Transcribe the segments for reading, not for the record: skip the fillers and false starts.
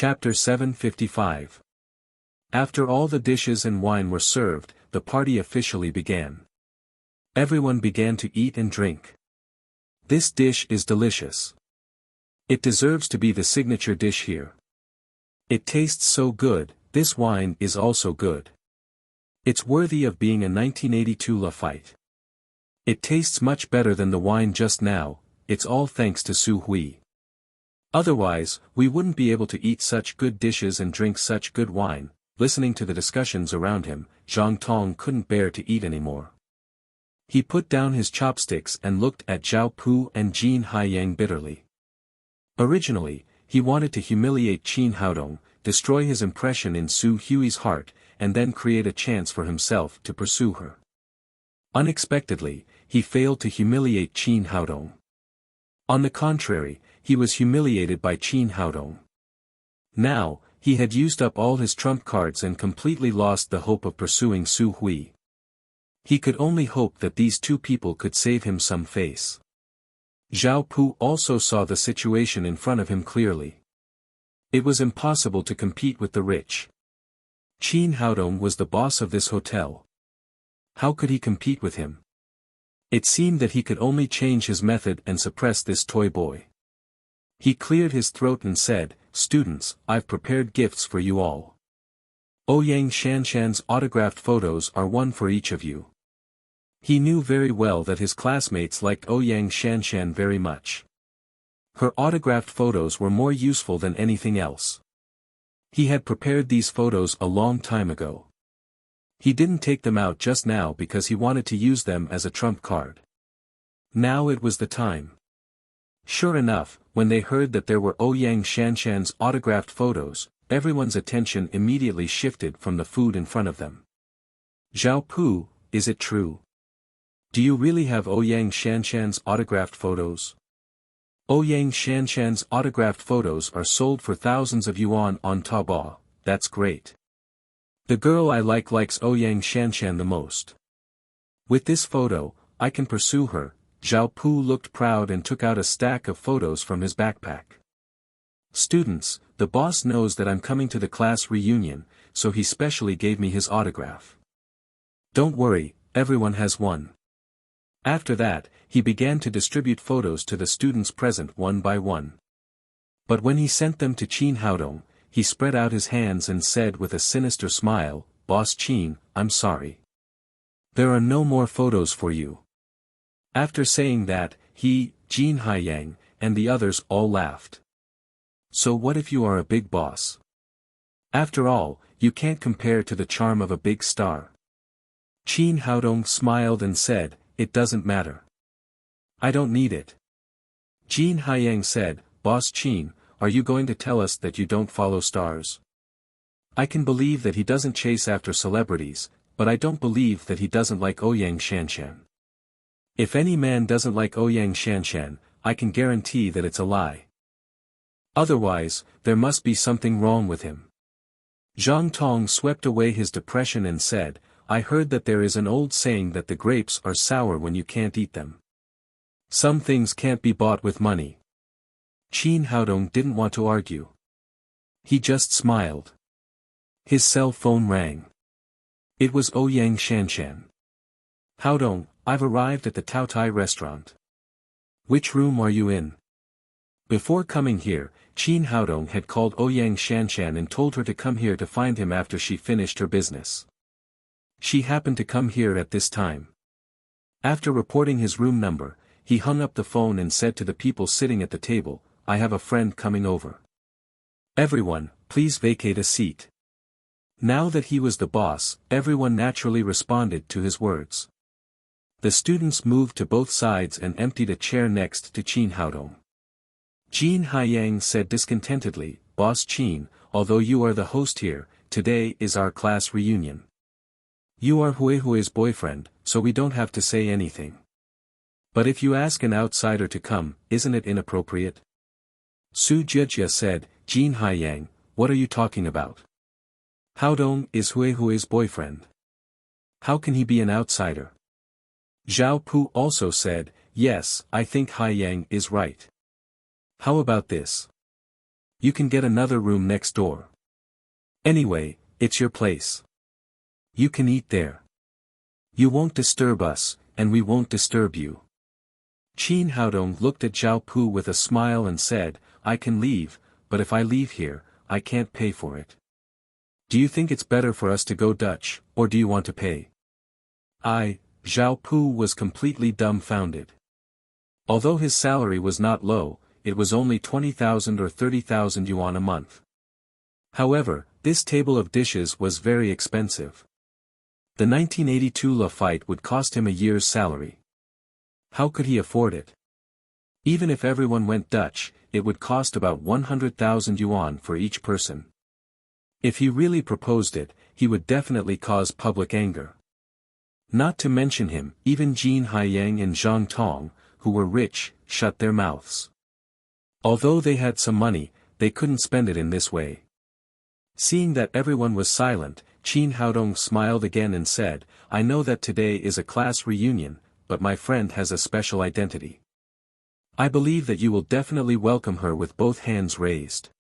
Chapter 755. After all the dishes and wine were served, the party officially began. Everyone began to eat and drink. This dish is delicious. It deserves to be the signature dish here. It tastes so good, this wine is also good. It's worthy of being a 1982 Lafite. It tastes much better than the wine just now, it's all thanks to Su Hui. Otherwise, we wouldn't be able to eat such good dishes and drink such good wine. Listening to the discussions around him, Zhang Tong couldn't bear to eat anymore. He put down his chopsticks and looked at Zhao Pu and Jin Haiyang bitterly. Originally, he wanted to humiliate Qin Haodong, destroy his impression in Su Hui's heart, and then create a chance for himself to pursue her. Unexpectedly, he failed to humiliate Qin Haodong. On the contrary, he was humiliated by Qin Haodong. Now, he had used up all his trump cards and completely lost the hope of pursuing Su Hui. He could only hope that these two people could save him some face. Zhao Pu also saw the situation in front of him clearly. It was impossible to compete with the rich. Qin Haodong was the boss of this hotel. How could he compete with him? It seemed that he could only change his method and suppress this toy boy. He cleared his throat and said, "Students, I've prepared gifts for you all. Ouyang Shanshan's autographed photos are one for each of you." He knew very well that his classmates liked Ouyang Shanshan very much. Her autographed photos were more useful than anything else. He had prepared these photos a long time ago. He didn't take them out just now because he wanted to use them as a trump card. Now it was the time. Sure enough, when they heard that there were Ouyang Shanshan's autographed photos, everyone's attention immediately shifted from the food in front of them. "Zhao Pu, is it true? Do you really have Ouyang Shanshan's autographed photos?" Ouyang Shanshan's autographed photos are sold for thousands of yuan on Taobao. That's great. The girl I likes Ouyang Shanshan the most. With this photo, I can pursue her. Zhao Pu looked proud and took out a stack of photos from his backpack. "Students, the boss knows that I'm coming to the class reunion, so he specially gave me his autograph. Don't worry, everyone has one." After that, he began to distribute photos to the students present one by one. But when he sent them to Qin Haodong, he spread out his hands and said with a sinister smile, "Boss Qin, I'm sorry. There are no more photos for you." After saying that, he, Jin Haiyang, and the others all laughed. "So what if you are a big boss? After all, you can't compare to the charm of a big star." Qin Haodong smiled and said, "It doesn't matter. I don't need it." Jin Haiyang said, "Boss Qin, are you going to tell us that you don't follow stars? I can believe that he doesn't chase after celebrities, but I don't believe that he doesn't like Ouyang Shanshan. If any man doesn't like Ouyang Shanshan, I can guarantee that it's a lie. Otherwise, there must be something wrong with him." Zhang Tong swept away his depression and said, "I heard that there is an old saying that the grapes are sour when you can't eat them. Some things can't be bought with money." Qin Haodong didn't want to argue. He just smiled. His cell phone rang. It was Ouyang Shanshan. "Haodong, I've arrived at the Taotai restaurant. Which room are you in?" Before coming here, Qin Haodong had called Ouyang Shanshan and told her to come here to find him after she finished her business. She happened to come here at this time. After reporting his room number, he hung up the phone and said to the people sitting at the table, "I have a friend coming over. Everyone, please vacate a seat." Now that he was the boss, everyone naturally responded to his words. The students moved to both sides and emptied a chair next to Qin Haodong. Jin Haiyang said discontentedly, "Boss Qin, although you are the host here, today is our class reunion. You are Hui's boyfriend, so we don't have to say anything. But if you ask an outsider to come, isn't it inappropriate?" Su Jijia said, "Jin Haiyang, what are you talking about? Haodong is Hui's boyfriend. How can he be an outsider?" Zhao Pu also said, "Yes, I think Haiyang is right. How about this? You can get another room next door. Anyway, it's your place. You can eat there. You won't disturb us, and we won't disturb you. Qin Haodong looked at Zhao Pu with a smile and said, I can leave, but if I leave here, I can't pay for it. Do you think it's better for us to go Dutch, or do you want to pay? Zhao Pu was completely dumbfounded. Although his salary was not low, it was only 20,000 or 30,000 yuan a month. However, this table of dishes was very expensive. The 1982 La fight would cost him a year's salary. How could he afford it? Even if everyone went Dutch, it would cost about 100,000 yuan for each person. If he really proposed it, he would definitely cause public anger. Not to mention him, even Jin Haiyang and Zhang Tong, who were rich, shut their mouths. Although they had some money, they couldn't spend it in this way. Seeing that everyone was silent, Qin Haodong smiled again and said, I know that today is a class reunion, but my friend has a special identity. I believe that you will definitely welcome her with both hands raised.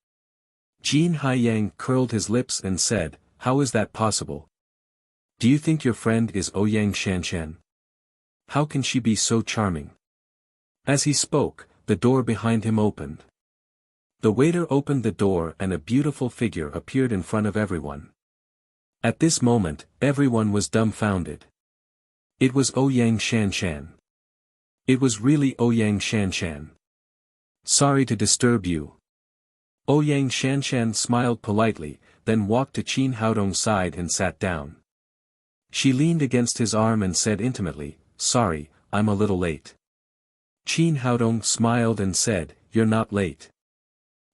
Jin Haiyang curled his lips and said, How is that possible? Do you think your friend is Ouyang Shanshan? How can she be so charming? As he spoke, the door behind him opened. The waiter opened the door and a beautiful figure appeared in front of everyone. At this moment, everyone was dumbfounded. It was Ouyang Shanshan. It was really Ouyang Shanshan. Sorry to disturb you. Ouyang Shanshan smiled politely, then walked to Qin Haodong's side and sat down. She leaned against his arm and said intimately, Sorry, I'm a little late. Qin Haodong smiled and said, You're not late.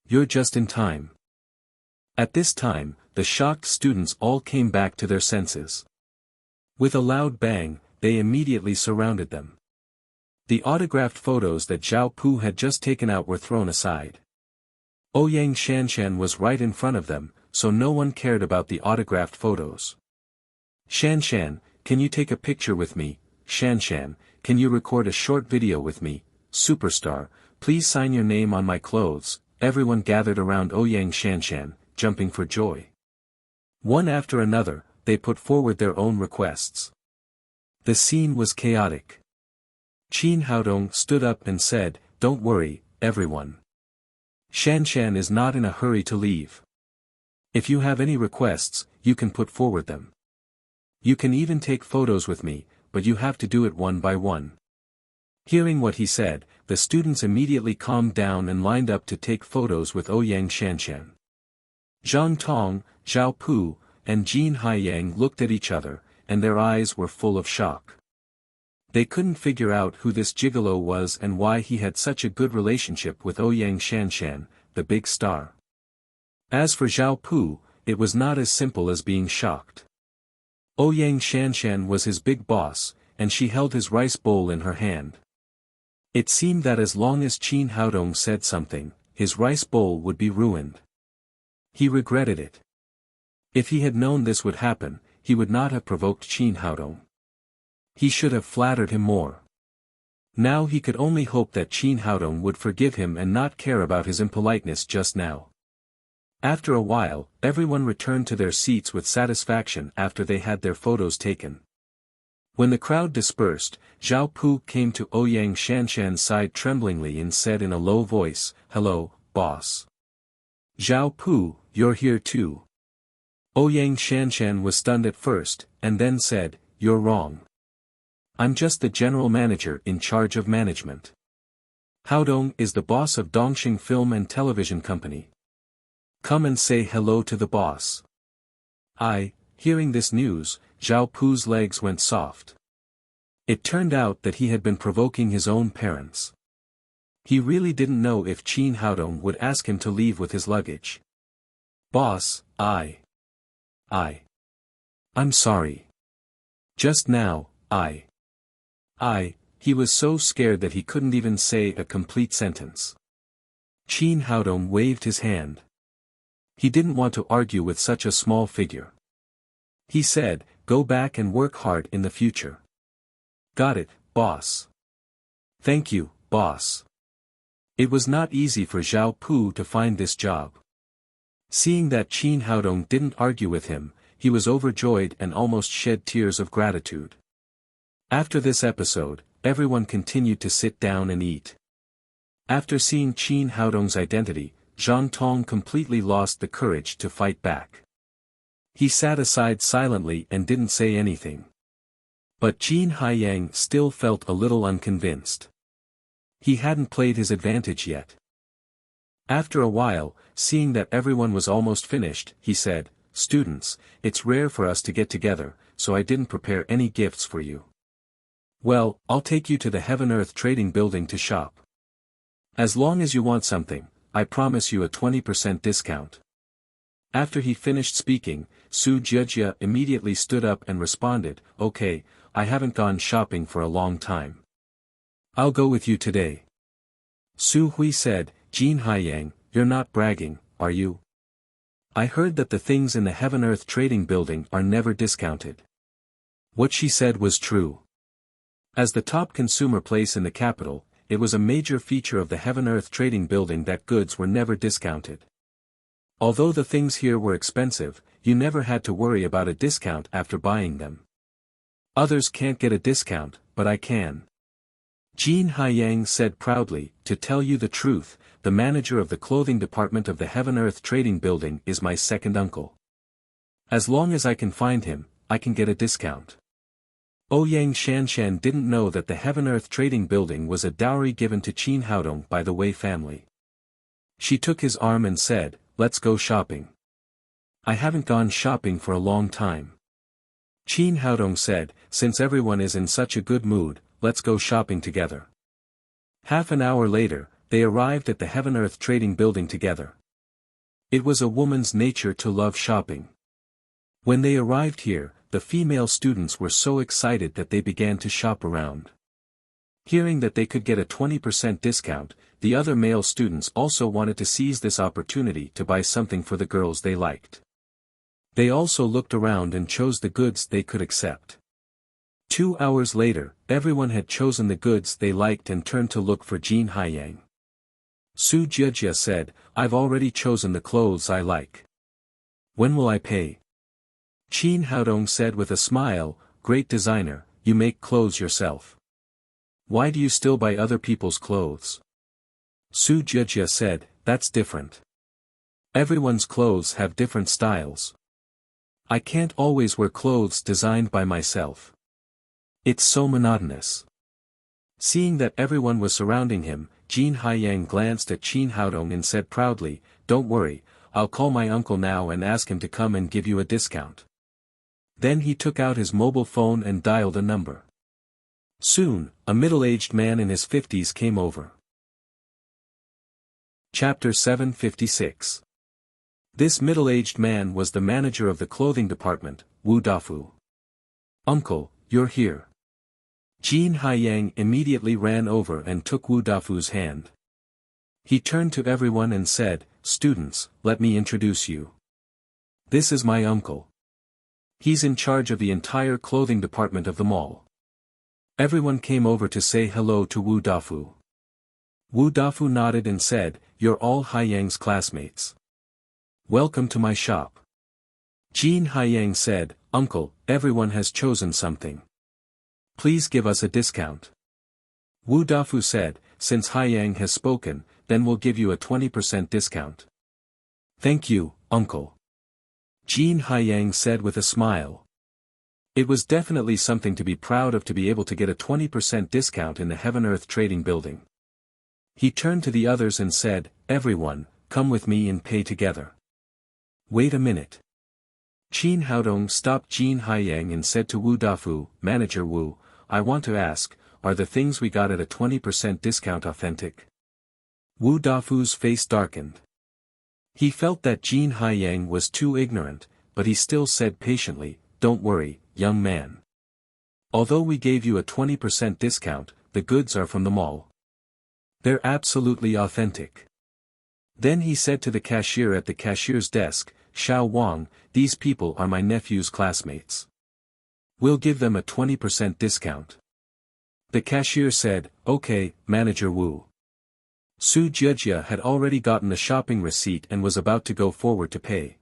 You're just in time. At this time, the shocked students all came back to their senses. With a loud bang, they immediately surrounded them. The autographed photos that Zhao Pu had just taken out were thrown aside. Ouyang Shanshan was right in front of them, so no one cared about the autographed photos. Shanshan, can you take a picture with me? Shanshan, can you record a short video with me? Superstar, please sign your name on my clothes. Everyone gathered around Ouyang Shanshan, jumping for joy. One after another, they put forward their own requests. The scene was chaotic. Qin Haodong stood up and said, Don't worry, everyone. Shanshan is not in a hurry to leave. If you have any requests, you can put forward them. You can even take photos with me, but you have to do it one by one. Hearing what he said, the students immediately calmed down and lined up to take photos with Ouyang Shanshan. Zhang Tong, Zhao Pu, and Jin Haiyang looked at each other, and their eyes were full of shock. They couldn't figure out who this gigolo was and why he had such a good relationship with Ouyang Shanshan, the big star. As for Zhao Pu, it was not as simple as being shocked. Ouyang Shanshan was his big boss, and she held his rice bowl in her hand. It seemed that as long as Qin Haodong said something, his rice bowl would be ruined. He regretted it. If he had known this would happen, he would not have provoked Qin Haodong. He should have flattered him more. Now he could only hope that Qin Haodong would forgive him and not care about his impoliteness just now. After a while, everyone returned to their seats with satisfaction after they had their photos taken. When the crowd dispersed, Zhao Pu came to Ouyang Shanshan's side tremblingly and said in a low voice, Hello, boss. Zhao Pu, you're here too. Ouyang Shanshan was stunned at first, and then said, You're wrong. I'm just the general manager in charge of management. Haodong is the boss of Dongxing Film and Television Company. Come and say hello to the boss. Hearing this news, Zhao Pu's legs went soft. It turned out that he had been provoking his own parents. He really didn't know if Qin Haodong would ask him to leave with his luggage. Boss, I'm sorry. Just now, he was so scared that he couldn't even say a complete sentence. Qin Haodong waved his hand. He didn't want to argue with such a small figure. He said, Go back and work hard in the future. Got it, boss. Thank you, boss. It was not easy for Zhao Pu to find this job. Seeing that Qin Haodong didn't argue with him, he was overjoyed and almost shed tears of gratitude. After this episode, everyone continued to sit down and eat. After seeing Qin Haodong's identity, Zhang Tong completely lost the courage to fight back. He sat aside silently and didn't say anything. But Qin Haiyang still felt a little unconvinced. He hadn't played his advantage yet. After a while, seeing that everyone was almost finished, he said, "Students, it's rare for us to get together, so I didn't prepare any gifts for you. Well, I'll take you to the Heaven-Earth Trading Building to shop. As long as you want something, I promise you a 20% discount." After he finished speaking, Su Jiejia immediately stood up and responded, "Okay, I haven't gone shopping for a long time. I'll go with you today." Su Hui said, "Qin Haiyang, you're not bragging, are you? I heard that the things in the Heaven-Earth Trading Building are never discounted." What she said was true. As the top consumer place in the capital, it was a major feature of the Heaven-Earth Trading Building that goods were never discounted. Although the things here were expensive, you never had to worry about a discount after buying them. Others can't get a discount, but I can. Qin Haiyang said proudly, "To tell you the truth, the manager of the clothing department of the Heaven-Earth Trading Building is my second uncle. As long as I can find him, I can get a discount." Ouyang Shanshan didn't know that the Heaven-Earth Trading Building was a dowry given to Qin Haodong by the Wei family. She took his arm and said, "Let's go shopping. I haven't gone shopping for a long time." Qin Haodong said, "Since everyone is in such a good mood, let's go shopping together." Half an hour later, they arrived at the Heaven-Earth Trading Building together. It was a woman's nature to love shopping. When they arrived here, the female students were so excited that they began to shop around. Hearing that they could get a 20% discount, the other male students also wanted to seize this opportunity to buy something for the girls they liked. They also looked around and chose the goods they could accept. 2 hours later, everyone had chosen the goods they liked and turned to look for Qin Haiyang. Su Jiejia said, "I've already chosen the clothes I like. When will I pay?" Qin Haodong said with a smile, "Great designer, you make clothes yourself. Why do you still buy other people's clothes?" Su Jiejia said, "That's different. Everyone's clothes have different styles. I can't always wear clothes designed by myself. It's so monotonous." Seeing that everyone was surrounding him, Qin Haiyang glanced at Qin Haodong and said proudly, "Don't worry, I'll call my uncle now and ask him to come and give you a discount." Then he took out his mobile phone and dialed a number. Soon, a middle-aged man in his 50s came over. Chapter 756. This middle-aged man was the manager of the clothing department, Wu Dafu. "Uncle, you're here." Qin Haiyang immediately ran over and took Wu Dafu's hand. He turned to everyone and said, "Students, let me introduce you. This is my uncle. He's in charge of the entire clothing department of the mall." Everyone came over to say hello to Wu Dafu. Wu Dafu nodded and said, "You're all Haiyang's classmates. Welcome to my shop." Qin Haiyang said, "Uncle, everyone has chosen something. Please give us a discount." Wu Dafu said, "Since Haiyang has spoken, then we'll give you a 20% discount." "Thank you, uncle," Qin Haiyang said with a smile. It was definitely something to be proud of to be able to get a 20% discount in the Heaven-Earth Trading Building. He turned to the others and said, "Everyone, come with me and pay together." "Wait a minute." Qin Haodong stopped Qin Haiyang and said to Wu Dafu, "Manager Wu, I want to ask, are the things we got at a 20% discount authentic?" Wu Dafu's face darkened. He felt that Qin Haiyang was too ignorant, but he still said patiently, "Don't worry, young man. Although we gave you a 20% discount, the goods are from the mall. They're absolutely authentic." Then he said to the cashier at the cashier's desk, "Xiao Wang, these people are my nephew's classmates. We'll give them a 20% discount." The cashier said, "Okay, Manager Wu." Su Jijia had already gotten the shopping receipt and was about to go forward to pay.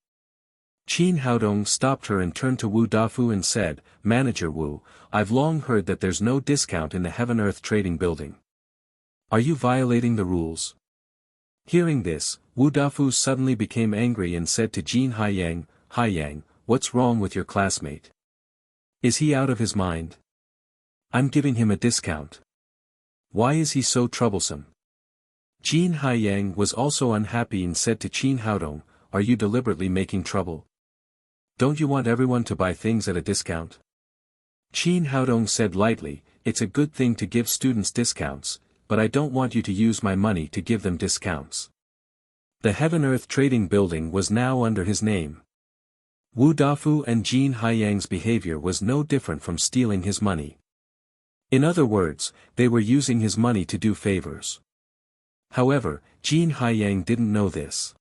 Qin Haodong stopped her and turned to Wu Dafu and said, "Manager Wu, I've long heard that there's no discount in the Heaven-Earth Trading Building. Are you violating the rules?" Hearing this, Wu Dafu suddenly became angry and said to Jin Haiyang, "What's wrong with your classmate? Is he out of his mind? I'm giving him a discount. Why is he so troublesome?" Jin Haiyang was also unhappy and said to Qin Haodong, "Are you deliberately making trouble? Don't you want everyone to buy things at a discount?" Qin Haodong said lightly, "It's a good thing to give students discounts, but I don't want you to use my money to give them discounts." The Heaven-Earth Trading Building was now under his name. Wu Dafu and Jin Haiyang's behavior was no different from stealing his money. In other words, they were using his money to do favors. However, Jin Haiyang didn't know this.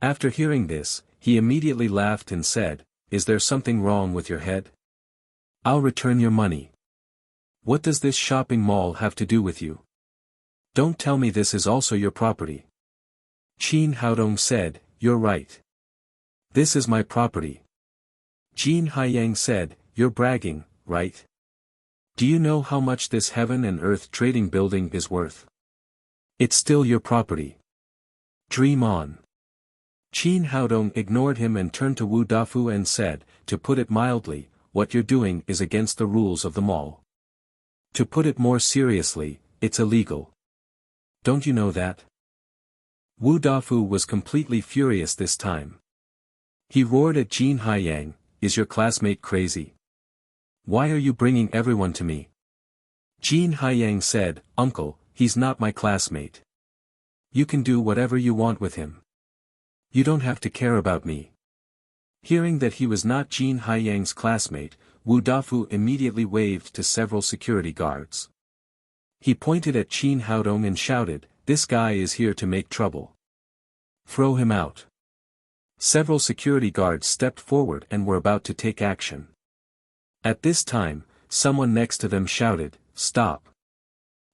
After hearing this, he immediately laughed and said, "Is there something wrong with your head? I'll return your money. What does this shopping mall have to do with you? Don't tell me this is also your property." Qin Haodong said, "You're right. This is my property." Jin Haiyang said, "You're bragging, right? Do you know how much this Heaven and Earth Trading Building is worth? It's still your property. Dream on." Qin Haodong ignored him and turned to Wu Dafu and said, "To put it mildly, what you're doing is against the rules of the mall. To put it more seriously, it's illegal. Don't you know that?" Wu Dafu was completely furious this time. He roared at Jin Haiyang, "Is your classmate crazy? Why are you bringing everyone to me?" Jin Haiyang said, "Uncle, he's not my classmate. You can do whatever you want with him. You don't have to care about me." Hearing that he was not Jin Haiyang's classmate, Wu Dafu immediately waved to several security guards. He pointed at Qin Haodong and shouted, "This guy is here to make trouble. Throw him out." Several security guards stepped forward and were about to take action. At this time, someone next to them shouted, "Stop."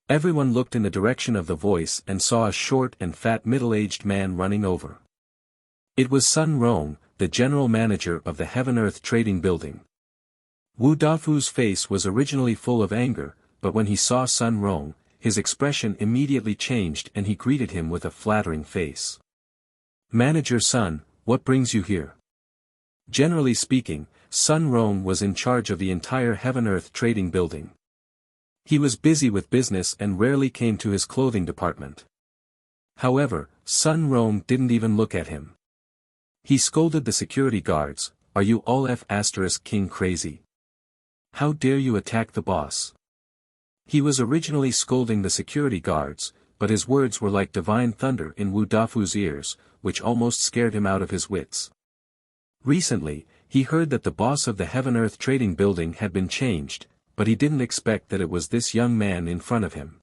Everyone looked in the direction of the voice and saw a short and fat middle-aged man running over. It was Sun Rong, the general manager of the Heaven-Earth Trading Building. Wu Dafu's face was originally full of anger, but when he saw Sun Rong, his expression immediately changed and he greeted him with a flattering face. "Manager Sun, what brings you here?" Generally speaking, Sun Rong was in charge of the entire Heaven-Earth Trading Building. He was busy with business and rarely came to his clothing department. However, Sun Rong didn't even look at him. He scolded the security guards, "Are you all King crazy? How dare you attack the boss?" He was originally scolding the security guards, but his words were like divine thunder in Wu Dafu's ears, which almost scared him out of his wits. Recently, he heard that the boss of the Heaven-Earth Trading Building had been changed, but he didn't expect that it was this young man in front of him.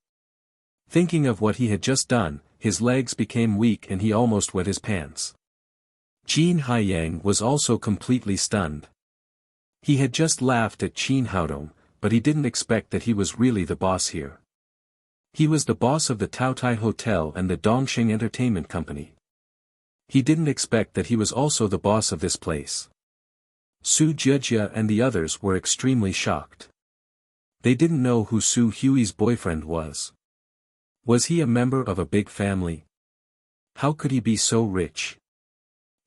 Thinking of what he had just done, his legs became weak and he almost wet his pants. Jin Haiyang was also completely stunned. He had just laughed at Qin Haodong, but he didn't expect that he was really the boss here. He was the boss of the Taotai Hotel and the Dongxing Entertainment Company. He didn't expect that he was also the boss of this place. Su Jijia and the others were extremely shocked. They didn't know who Su Hui's boyfriend was. Was he a member of a big family? How could he be so rich?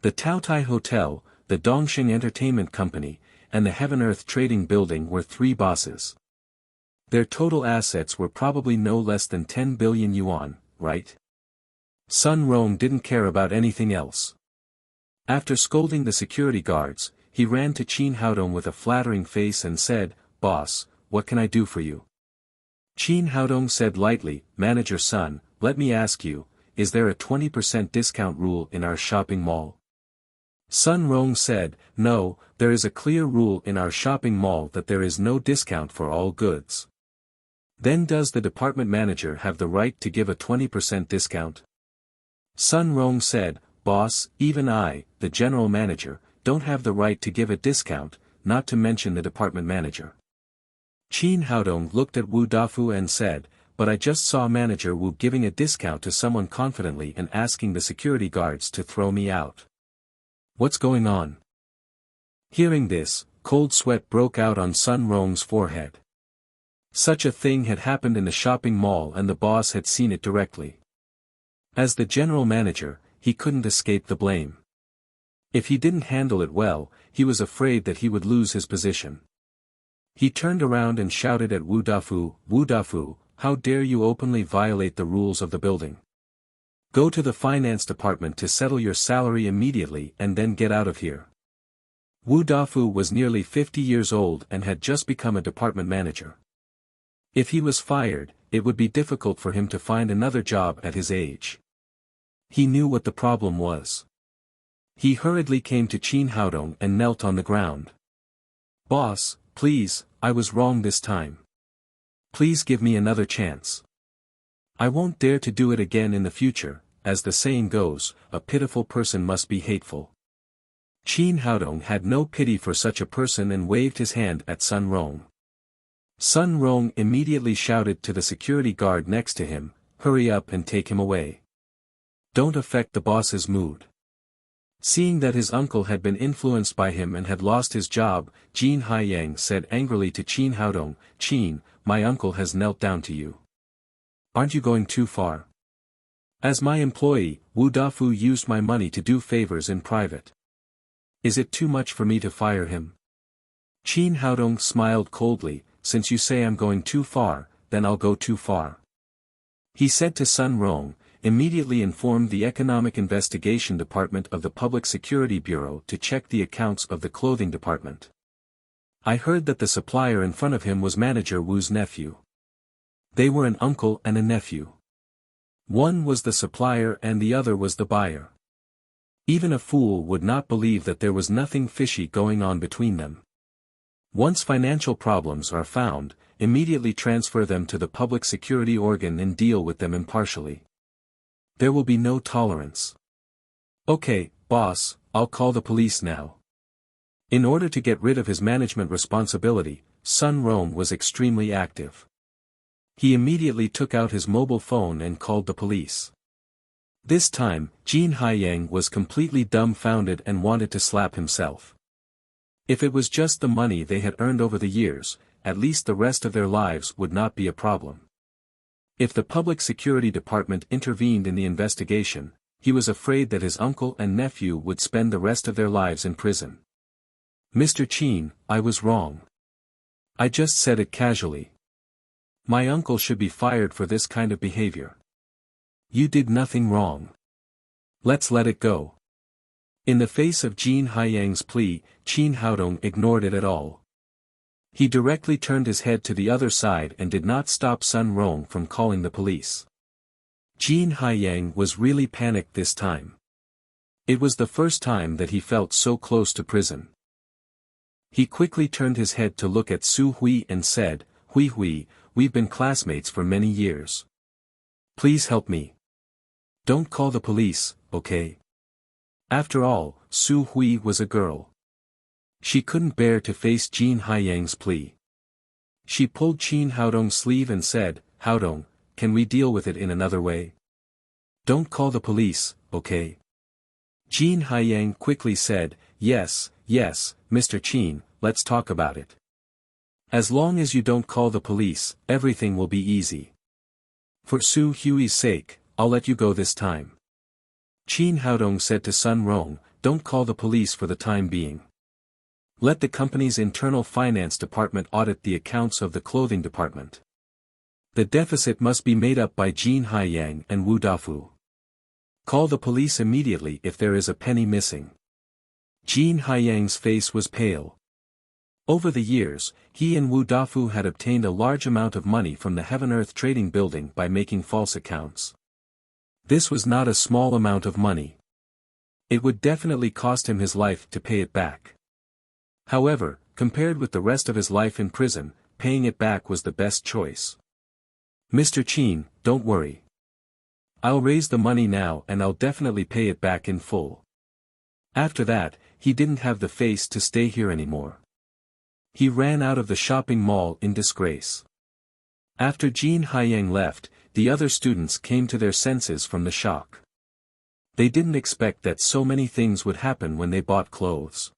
The Taotai Hotel, the Dongxing Entertainment Company, and the Heaven-Earth Trading Building were three bosses. Their total assets were probably no less than 10 billion yuan, right? Sun Rong didn't care about anything else. After scolding the security guards, he ran to Qin Haodong with a flattering face and said, "Boss, what can I do for you?" Qin Haodong said lightly, "Manager Sun, let me ask you, is there a 20% discount rule in our shopping mall?" Sun Rong said, "No, there is a clear rule in our shopping mall that there is no discount for all goods." "Then does the department manager have the right to give a 20% discount?" Sun Rong said, "Boss, even I, the general manager, don't have the right to give a discount, not to mention the department manager." Qin Haodong looked at Wu Dafu and said, but I just saw Manager Wu giving a discount to someone confidently and asking the security guards to throw me out. What's going on?" Hearing this, cold sweat broke out on Sun Rong's forehead. Such a thing had happened in the shopping mall and the boss had seen it directly. As the general manager, he couldn't escape the blame. If he didn't handle it well, he was afraid that he would lose his position. He turned around and shouted at Wu Dafu, "How dare you openly violate the rules of the building? Go to the finance department to settle your salary immediately and then get out of here." Wu Dafu was nearly 50 years old and had just become a department manager. If he was fired, it would be difficult for him to find another job at his age. He knew what the problem was. He hurriedly came to Qin Haodong and knelt on the ground. "Boss, please, I was wrong this time. Please give me another chance. I won't dare to do it again in the future. As the saying goes, a pitiful person must be hateful." Qin Haodong had no pity for such a person and waved his hand at Sun Rong. Sun Rong immediately shouted to the security guard next to him, "Hurry up and take him away. Don't affect the boss's mood." Seeing that his uncle had been influenced by him and had lost his job, Jin Haiyang said angrily to Qin Haodong, "Qin, my uncle has knelt down to you. Aren't you going too far? As my employee, Wu Dafu used my money to do favors in private. Is it too much for me to fire him?" Qin Haodong smiled coldly, "Since you say I'm going too far, then I'll go too far." He said to Sun Rong, "Immediately inform the Economic Investigation Department of the Public Security Bureau to check the accounts of the clothing department. I heard that the supplier in front of him was Manager Wu's nephew. They were an uncle and a nephew. One was the supplier and the other was the buyer. Even a fool would not believe that there was nothing fishy going on between them. Once financial problems are found, immediately transfer them to the public security organ and deal with them impartially. There will be no tolerance." "Okay, boss, I'll call the police now." In order to get rid of his management responsibility, Sun Rong was extremely active. He immediately took out his mobile phone and called the police. This time, Jin Haiyang was completely dumbfounded and wanted to slap himself. If it was just the money they had earned over the years, at least the rest of their lives would not be a problem. If the public security department intervened in the investigation, he was afraid that his uncle and nephew would spend the rest of their lives in prison. "Mr. Qin, I was wrong. I just said it casually. My uncle should be fired for this kind of behavior. You did nothing wrong. Let's let it go." In the face of Jin Haiyang's plea, Qin Haodong ignored it at all. He directly turned his head to the other side and did not stop Sun Rong from calling the police. Jin Haiyang was really panicked this time. It was the first time that he felt so close to prison. He quickly turned his head to look at Su Hui and said, Hui, we've been classmates for many years. Please help me. Don't call the police, okay? After all, Su Hui was a girl. She couldn't bear to face Jin Haiyang's plea. She pulled Qin Haodong's sleeve and said, "Haodong, can we deal with it in another way? Don't call the police, okay?" Jin Haiyang quickly said, yes, Mr. Qin, let's talk about it. As long as you don't call the police, everything will be easy. For Su Hui's sake, I'll let you go this time. Qin Haodong said to Sun Rong, "Don't call the police for the time being. Let the company's internal finance department audit the accounts of the clothing department. The deficit must be made up by Jin Haiyang and Wu Dafu. Call the police immediately if there is a penny missing." Jin Haiyang's face was pale. Over the years, he and Wu Dafu had obtained a large amount of money from the Heaven-Earth Trading Building by making false accounts. This was not a small amount of money. It would definitely cost him his life to pay it back. However, compared with the rest of his life in prison, paying it back was the best choice. "Mr. Qin, don't worry. I'll raise the money now and I'll definitely pay it back in full." After that, he didn't have the face to stay here anymore. He ran out of the shopping mall in disgrace. After Jin Haiyang left, the other students came to their senses from the shock. They didn't expect that so many things would happen when they bought clothes.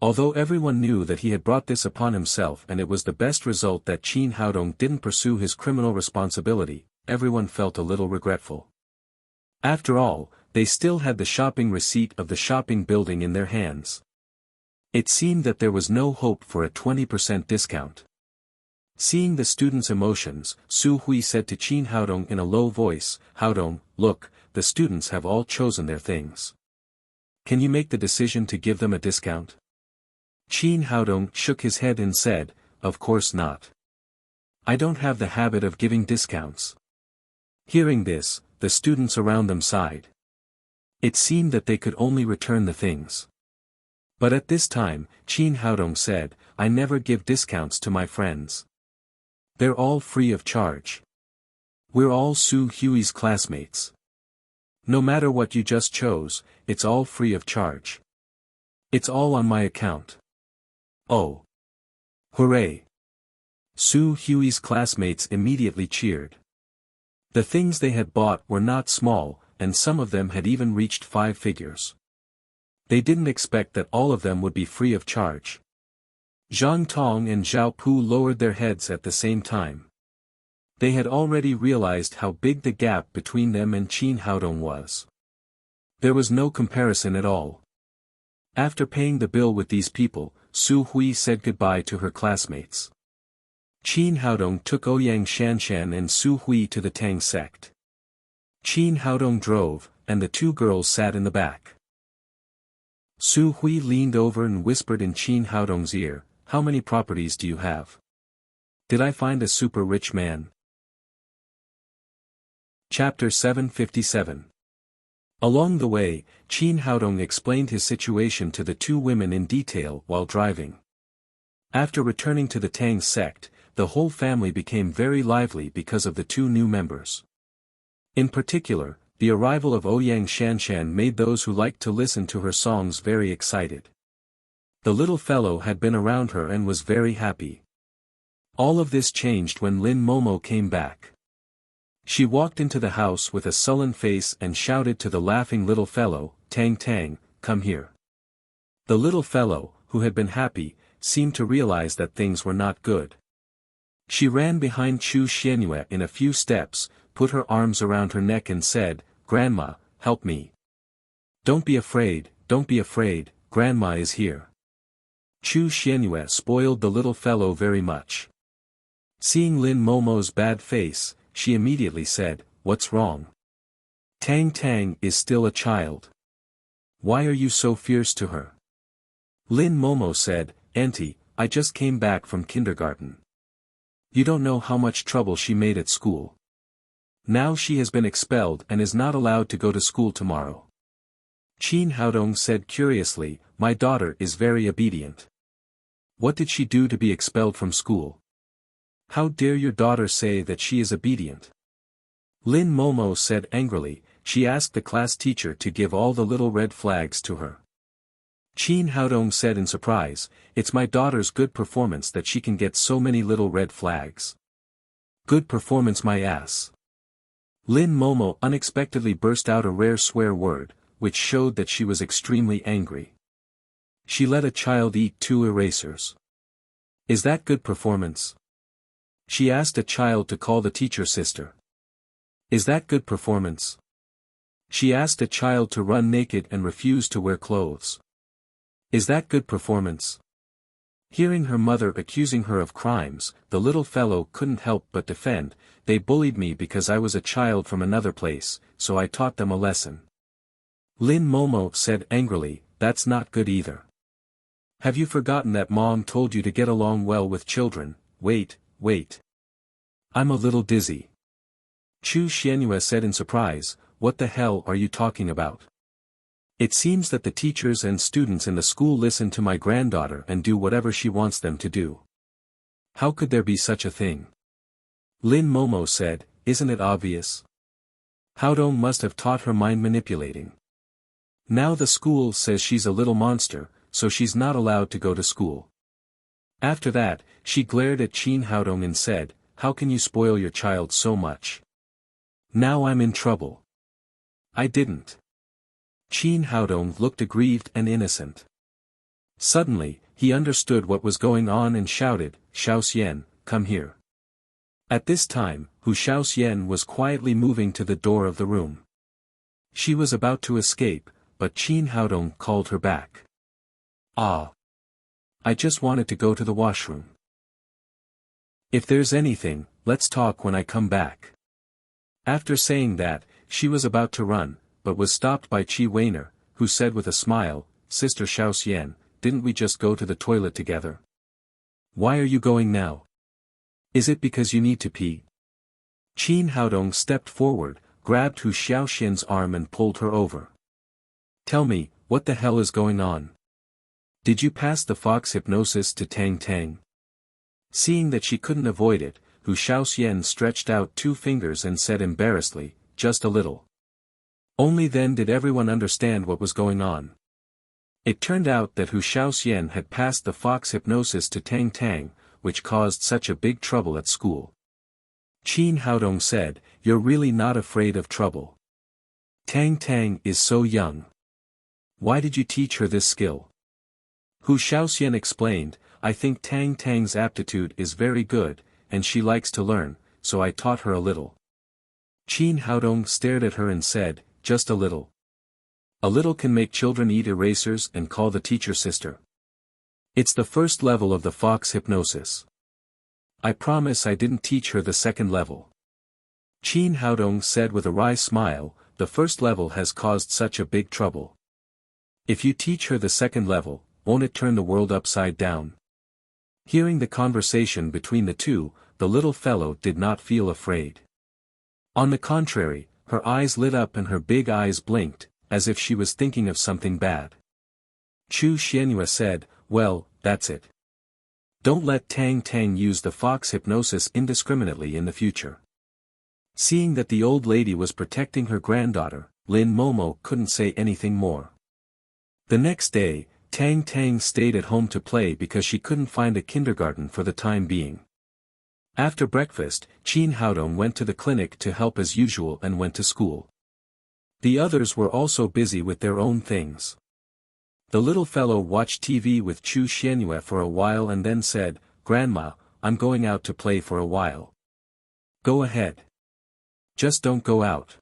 Although everyone knew that he had brought this upon himself and it was the best result that Qin Haodong didn't pursue his criminal responsibility, everyone felt a little regretful. After all, they still had the shopping receipt of the shopping building in their hands. It seemed that there was no hope for a 20% discount. Seeing the students' emotions, Su Hui said to Qin Haodong in a low voice, "Haodong, look, the students have all chosen their things. Can you make the decision to give them a discount?" Qin Haodong shook his head and said, "Of course not. I don't have the habit of giving discounts." Hearing this, the students around them sighed. It seemed that they could only return the things. But at this time, Qin Haodong said, "I never give discounts to my friends. They're all free of charge. We're all Su Hui's classmates. No matter what you just chose, it's all free of charge. It's all on my account." "Oh! Hooray!" Su Hui's classmates immediately cheered. The things they had bought were not small, and some of them had even reached 5 figures. They didn't expect that all of them would be free of charge. Zhang Tong and Zhao Pu lowered their heads at the same time. They had already realized how big the gap between them and Qin Haodong was. There was no comparison at all. After paying the bill with these people, Su Hui said goodbye to her classmates. Qin Haodong took Ouyang Shanshan and Su Hui to the Tang sect. Qin Haodong drove, and the 2 girls sat in the back. Su Hui leaned over and whispered in Qin Haodong's ear, "How many properties do you have? Did I find a super rich man?" Chapter 757. Along the way, Qin Haodong explained his situation to the 2 women in detail while driving. After returning to the Tang sect, the whole family became very lively because of the 2 new members. In particular, the arrival of Ouyang Shanshan made those who liked to listen to her songs very excited. The little fellow had been around her and was very happy. All of this changed when Lin Momo came back. She walked into the house with a sullen face and shouted to the laughing little fellow, "Tang Tang, come here." The little fellow, who had been happy, seemed to realize that things were not good. She ran behind Chu Xianyue in a few steps, put her arms around her neck and said, "Grandma, help me. Don't be afraid, Grandma is here." Chu Xianyue spoiled the little fellow very much. Seeing Lin Momo's bad face, she immediately said, "What's wrong? Tang Tang is still a child. Why are you so fierce to her?" Lin Momo said, "Auntie, I just came back from kindergarten. You don't know how much trouble she made at school. Now she has been expelled and is not allowed to go to school tomorrow." Qin Haodong said curiously, "My daughter is very obedient. What did she do to be expelled from school? How dare your daughter say that she is obedient?" Lin Momo said angrily, "She asked the class teacher to give all the little red flags to her." Qin Haodong said in surprise, "It's my daughter's good performance that she can get so many little red flags. Good performance my ass." Lin Momo unexpectedly burst out a rare swear word, which showed that she was extremely angry. She let a child eat 2 erasers. Is that good performance? She asked a child to call the teacher sister. Is that good performance? She asked a child to run naked and refuse to wear clothes. Is that good performance? Hearing her mother accusing her of crimes, the little fellow couldn't help but defend, "They bullied me because I was a child from another place, so I taught them a lesson." Lin Momo said angrily, "That's not good either. Have you forgotten that Mom told you to get along well with children? Wait. I'm a little dizzy." Chu Xianyue said in surprise, "What the hell are you talking about? It seems that the teachers and students in the school listen to my granddaughter and do whatever she wants them to do. How could there be such a thing?" Lin Momo said, "Isn't it obvious? Haodong must have taught her mind manipulating. Now the school says she's a little monster, so she's not allowed to go to school." After that, she glared at Qin Haodong and said, how can you spoil your child so much? Now I'm in trouble. I didn't. Qin Haodong looked aggrieved and innocent. Suddenly, he understood what was going on and shouted, Xiaoxian, come here. At this time, Hu Xiaoxian was quietly moving to the door of the room. She was about to escape, but Qin Haodong called her back. Ah. I just wanted to go to the washroom. If there's anything, let's talk when I come back. After saying that, she was about to run, but was stopped by Qi Weiner, who said with a smile, Sister Xiaoxian, didn't we just go to the toilet together? Why are you going now? Is it because you need to pee? Qin Haodong stepped forward, grabbed Hu Xiaoxian's arm and pulled her over. Tell me, what the hell is going on? Did you pass the fox hypnosis to Tang Tang? Seeing that she couldn't avoid it, Hu Xiaoxian stretched out 2 fingers and said embarrassedly, just a little. Only then did everyone understand what was going on. It turned out that Hu Xiaoxian had passed the fox hypnosis to Tang Tang, which caused such a big trouble at school. Qin Haodong said, you're really not afraid of trouble. Tang Tang is so young. Why did you teach her this skill? Hu Xiaoxian explained, I think Tang Tang's aptitude is very good, and she likes to learn, so I taught her a little. Qin Haodong stared at her and said, just a little. A little can make children eat erasers and call the teacher sister. It's the first level of the fox hypnosis. I promise I didn't teach her the second level. Qin Haodong said with a wry smile, the first level has caused such a big trouble. If you teach her the second level, won't it turn the world upside down? Hearing the conversation between the two, the little fellow did not feel afraid. On the contrary, her eyes lit up and her big eyes blinked, as if she was thinking of something bad. Chu Xianyue said, well, that's it. Don't let Tang Tang use the fox hypnosis indiscriminately in the future. Seeing that the old lady was protecting her granddaughter, Lin Momo couldn't say anything more. The next day, Tang Tang stayed at home to play because she couldn't find a kindergarten for the time being. After breakfast, Qin Haodong went to the clinic to help as usual and went to school. The others were also busy with their own things. The little fellow watched TV with Chu Xianyue for a while and then said, Grandma, I'm going out to play for a while. Go ahead. Just don't go out.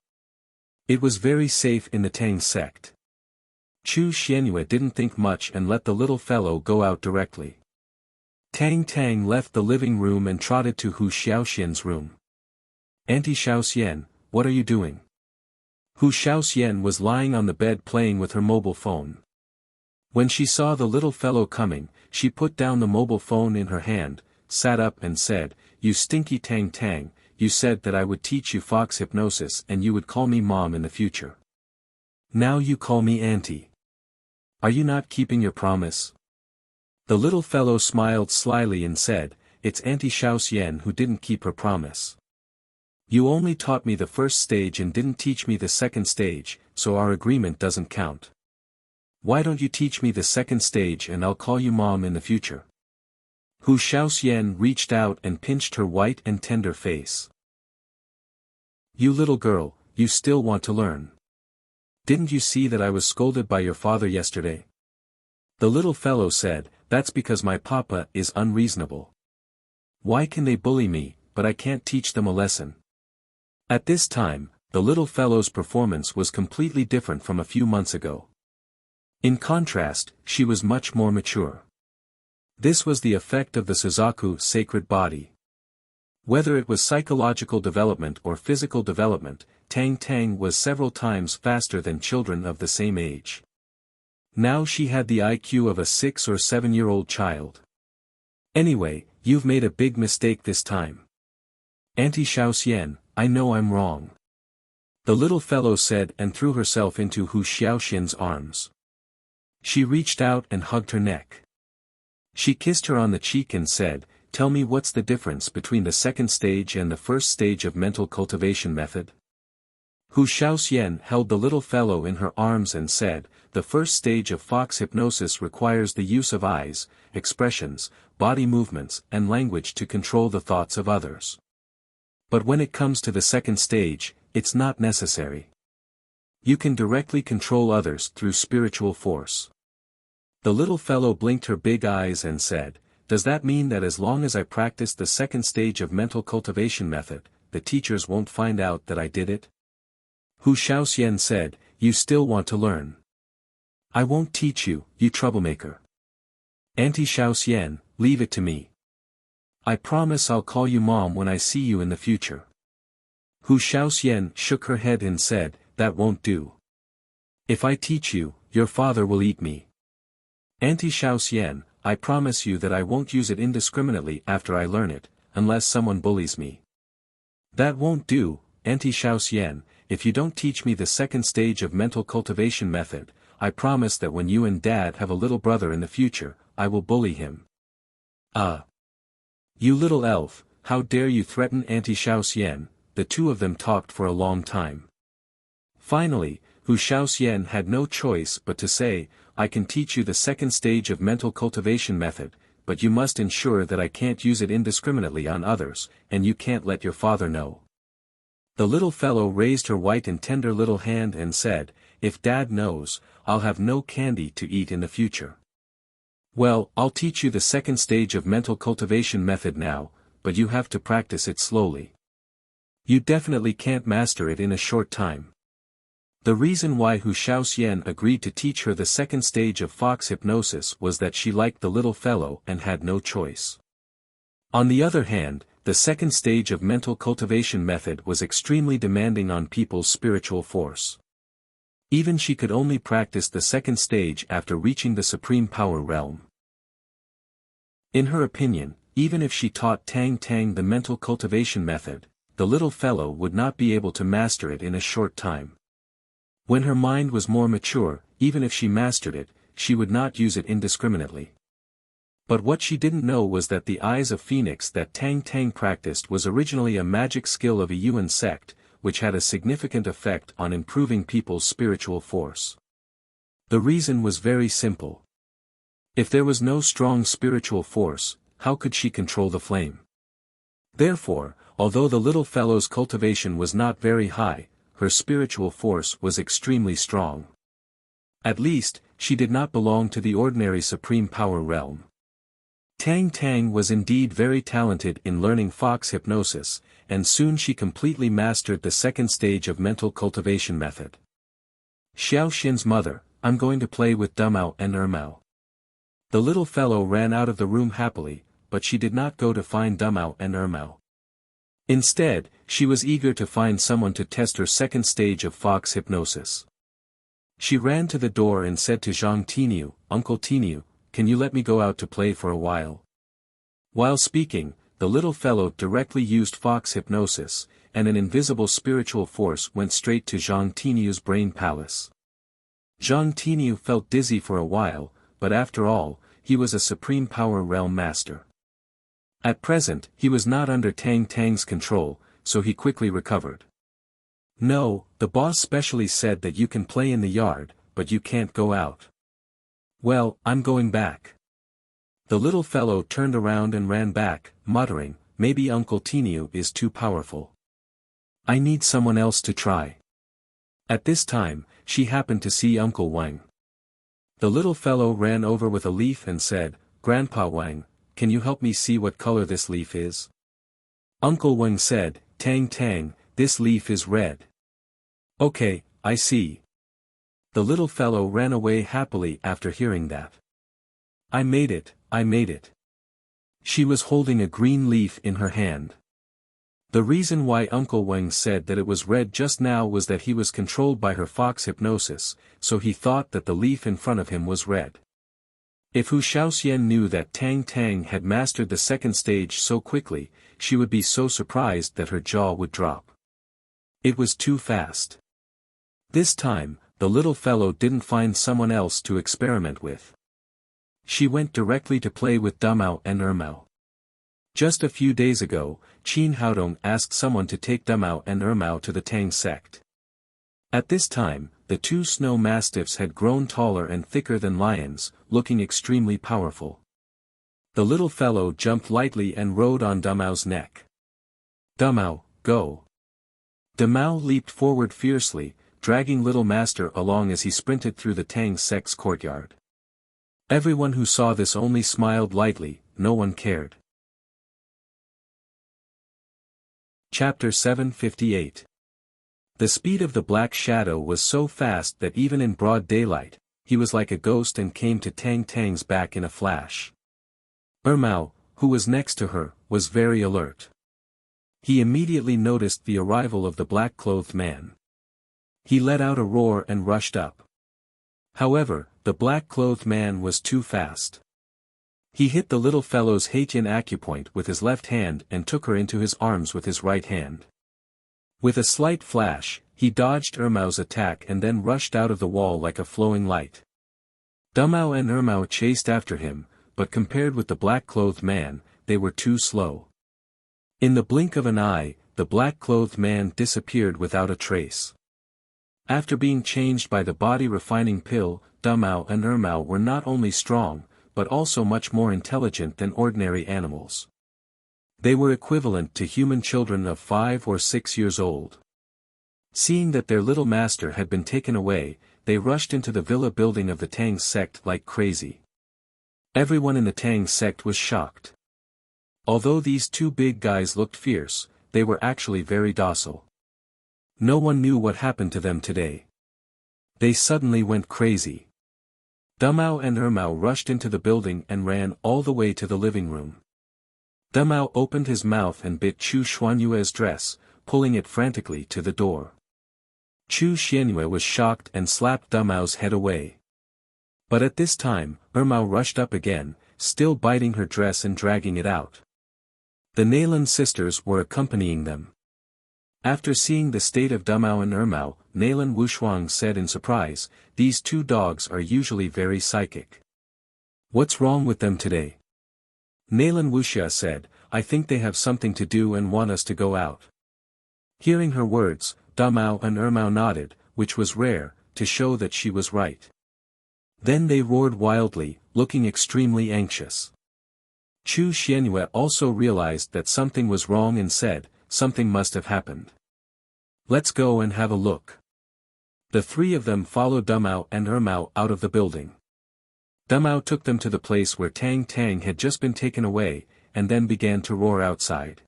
It was very safe in the Tang sect. Chu Xianyue didn't think much and let the little fellow go out directly. Tang Tang left the living room and trotted to Hu Xiaoxian's room. Auntie Xiaoxian, what are you doing? Hu Xiaoxian was lying on the bed playing with her mobile phone. When she saw the little fellow coming, she put down the mobile phone in her hand, sat up and said, You stinky Tang Tang, you said that I would teach you fox hypnosis and you would call me mom in the future. Now you call me auntie. Are you not keeping your promise? The little fellow smiled slyly and said, It's Auntie Xiaoxian who didn't keep her promise. You only taught me the first stage and didn't teach me the second stage, so our agreement doesn't count. Why don't you teach me the second stage and I'll call you mom in the future? Hu Xiaoxian reached out and pinched her white and tender face. You little girl, you still want to learn. Didn't you see that I was scolded by your father yesterday? The little fellow said, That's because my papa is unreasonable. Why can they bully me, but I can't teach them a lesson? At this time, the little fellow's performance was completely different from a few months ago. In contrast, she was much more mature. This was the effect of the Suzaku sacred body. Whether it was psychological development or physical development, Tang Tang was several times faster than children of the same age. Now she had the IQ of a 6 or 7-year-old child. Anyway, you've made a big mistake this time. Auntie Xiaoxian, I know I'm wrong. The little fellow said and threw herself into Hu Xiaoxian's arms. She reached out and hugged her neck. She kissed her on the cheek and said, Tell me what's the difference between the second stage and the first stage of mental cultivation method? Hu Xiaoxian held the little fellow in her arms and said, the first stage of fox hypnosis requires the use of eyes, expressions, body movements and language to control the thoughts of others. But when it comes to the second stage, it's not necessary. You can directly control others through spiritual force. The little fellow blinked her big eyes and said, "Does that mean that as long as I practice the second stage of mental cultivation method, the teachers won't find out that I did it?" Hu Shaoxian said, "You still want to learn. I won't teach you, you troublemaker. Auntie Shaoxian, leave it to me. I promise I'll call you Mom when I see you in the future." Hu Shaoxian shook her head and said, "That won't do. If I teach you, your father will eat me. Auntie Shaoxian, I promise you that I won't use it indiscriminately after I learn it, unless someone bullies me." "That won't do, Auntie Shaoxian, if you don't teach me the second stage of mental cultivation method, I promise that when you and Dad have a little brother in the future, I will bully him." You little elf, how dare you threaten Auntie Shaoxian?" The two of them talked for a long time. Finally, Hu Shaoxian had no choice but to say, "I can teach you the second stage of mental cultivation method, but you must ensure that I can't use it indiscriminately on others, and you can't let your father know." The little fellow raised her white and tender little hand and said, "If Dad knows, I'll have no candy to eat in the future." "Well, I'll teach you the second stage of mental cultivation method now, but you have to practice it slowly. You definitely can't master it in a short time." The reason why Hu Shaoxian agreed to teach her the second stage of fox hypnosis was that she liked the little fellow and had no choice. On the other hand, the second stage of mental cultivation method was extremely demanding on people's spiritual force. Even she could only practice the second stage after reaching the supreme power realm. In her opinion, even if she taught Tang Tang the mental cultivation method, the little fellow would not be able to master it in a short time. When her mind was more mature, even if she mastered it, she would not use it indiscriminately. But what she didn't know was that the Eyes of Phoenix that Tang Tang practiced was originally a magic skill of a Yuan sect, which had a significant effect on improving people's spiritual force. The reason was very simple. If there was no strong spiritual force, how could she control the flame? Therefore, although the little fellow's cultivation was not very high, her spiritual force was extremely strong. At least, she did not belong to the ordinary supreme power realm. Tang Tang was indeed very talented in learning fox hypnosis, and soon she completely mastered the second stage of mental cultivation method. "Xiao Xin's mother, I'm going to play with Dumao and Ermao." The little fellow ran out of the room happily, but she did not go to find Dumao and Ermao. Instead, she was eager to find someone to test her second stage of fox hypnosis. She ran to the door and said to Zhang Tiniu, "Uncle Tiniu, can you let me go out to play for a while?" While speaking, the little fellow directly used fox hypnosis, and an invisible spiritual force went straight to Zhang Tiniu's brain palace. Zhang Tiniu felt dizzy for a while, but after all, he was a supreme power realm master. At present, he was not under Tang Tang's control, so he quickly recovered. "No, the boss specially said that you can play in the yard, but you can't go out." "Well, I'm going back." The little fellow turned around and ran back, muttering, "Maybe Uncle Tiniu is too powerful. I need someone else to try." At this time, she happened to see Uncle Wang. The little fellow ran over with a leaf and said, "Grandpa Wang, can you help me see what color this leaf is?" Uncle Wang said, "Tang Tang, this leaf is red." "Okay, I see." The little fellow ran away happily after hearing that. I made it, I made it." She was holding a green leaf in her hand. The reason why Uncle Wang said that it was red just now was that he was controlled by her fox hypnosis, so he thought that the leaf in front of him was red. If Hu Shaoxian knew that Tang Tang had mastered the second stage so quickly, she would be so surprised that her jaw would drop. It was too fast. This time, the little fellow didn't find someone else to experiment with. She went directly to play with Dumao and Ermao. Just a few days ago, Qin Haodong asked someone to take Dumao and Ermao to the Tang sect. At this time, the two snow mastiffs had grown taller and thicker than lions, looking extremely powerful. The little fellow jumped lightly and rode on Dumao's neck. "Dumao, go!" Dumao leaped forward fiercely, dragging little master along as he sprinted through the Tang sect's courtyard. Everyone who saw this only smiled lightly, no one cared. Chapter 758. The speed of the Black Shadow was so fast that even in broad daylight, he was like a ghost and came to Tang Tang's back in a flash. Ermao, who was next to her, was very alert. He immediately noticed the arrival of the black-clothed man. He let out a roar and rushed up. However, the black-clothed man was too fast. He hit the little fellow's Haitian acupoint with his left hand and took her into his arms with his right hand. With a slight flash, he dodged Ermao's attack and then rushed out of the wall like a flowing light. Dumao and Ermao chased after him, but compared with the black-clothed man, they were too slow. In the blink of an eye, the black-clothed man disappeared without a trace. After being changed by the body-refining pill, Dumao and Ermao were not only strong, but also much more intelligent than ordinary animals. They were equivalent to human children of 5 or 6 years old. Seeing that their little master had been taken away, they rushed into the villa building of the Tang sect like crazy. Everyone in the Tang sect was shocked. Although these two big guys looked fierce, they were actually very docile. No one knew what happened to them today. They suddenly went crazy. Dumao and Ermao rushed into the building and ran all the way to the living room. Dumao opened his mouth and bit Chu Xuanyue's dress, pulling it frantically to the door. Chu Xianyue was shocked and slapped Dumao's head away. But at this time, Ermao rushed up again, still biting her dress and dragging it out. The Naylan sisters were accompanying them. After seeing the state of Dumao and Ermao, Naylan Wushuang said in surprise, "These two dogs are usually very psychic. What's wrong with them today?" Naylan Wuxia said, "I think they have something to do and want us to go out." Hearing her words, Dumao and Ermao nodded, which was rare, to show that she was right. Then they roared wildly, looking extremely anxious. Chu Xianyue also realized that something was wrong and said, "Something must have happened. Let's go and have a look." The three of them followed Dumao and Ermao out of the building. Dumao took them to the place where Tang Tang had just been taken away, and then began to roar outside.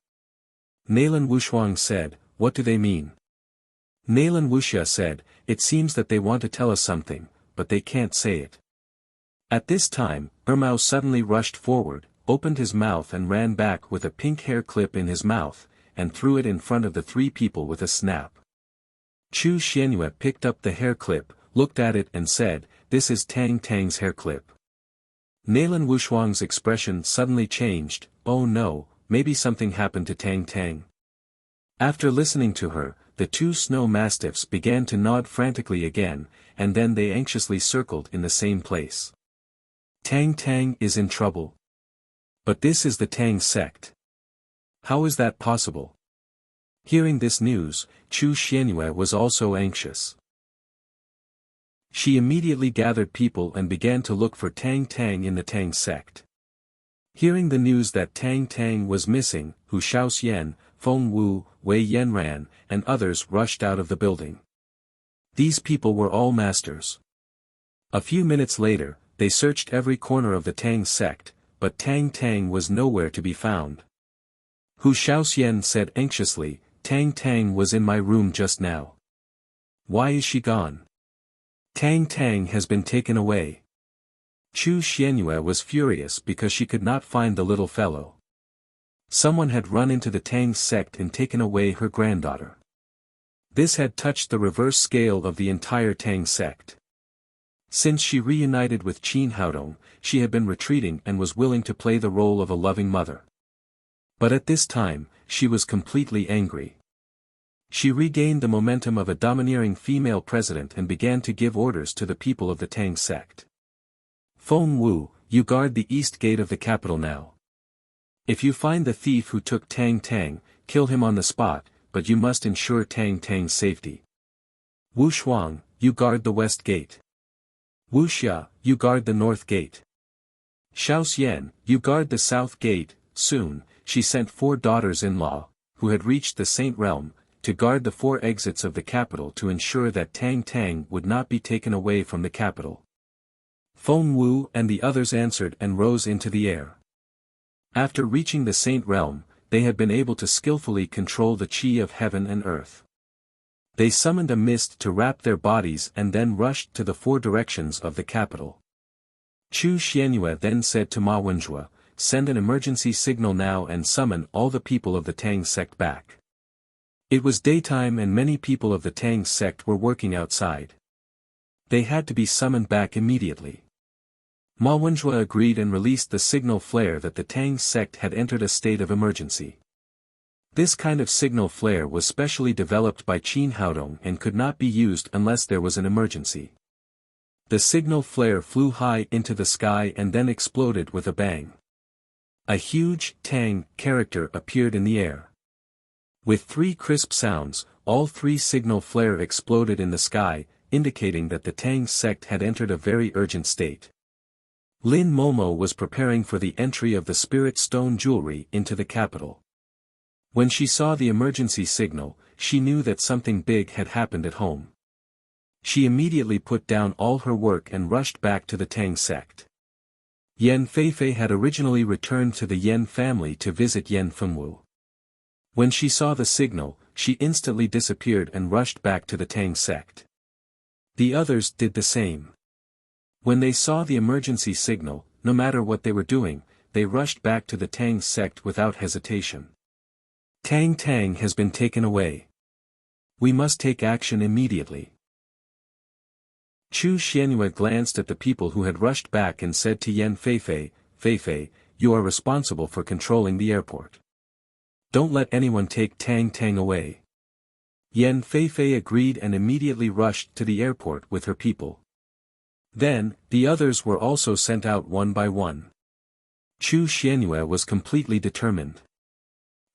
Naylan Wushuang said, "What do they mean?" Naylan Wuxia said, "It seems that they want to tell us something, but they can't say it." At this time, Ermao suddenly rushed forward, opened his mouth and ran back with a pink hair clip in his mouth, and threw it in front of the three people with a snap. Chu Xianyue picked up the hair clip, looked at it and said, "This is Tang Tang's hair clip." Naylan Wushuang's expression suddenly changed, "Oh no, maybe something happened to Tang Tang." After listening to her, the two snow mastiffs began to nod frantically again, and then they anxiously circled in the same place. Tang Tang is in trouble. But this is the Tang sect. How is that possible? Hearing this news, Chu Xianyue was also anxious. She immediately gathered people and began to look for Tang Tang in the Tang sect. Hearing the news that Tang Tang was missing, Hu Shaoxian, Feng Wu, Wei Yanran, and others rushed out of the building. These people were all masters. A few minutes later, they searched every corner of the Tang sect, but Tang Tang was nowhere to be found. Hu Shaoxian said anxiously, "Tang Tang was in my room just now. Why is she gone? Tang Tang has been taken away." Chu Xianyue was furious because she could not find the little fellow. Someone had run into the Tang sect and taken away her granddaughter. This had touched the reverse scale of the entire Tang sect. Since she reunited with Qin Haodong, she had been retreating and was willing to play the role of a loving mother. But at this time, she was completely angry. She regained the momentum of a domineering female president and began to give orders to the people of the Tang sect. "Feng Wu, you guard the east gate of the capital now. If you find the thief who took Tang Tang, kill him on the spot, but you must ensure Tang Tang's safety. Wu Shuang, you guard the west gate. Wuxia, you guard the north gate. Xiao Xian, you guard the south gate. Soon, she sent 4 daughters-in-law, who had reached the Saint Realm, to guard the 4 exits of the capital to ensure that Tang Tang would not be taken away from the capital. Feng Wu and the others answered and rose into the air. After reaching the Saint Realm, they had been able to skillfully control the qi of heaven and earth. They summoned a mist to wrap their bodies and then rushed to the 4 directions of the capital. Chu Xianyue then said to Ma Wenjue, "Send an emergency signal now and summon all the people of the Tang sect back." It was daytime and many people of the Tang sect were working outside. They had to be summoned back immediately. Ma Wenjue agreed and released the signal flare that the Tang sect had entered a state of emergency. This kind of signal flare was specially developed by Qin Haodong and could not be used unless there was an emergency. The signal flare flew high into the sky and then exploded with a bang. A huge Tang character appeared in the air. With 3 crisp sounds, all 3 signal flare exploded in the sky, indicating that the Tang sect had entered a very urgent state. Lin Momo was preparing for the entry of the spirit stone jewelry into the capital. When she saw the emergency signal, she knew that something big had happened at home. She immediately put down all her work and rushed back to the Tang sect. Yan Feifei had originally returned to the Yan family to visit Yan Fengwu. When she saw the signal, she instantly disappeared and rushed back to the Tang sect. The others did the same. When they saw the emergency signal, no matter what they were doing, they rushed back to the Tang sect without hesitation. Tang Tang has been taken away. We must take action immediately. Chu Xianyue glanced at the people who had rushed back and said to Yan Feifei, "Feifei, you are responsible for controlling the airport. Don't let anyone take Tang Tang away." Yan Feifei agreed and immediately rushed to the airport with her people. Then, the others were also sent out one by one. Chu Xianyue was completely determined.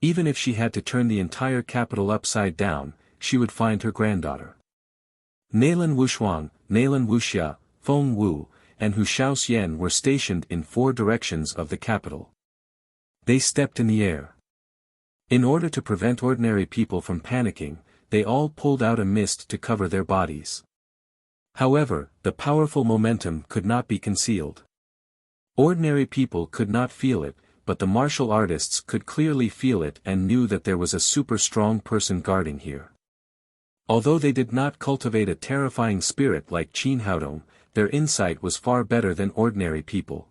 Even if she had to turn the entire capital upside down, she would find her granddaughter. Nailan Wushuang, Nailan Wuxia, Feng Wu, and Hu Xiaoxian were stationed in 4 directions of the capital. They stepped in the air. In order to prevent ordinary people from panicking, they all pulled out a mist to cover their bodies. However, the powerful momentum could not be concealed. Ordinary people could not feel it, but the martial artists could clearly feel it and knew that there was a super strong person guarding here. Although they did not cultivate a terrifying spirit like Qin Haodong, their insight was far better than ordinary people.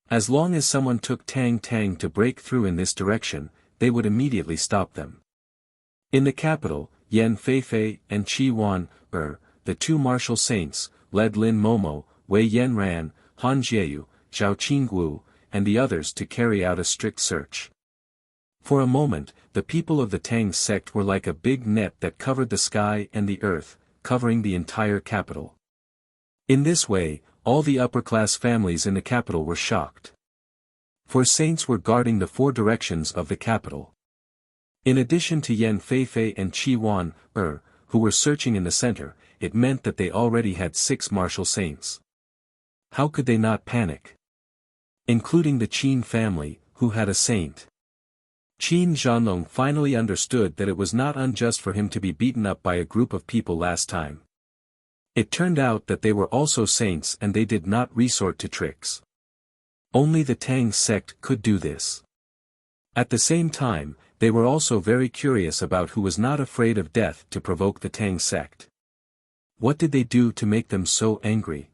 As long as someone took Tang Tang to break through in this direction, they would immediately stop them. In the capital, Yan Feifei and Qi Wan, the 2 martial saints, led Lin Momo, Wei Yanran, Han Jieyu, Zhao Qingguo, and the others to carry out a strict search. For a moment, the people of the Tang sect were like a big net that covered the sky and the earth, covering the entire capital. In this way, all the upper-class families in the capital were shocked. For saints were guarding the 4 directions of the capital. In addition to Yan Feifei and Qi Wan, who were searching in the center, it meant that they already had 6 martial saints. How could they not panic? Including the Qin family, who had a saint. Qin Zhanlong finally understood that it was not unjust for him to be beaten up by a group of people last time. It turned out that they were also saints and they did not resort to tricks. Only the Tang sect could do this. At the same time, they were also very curious about who was not afraid of death to provoke the Tang sect. What did they do to make them so angry?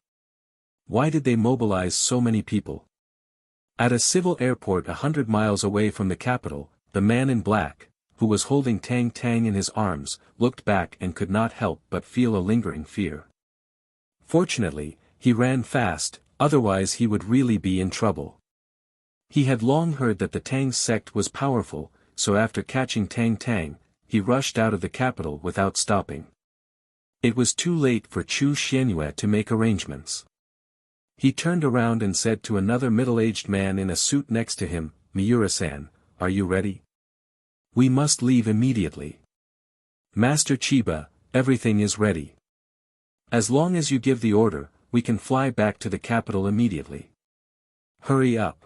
Why did they mobilize so many people? At a civil airport 100 miles away from the capital, the man in black, who was holding Tang Tang in his arms, looked back and could not help but feel a lingering fear. Fortunately, he ran fast, otherwise he would really be in trouble. He had long heard that the Tang sect was powerful, so after catching Tang Tang, he rushed out of the capital without stopping. It was too late for Chu Xianyue to make arrangements. He turned around and said to another middle-aged man in a suit next to him, "Miura-san, are you ready? We must leave immediately." "Master Chiba, everything is ready. As long as you give the order, we can fly back to the capital immediately. Hurry up.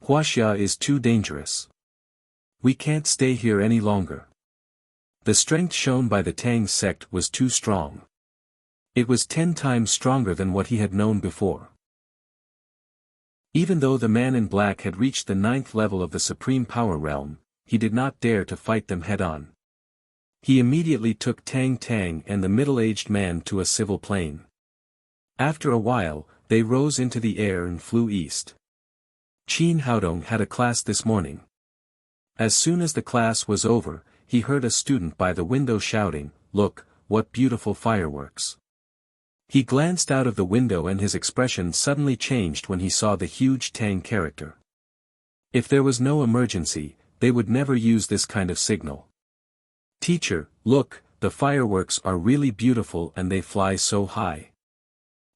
Wuxia is too dangerous. We can't stay here any longer. The strength shown by the Tang sect was too strong. It was 10 times stronger than what he had known before. Even though the man in black had reached the 9th level of the Supreme Power Realm, he did not dare to fight them head-on. He immediately took Tang Tang and the middle-aged man to a civil plane. After a while, they rose into the air and flew east. Qin Haodong had a class this morning. As soon as the class was over, he heard a student by the window shouting, "Look, what beautiful fireworks." He glanced out of the window and his expression suddenly changed when he saw the huge Tang character. If there was no emergency, they would never use this kind of signal. "Teacher, look, the fireworks are really beautiful and they fly so high."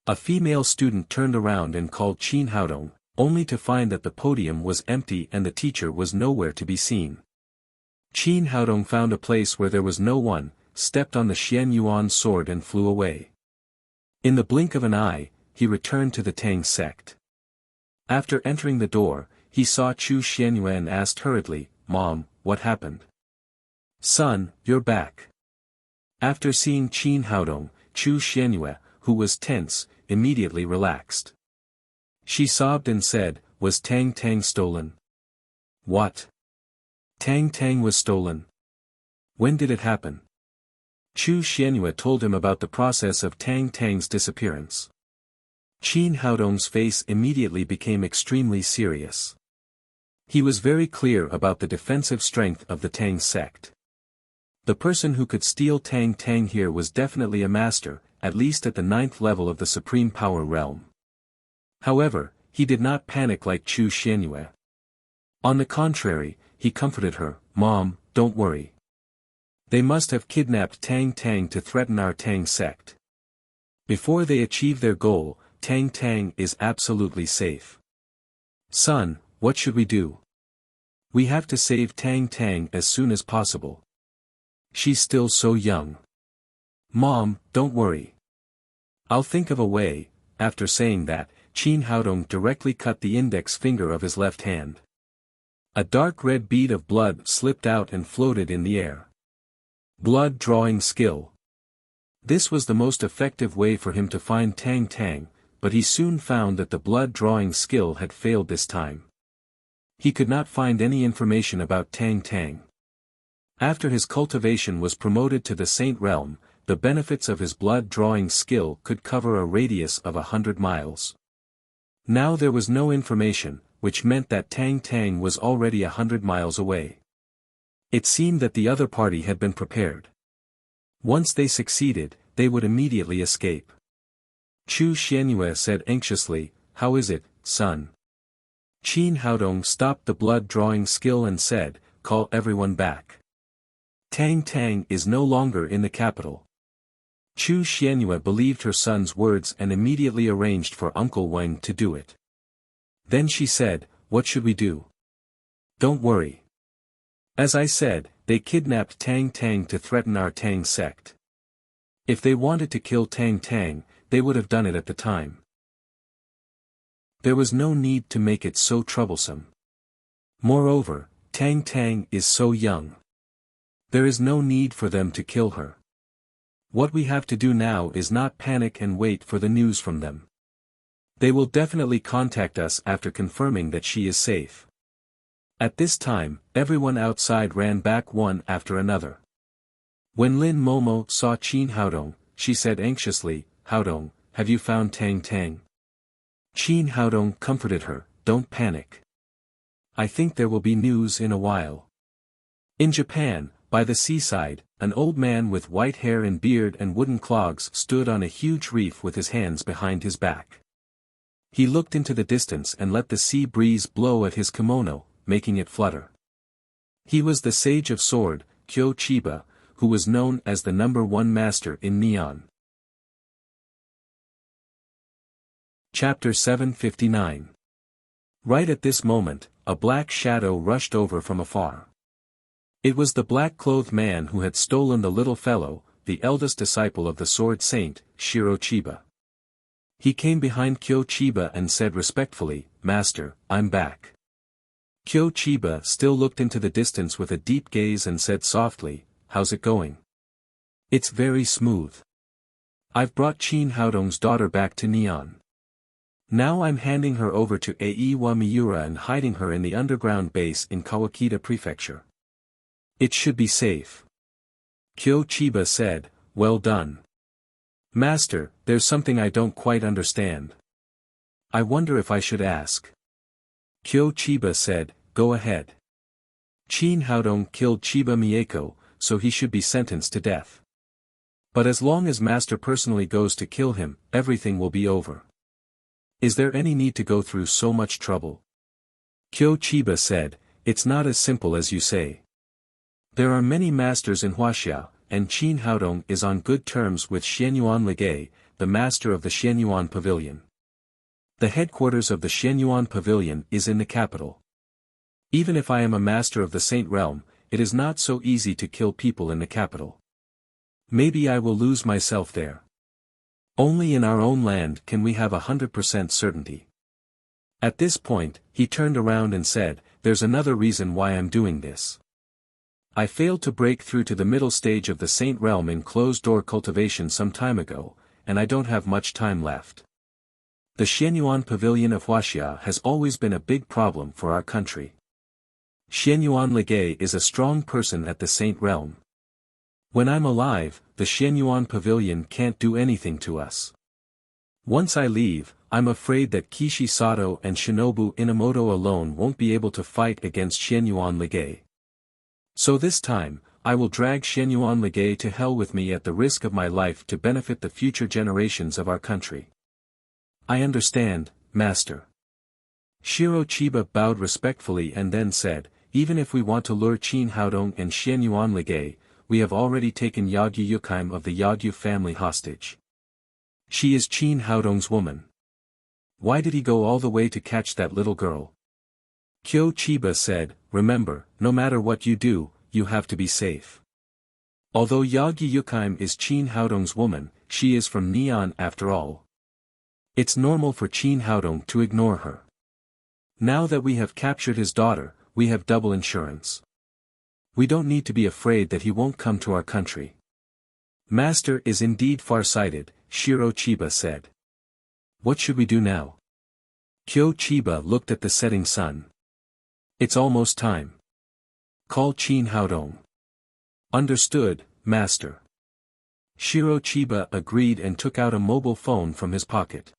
A female student turned around and called Qin Haodong, only to find that the podium was empty and the teacher was nowhere to be seen. Qin Haodong found a place where there was no one, stepped on the Xian Yuan sword and flew away. In the blink of an eye, he returned to the Tang sect. After entering the door, he saw Chu Xianyue and asked hurriedly, "Mom, what happened?" "Son, you're back." After seeing Qin Haodong, Chu Xianyue, who was tense, immediately relaxed. She sobbed and said, "Was Tang Tang stolen?" "What? Tang Tang was stolen? When did it happen?" Chu Xianyue told him about the process of Tang Tang's disappearance. Qin Haodong's face immediately became extremely serious. He was very clear about the defensive strength of the Tang sect. The person who could steal Tang Tang here was definitely a master, at least at the 9th level of the Supreme Power Realm. However, he did not panic like Chu Xianyue. On the contrary, he comforted her, "Mom, don't worry. They must have kidnapped Tang Tang to threaten our Tang sect. Before they achieve their goal, Tang Tang is absolutely safe. Son, what should we do? We have to save Tang Tang as soon as possible. She's still so young." "Mom, don't worry. I'll think of a way." After saying that, Qin Haodong directly cut the index finger of his left hand. A dark red bead of blood slipped out and floated in the air. Blood drawing skill. This was the most effective way for him to find Tang Tang, but he soon found that the blood drawing skill had failed this time. He could not find any information about Tang Tang. After his cultivation was promoted to the Saint Realm, the benefits of his blood drawing skill could cover a radius of 100 miles. Now there was no information, which meant that Tang Tang was already 100 miles away. It seemed that the other party had been prepared. Once they succeeded, they would immediately escape. Chu Xianyue said anxiously, "How is it, son?" Qin Haodong stopped the blood-drawing skill and said, "Call everyone back. Tang Tang is no longer in the capital." Chu Xianyue believed her son's words and immediately arranged for Uncle Wang to do it. Then she said, "What should we do?" "Don't worry. As I said, they kidnapped Tang Tang to threaten our Tang sect. If they wanted to kill Tang Tang, they would have done it at the time. There was no need to make it so troublesome. Moreover, Tang Tang is so young. There is no need for them to kill her. What we have to do now is not panic and wait for the news from them. They will definitely contact us after confirming that she is safe." At this time, everyone outside ran back one after another. When Lin Momo saw Qin Haodong, she said anxiously, "Haodong, have you found Tang Tang?" Qin Haodong comforted her, "Don't panic. I think there will be news in a while." In Japan, by the seaside, an old man with white hair and beard and wooden clogs stood on a huge reef with his hands behind his back. He looked into the distance and let the sea breeze blow at his kimono, making it flutter. He was the sage of sword, Kyo Chiba, who was known as the #1 master in Neon. Chapter 759. Right at this moment, a black shadow rushed over from afar. It was the black-clothed man who had stolen the little fellow, the eldest disciple of the sword saint, Shiro Chiba. He came behind Kyo Chiba and said respectfully, "Master, I'm back." Kyo Chiba still looked into the distance with a deep gaze and said softly, "How's it going?" "It's very smooth. I've brought Chin Haodong's daughter back to Neon. Now I'm handing her over to Aiwa Miura and hiding her in the underground base in Kawakita Prefecture. It should be safe." Kyo Chiba said, "Well done. Master, there's something I don't quite understand. I wonder if I should ask." Kyo Chiba said, "Go ahead. Chin Haodong killed Chiba Mieko, so he should be sentenced to death. But as long as Master personally goes to kill him, everything will be over. Is there any need to go through so much trouble?" Kyo Chiba said, "It's not as simple as you say. There are many masters in Huaxia, and Chin Haodong is on good terms with Xianyuan Ligay, the master of the Xianyuan Pavilion. The headquarters of the Xianyuan Pavilion is in the capital. Even if I am a master of the Saint Realm, it is not so easy to kill people in the capital. Maybe I will lose myself there. Only in our own land can we have 100% certainty." At this point, he turned around and said, "There's another reason why I'm doing this. I failed to break through to the middle stage of the Saint Realm in closed-door cultivation some time ago, and I don't have much time left. The Xianyuan Pavilion of Huaxia has always been a big problem for our country. Xianyuan Ligay is a strong person at the Saint Realm. When I'm alive, the Xianyuan Pavilion can't do anything to us. Once I leave, I'm afraid that Kishi Sato and Shinobu Inamoto alone won't be able to fight against Xianyuan Ligay. So this time, I will drag Xianyuan Ligay to hell with me at the risk of my life to benefit the future generations of our country." "I understand, Master." Shiro Chiba bowed respectfully and then said, "Even if we want to lure Chin Haodong and Xianyuan Ligay, we have already taken Yagyu Yukime of the Yagyu family hostage. She is Chin Haodong's woman. Why did he go all the way to catch that little girl?" Kyo Chiba said, "Remember, no matter what you do, you have to be safe. Although Yagyu Yukime is Chin Haodong's woman, she is from Neon after all. It's normal for Chin Haodong to ignore her. Now that we have captured his daughter, we have double insurance. We don't need to be afraid that he won't come to our country." "Master is indeed far-sighted," Shiro Chiba said. "What should we do now?" Kyo Chiba looked at the setting sun. "It's almost time. Call Chin Haodong." "Understood, Master." Shiro Chiba agreed and took out a mobile phone from his pocket.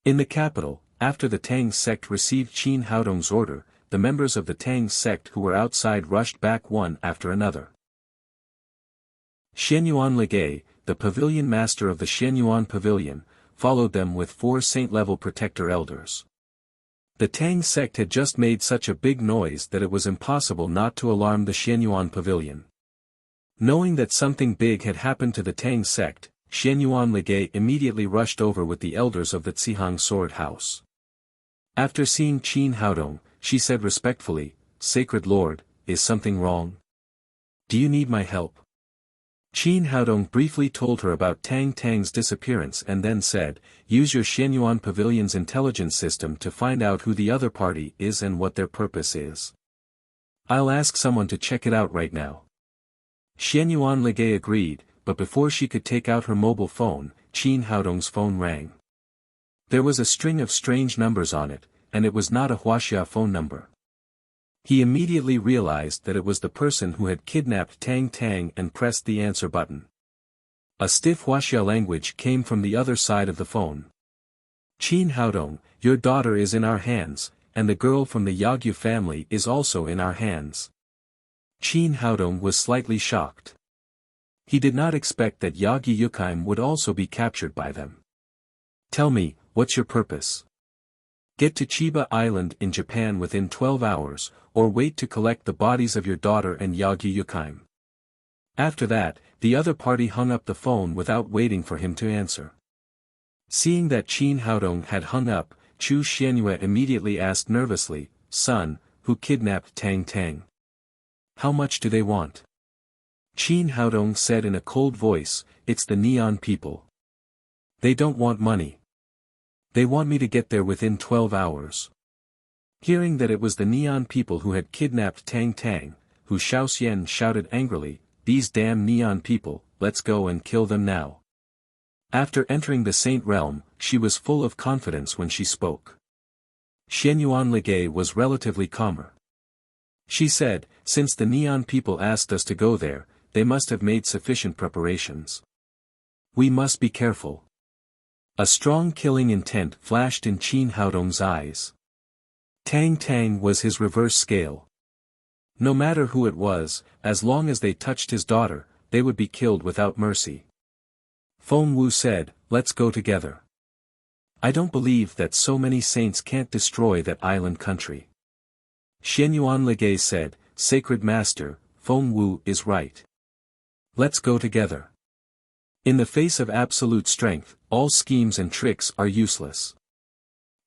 In the capital, after the Tang sect received Chin Haodong's order, the members of the Tang sect who were outside rushed back one after another. Xianyuan Ligay, the pavilion master of the Xianyuan Pavilion, followed them with 4 saint-level protector elders. The Tang sect had just made such a big noise that it was impossible not to alarm the Xianyuan Pavilion. Knowing that something big had happened to the Tang sect, Xianyuan Ligay immediately rushed over with the elders of the Tsihang Sword House. After seeing Chin Haodong, she said respectfully, "Sacred Lord, is something wrong? Do you need my help?" Chin Haodong briefly told her about Tang Tang's disappearance and then said, "Use your Xianyuan Pavilion's intelligence system to find out who the other party is and what their purpose is. I'll ask someone to check it out right now." Xianyuan Ligay agreed, but before she could take out her mobile phone, Chin Haodong's phone rang. There was a string of strange numbers on it, and it was not a Huaxia phone number. He immediately realized that it was the person who had kidnapped Tang Tang and pressed the answer button. A stiff Huaxia language came from the other side of the phone. "Chin Haodong, your daughter is in our hands, and the girl from the Yagyu family is also in our hands." Chin Haodong was slightly shocked. He did not expect that Yagyu Yukime would also be captured by them. "Tell me, what's your purpose? Get to Chiba Island in Japan within 12 hours, or wait to collect the bodies of your daughter and Yagyu Yukime." After that, the other party hung up the phone without waiting for him to answer. Seeing that Chin Haodong had hung up, Chu Xianyue immediately asked nervously, "Son, who kidnapped Tang Tang? How much do they want?" Qin Haodong said in a cold voice, "It's the Neon people. They don't want money. They want me to get there within 12 hours. Hearing that it was the Neon people who had kidnapped Tang Tang, Hu Shaoxian shouted angrily, "These damn Neon people, let's go and kill them now." After entering the Saint Realm, she was full of confidence when she spoke. Xianyuan Ligay was relatively calmer. She said, "Since the Neon people asked us to go there, they must have made sufficient preparations. We must be careful." A strong killing intent flashed in Qin Haodong's eyes. Tang Tang was his reverse scale. No matter who it was, as long as they touched his daughter, they would be killed without mercy. Feng Wu said, "Let's go together. I don't believe that so many saints can't destroy that island country." Xianyuan Ligay said, "Sacred Master, Feng Wu is right. Let's go together. In the face of absolute strength, all schemes and tricks are useless."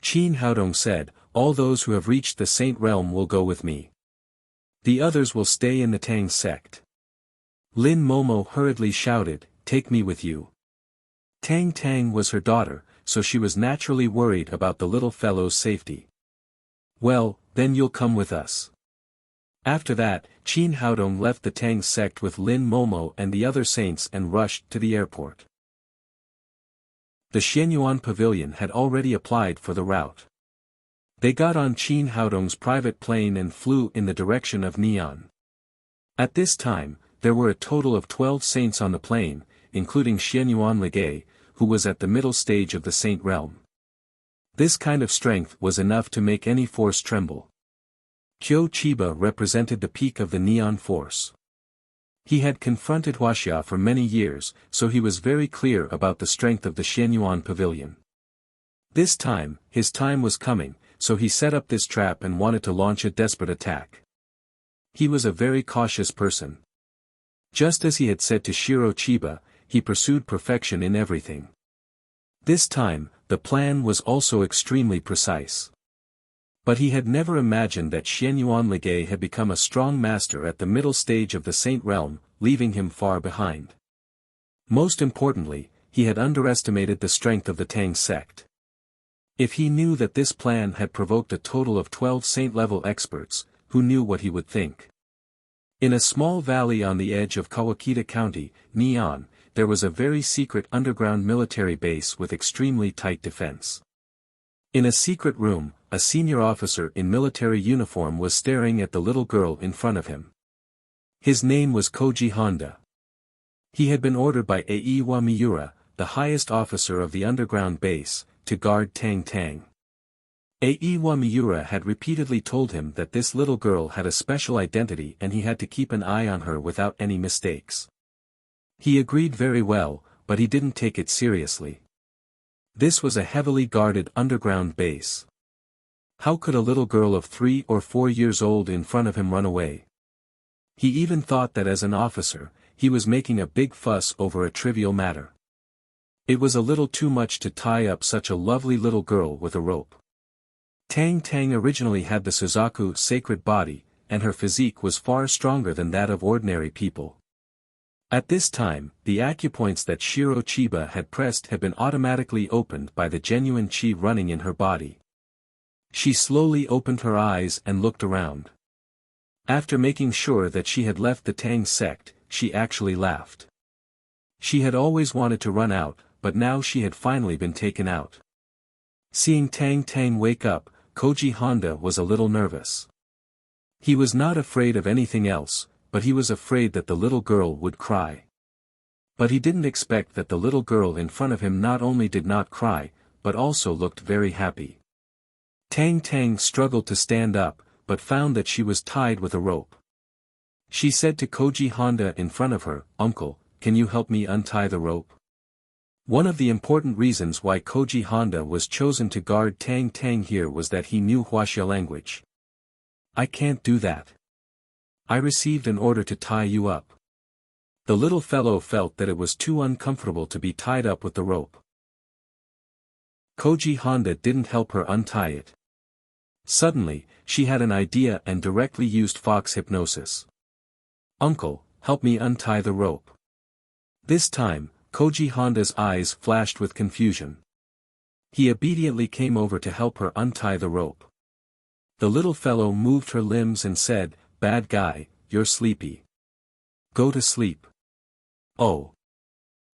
Qin Haodong said, "All those who have reached the Saint Realm will go with me. The others will stay in the Tang sect." Lin Momo hurriedly shouted, "Take me with you." Tang Tang was her daughter, so she was naturally worried about the little fellow's safety. "Well, then you'll come with us." After that, Qin Haodong left the Tang sect with Lin Momo and the other saints and rushed to the airport. The Xianyuan Pavilion had already applied for the route. They got on Qin Haodong's private plane and flew in the direction of Neon. At this time, there were a total of 12 saints on the plane, including Xianyuan Ligay, who was at the middle stage of the Saint Realm. This kind of strength was enough to make any force tremble. Kyo Chiba represented the peak of the Neon force. He had confronted Huaxia for many years, so he was very clear about the strength of the Xianyuan Pavilion. This time, his time was coming, so he set up this trap and wanted to launch a desperate attack. He was a very cautious person. Just as he had said to Shiro Chiba, he pursued perfection in everything. This time, the plan was also extremely precise. But he had never imagined that Xianyuan Ligay had become a strong master at the middle stage of the Saint Realm, leaving him far behind. Most importantly, he had underestimated the strength of the Tang sect. If he knew that this plan had provoked a total of 12 saint-level experts, who knew what he would think? In a small valley on the edge of Kawakita County, Neon, there was a very secret underground military base with extremely tight defense. In a secret room, a senior officer in military uniform was staring at the little girl in front of him. His name was Koji Honda. He had been ordered by Aiwa Miura, the highest officer of the underground base, to guard Tang Tang. Aiwa Miura had repeatedly told him that this little girl had a special identity and he had to keep an eye on her without any mistakes. He agreed very well, but he didn't take it seriously. This was a heavily guarded underground base. How could a little girl of 3 or 4 years old in front of him run away? He even thought that as an officer, he was making a big fuss over a trivial matter. It was a little too much to tie up such a lovely little girl with a rope. Tang Tang originally had the Suzaku sacred body, and her physique was far stronger than that of ordinary people. At this time, the acupoints that Shiro Chiba had pressed had been automatically opened by the genuine chi running in her body. She slowly opened her eyes and looked around. After making sure that she had left the Tang sect, she actually laughed. She had always wanted to run out, but now she had finally been taken out. Seeing Tang Tang wake up, Koji Honda was a little nervous. He was not afraid of anything else, but he was afraid that the little girl would cry. But he didn't expect that the little girl in front of him not only did not cry, but also looked very happy. Tang Tang struggled to stand up, but found that she was tied with a rope. She said to Koji Honda in front of her, "Uncle, can you help me untie the rope?" One of the important reasons why Koji Honda was chosen to guard Tang Tang here was that he knew Huaxia language. "I can't do that. I received an order to tie you up." The little fellow felt that it was too uncomfortable to be tied up with the rope. Koji Honda didn't help her untie it. Suddenly, she had an idea and directly used fox hypnosis. "Uncle, help me untie the rope." This time, Koji Honda's eyes flashed with confusion. He obediently came over to help her untie the rope. The little fellow moved her limbs and said, "Bad guy, you're sleepy. Go to sleep." "Oh."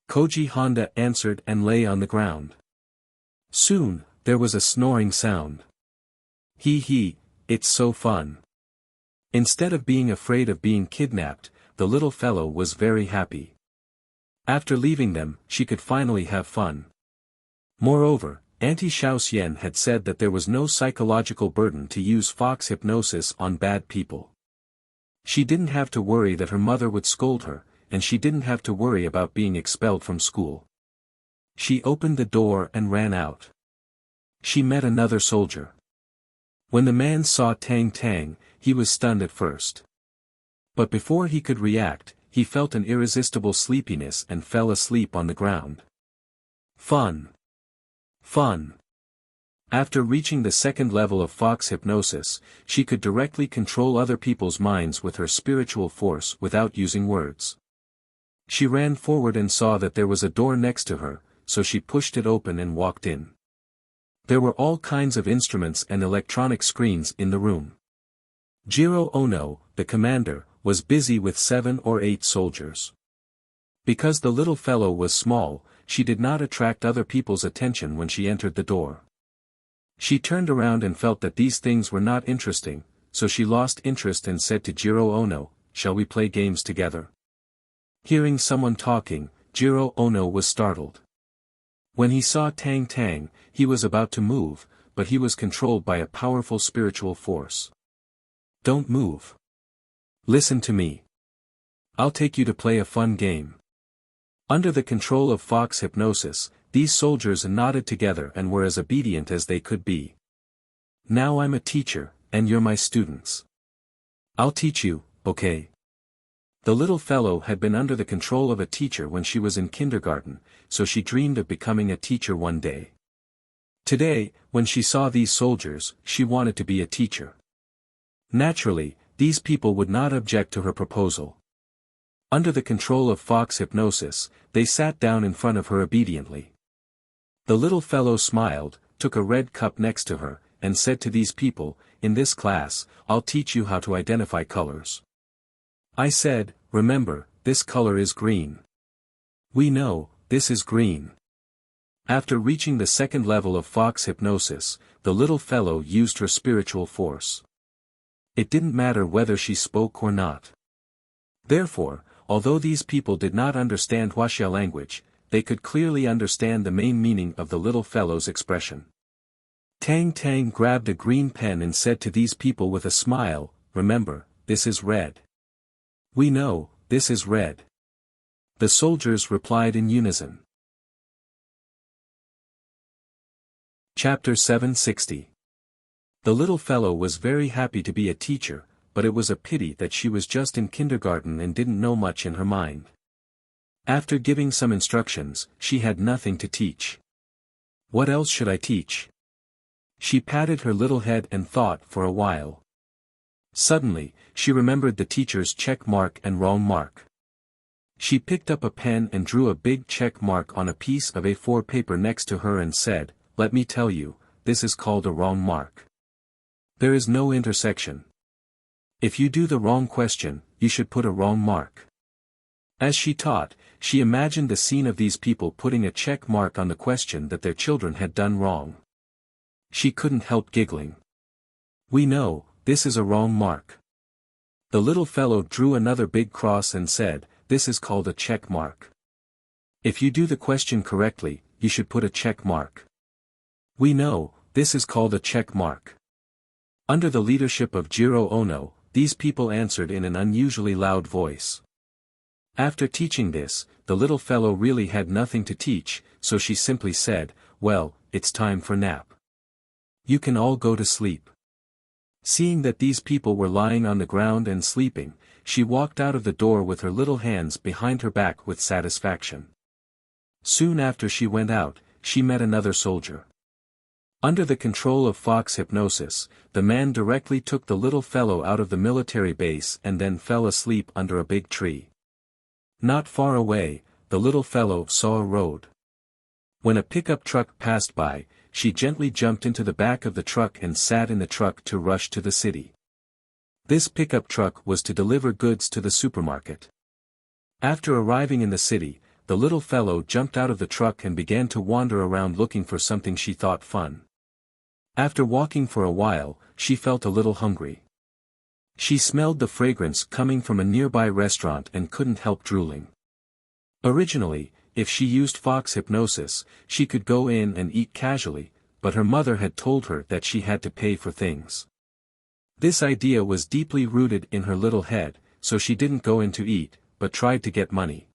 Koji Honda answered and lay on the ground. Soon, there was a snoring sound. Hee, it's so fun." Instead of being afraid of being kidnapped, the little fellow was very happy. After leaving them, she could finally have fun. Moreover, Auntie Xiaoxian had said that there was no psychological burden to use fox hypnosis on bad people. She didn't have to worry that her mother would scold her, and she didn't have to worry about being expelled from school. She opened the door and ran out. She met another soldier. When the man saw Tang Tang, he was stunned at first. But before he could react, he felt an irresistible sleepiness and fell asleep on the ground. Fun. Fun. After reaching the second level of fox hypnosis, she could directly control other people's minds with her spiritual force without using words. She ran forward and saw that there was a door next to her, so she pushed it open and walked in. There were all kinds of instruments and electronic screens in the room. Jiro Ono, the commander, was busy with 7 or 8 soldiers. Because the little fellow was small, she did not attract other people's attention when she entered the door. She turned around and felt that these things were not interesting, so she lost interest and said to Jiro Ono, "Shall we play games together?" Hearing someone talking, Jiro Ono was startled. When he saw Tang Tang, he was about to move, but he was controlled by a powerful spiritual force. "Don't move. Listen to me. I'll take you to play a fun game." Under the control of fox hypnosis, these soldiers nodded together and were as obedient as they could be. "Now I'm a teacher, and you're my students. I'll teach you, okay?" The little fellow had been under the control of a teacher when she was in kindergarten, so she dreamed of becoming a teacher one day. Today, when she saw these soldiers, she wanted to be a teacher. Naturally, these people would not object to her proposal. Under the control of fox hypnosis, they sat down in front of her obediently. The little fellow smiled, took a red cup next to her, and said to these people, "In this class, I'll teach you how to identify colors." I said, "Remember, this color is green." "We know, this is green." After reaching the second level of fox hypnosis, the little fellow used her spiritual force. It didn't matter whether she spoke or not. Therefore, although these people did not understand Wuxia language, they could clearly understand the main meaning of the little fellow's expression. Tang Tang grabbed a green pen and said to these people with a smile, "Remember, this is red." "We know, this is red." The soldiers replied in unison. Chapter 760. The little fellow was very happy to be a teacher, but it was a pity that she was just in kindergarten and didn't know much in her mind. After giving some instructions, she had nothing to teach. What else should I teach? She patted her little head and thought for a while. Suddenly, she remembered the teacher's check mark and wrong mark. She picked up a pen and drew a big check mark on a piece of A4 paper next to her and said, "Let me tell you, this is called a wrong mark. There is no intersection. If you do the wrong question, you should put a wrong mark." As she taught, she imagined the scene of these people putting a check mark on the question that their children had done wrong. She couldn't help giggling. "We know, this is a wrong mark." The little fellow drew another big cross and said, "This is called a check mark. If you do the question correctly, you should put a check mark." "We know, this is called a check mark." Under the leadership of Jiro Ono, these people answered in an unusually loud voice. After teaching this, the little fellow really had nothing to teach, so she simply said, "Well, it's time for nap. You can all go to sleep." Seeing that these people were lying on the ground and sleeping, she walked out of the door with her little hands behind her back with satisfaction. Soon after she went out, she met another soldier. Under the control of fox hypnosis, the man directly took the little fellow out of the military base and then fell asleep under a big tree. Not far away, the little fellow saw a road. When a pickup truck passed by, she gently jumped into the back of the truck and sat in the truck to rush to the city. This pickup truck was to deliver goods to the supermarket. After arriving in the city, the little fellow jumped out of the truck and began to wander around looking for something she thought fun. After walking for a while, she felt a little hungry. She smelled the fragrance coming from a nearby restaurant and couldn't help drooling. Originally, if she used fox hypnosis, she could go in and eat casually, but her mother had told her that she had to pay for things. This idea was deeply rooted in her little head, so she didn't go in to eat, but tried to get money.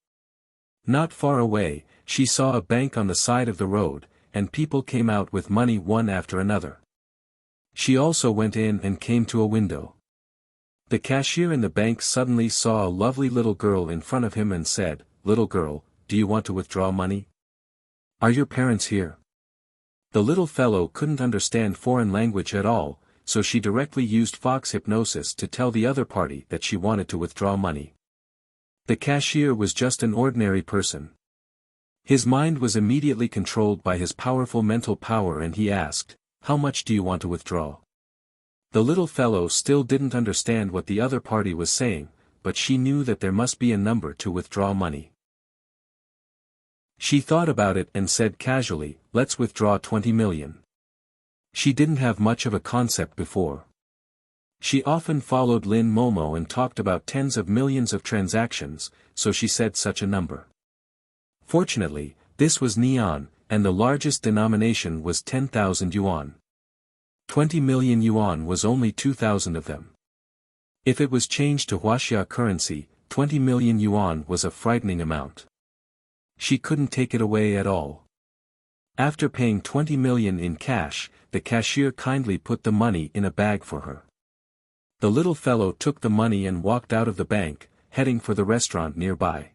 Not far away, she saw a bank on the side of the road, and people came out with money one after another. She also went in and came to a window. The cashier in the bank suddenly saw a lovely little girl in front of him and said, "Little girl, do you want to withdraw money? Are your parents here?" The little fellow couldn't understand foreign language at all, so she directly used fox hypnosis to tell the other party that she wanted to withdraw money. The cashier was just an ordinary person. His mind was immediately controlled by his powerful mental power and he asked, "How much do you want to withdraw?" The little fellow still didn't understand what the other party was saying, but she knew that there must be a number to withdraw money. She thought about it and said casually, "Let's withdraw 20 million. She didn't have much of a concept before. She often followed Lin Momo and talked about tens of millions of transactions, so she said such a number. Fortunately, this was neon, and the largest denomination was 10,000 yuan. 20 million yuan was only 2,000 of them. If it was changed to Wuxia currency, 20 million yuan was a frightening amount. She couldn't take it away at all. After paying 20 million in cash, the cashier kindly put the money in a bag for her. The little fellow took the money and walked out of the bank, heading for the restaurant nearby.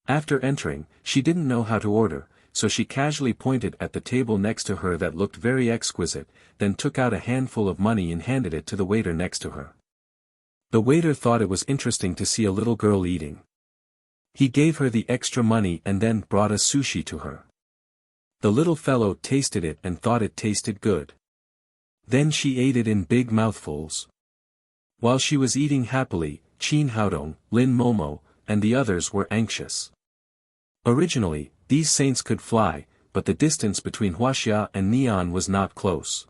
After entering, she didn't know how to order, so she casually pointed at the table next to her that looked very exquisite, then took out a handful of money and handed it to the waiter next to her. The waiter thought it was interesting to see a little girl eating. He gave her the extra money and then brought a sushi to her. The little fellow tasted it and thought it tasted good. Then she ate it in big mouthfuls. While she was eating happily, Qin Haodong, Lin Momo, and the others were anxious. Originally, these saints could fly, but the distance between Wuxia and Neon was not close.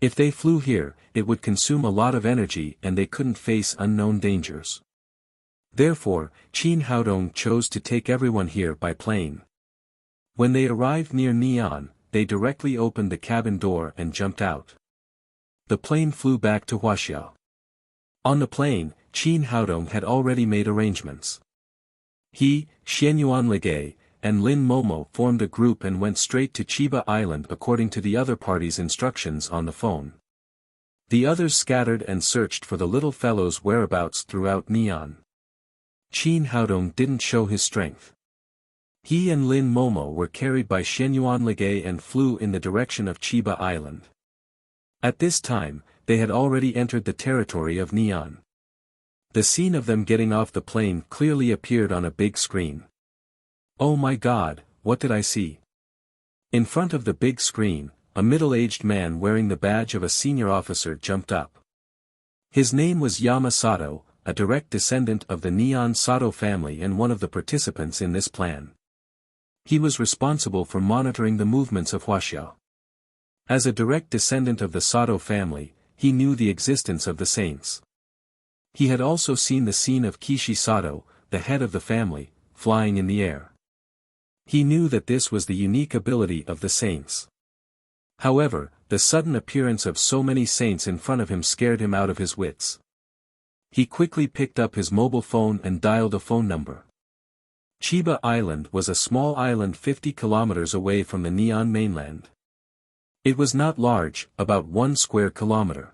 If they flew here, it would consume a lot of energy and they couldn't face unknown dangers. Therefore, Qin Haodong chose to take everyone here by plane. When they arrived near Neon, they directly opened the cabin door and jumped out. The plane flew back to Wuxia. On the plane, Qin Haodong had already made arrangements. He, Xianyuan Ligay, and Lin Momo formed a group and went straight to Chiba Island according to the other party's instructions on the phone. The others scattered and searched for the little fellow's whereabouts throughout Neon. Qin Haodong didn't show his strength. He and Lin Momo were carried by Xianyuan Ligay and flew in the direction of Chiba Island. At this time, they had already entered the territory of Neon. The scene of them getting off the plane clearly appeared on a big screen. Oh my God, what did I see? In front of the big screen, a middle-aged man wearing the badge of a senior officer jumped up. His name was Yama Sato, a direct descendant of the Neon Sato family and one of the participants in this plan. He was responsible for monitoring the movements of Wuxia. As a direct descendant of the Sato family, he knew the existence of the saints. He had also seen the scene of Kishi Sato, the head of the family, flying in the air. He knew that this was the unique ability of the saints. However, the sudden appearance of so many saints in front of him scared him out of his wits. He quickly picked up his mobile phone and dialed a phone number. Chiba Island was a small island 50 kilometers away from the Neon mainland. It was not large, about 1 square kilometer.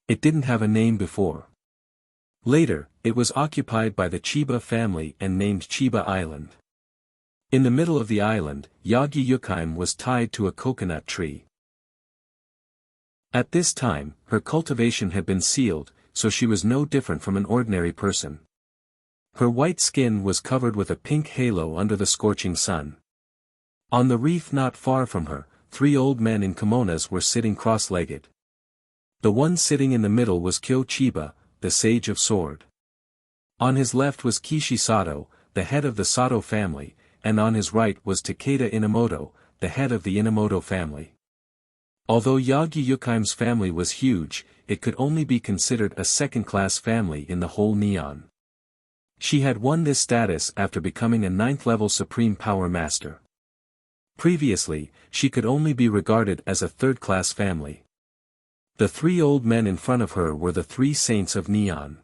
It didn't have a name before. Later, it was occupied by the Chiba family and named Chiba Island. In the middle of the island, Yagi Yukheim was tied to a coconut tree. At this time, her cultivation had been sealed, so she was no different from an ordinary person. Her white skin was covered with a pink halo under the scorching sun. On the reef not far from her, 3 old men in kimonos were sitting cross-legged. The one sitting in the middle was Kyo Chiba, the Sage of Sword. On his left was Kishi Sato, the head of the Sato family, and on his right was Takeda Inamoto, the head of the Inamoto family. Although Yagyu Yukaim's family was huge, it could only be considered a second-class family in the whole Neon. She had won this status after becoming a 9th-level Supreme Power Master. Previously, she could only be regarded as a third-class family. The 3 old men in front of her were the 3 saints of Neon.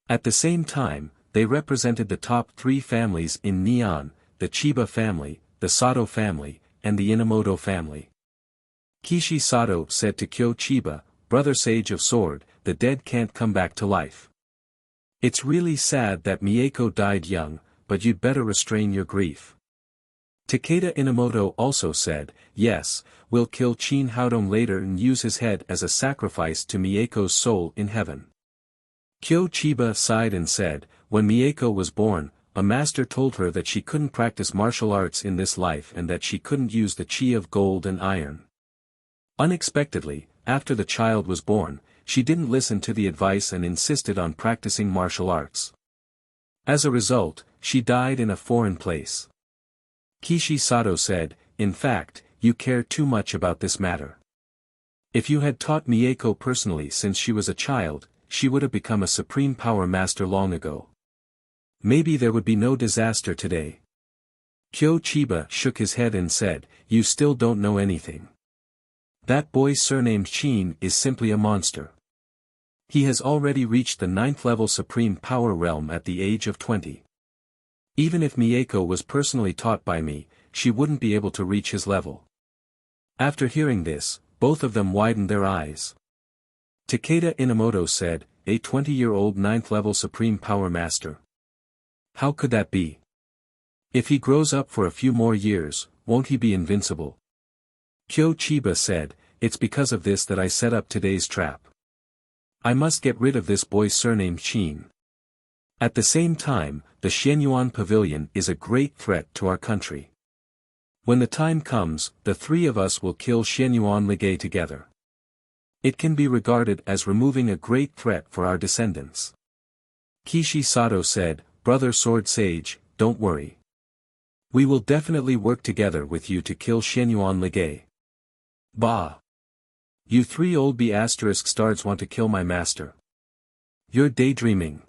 At the same time, they represented the top 3 families in Neon, the Chiba family, the Sato family, and the Inamoto family. Kishi Sato said to Kyo Chiba, "Brother Sage of Sword, the dead can't come back to life. It's really sad that Mieko died young, but you'd better restrain your grief." Takeda Inamoto also said, "Yes, we'll kill Chin Haodong later and use his head as a sacrifice to Mieko's soul in heaven." Kyo Chiba sighed and said, "When Mieko was born, a master told her that she couldn't practice martial arts in this life and that she couldn't use the chi of gold and iron. Unexpectedly, after the child was born, she didn't listen to the advice and insisted on practicing martial arts. As a result, she died in a foreign place." Kishi Sato said, "In fact, you care too much about this matter. If you had taught Mieko personally since she was a child, she would have become a Supreme Power Master long ago. Maybe there would be no disaster today." Kyo Chiba shook his head and said, "You still don't know anything. That boy surnamed Chin is simply a monster. He has already reached the 9th-level Supreme Power Realm at the age of 20. Even if Mieko was personally taught by me, she wouldn't be able to reach his level." After hearing this, both of them widened their eyes. Takeda Inamoto said, "A 20-year-old 9th-level Supreme Power Master? How could that be? If he grows up for a few more years, won't he be invincible?" Kyo Chiba said, "It's because of this that I set up today's trap. I must get rid of this boy surnamed Chin. At the same time, the Xianyuan Pavilion is a great threat to our country. When the time comes, the 3 of us will kill Xianyuan Ligay together. It can be regarded as removing a great threat for our descendants." Kishi Sato said, "Brother Sword Sage, don't worry. We will definitely work together with you to kill Xianyuan Ligay." "Bah! You 3 old B***stards want to kill my master. You're daydreaming."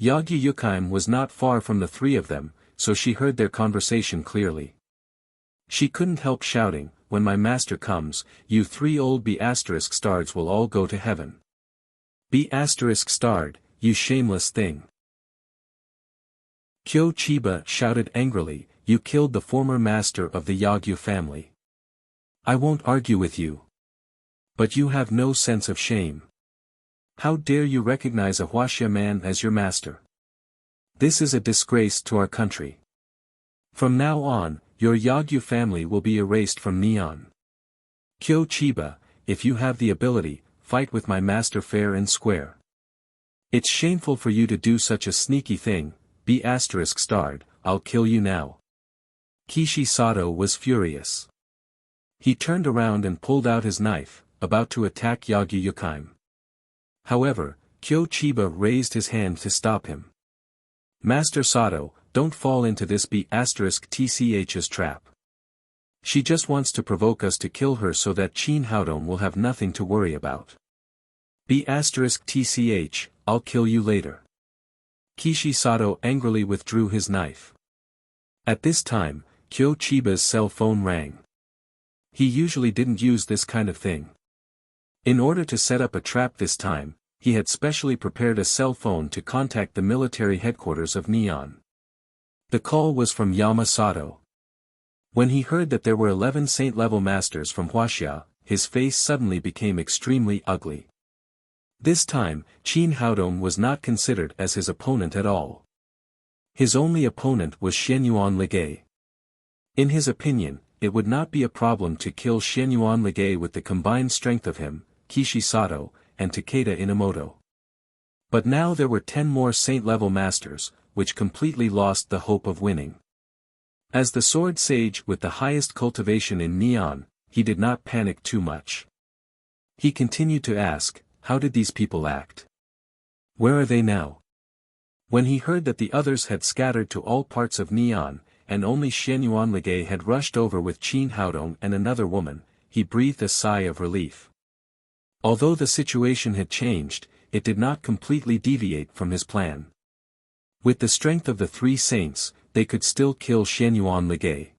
Yagyu Yukaim was not far from the 3 of them, so she heard their conversation clearly. She couldn't help shouting, "When my master comes, you 3 old B***stards will all go to heaven. B***starred, you shameless thing." Kyo Chiba shouted angrily, "You killed the former master of the Yagyu family. I won't argue with you. But you have no sense of shame. How dare you recognize a Wuxia man as your master? This is a disgrace to our country. From now on, your Yagyu family will be erased from Neon. Kyo Chiba, if you have the ability, fight with my master fair and square. It's shameful for you to do such a sneaky thing, B***starred, I'll kill you now." Kishi Sato was furious. He turned around and pulled out his knife, about to attack Yagyu Yukaim. However, Kyo Chiba raised his hand to stop him. "Master Sato, don't fall into this B***'TCH's trap. She just wants to provoke us to kill her so that Chin Haodong will have nothing to worry about. B***TCH, I'll kill you later." Kishi Sato angrily withdrew his knife. At this time, Kyo Chiba's cell phone rang. He usually didn't use this kind of thing. In order to set up a trap this time, he had specially prepared a cell phone to contact the military headquarters of Neon. The call was from Yama Sato. When he heard that there were 11 saint-level masters from Wuxia, his face suddenly became extremely ugly. This time, Chin Haodong was not considered as his opponent at all. His only opponent was Xianyuan Ligay. In his opinion, it would not be a problem to kill Xianyuan Ligay with the combined strength of him, Kishi Sato, and Takeda Inamoto. But now there were 10 more saint-level masters, which completely lost the hope of winning. As the sword sage with the highest cultivation in Neon, he did not panic too much. He continued to ask, how did these people act? Where are they now? When he heard that the others had scattered to all parts of Neon, and only Xianyuan Ligay had rushed over with Qin Haodong and another woman, he breathed a sigh of relief. Although the situation had changed, it did not completely deviate from his plan. With the strength of the 3 saints, they could still kill Xianyuan Ligay.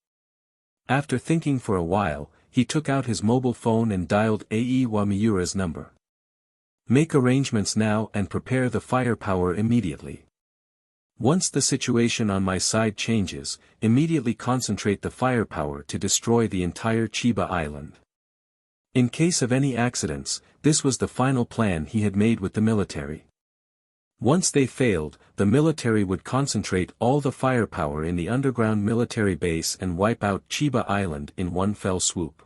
After thinking for a while, he took out his mobile phone and dialed Aewa Miura's number. Make arrangements now and prepare the firepower immediately. Once the situation on my side changes, immediately concentrate the firepower to destroy the entire Chiba Island. In case of any accidents, this was the final plan he had made with the military. Once they failed, the military would concentrate all the firepower in the underground military base and wipe out Chiba Island in one fell swoop.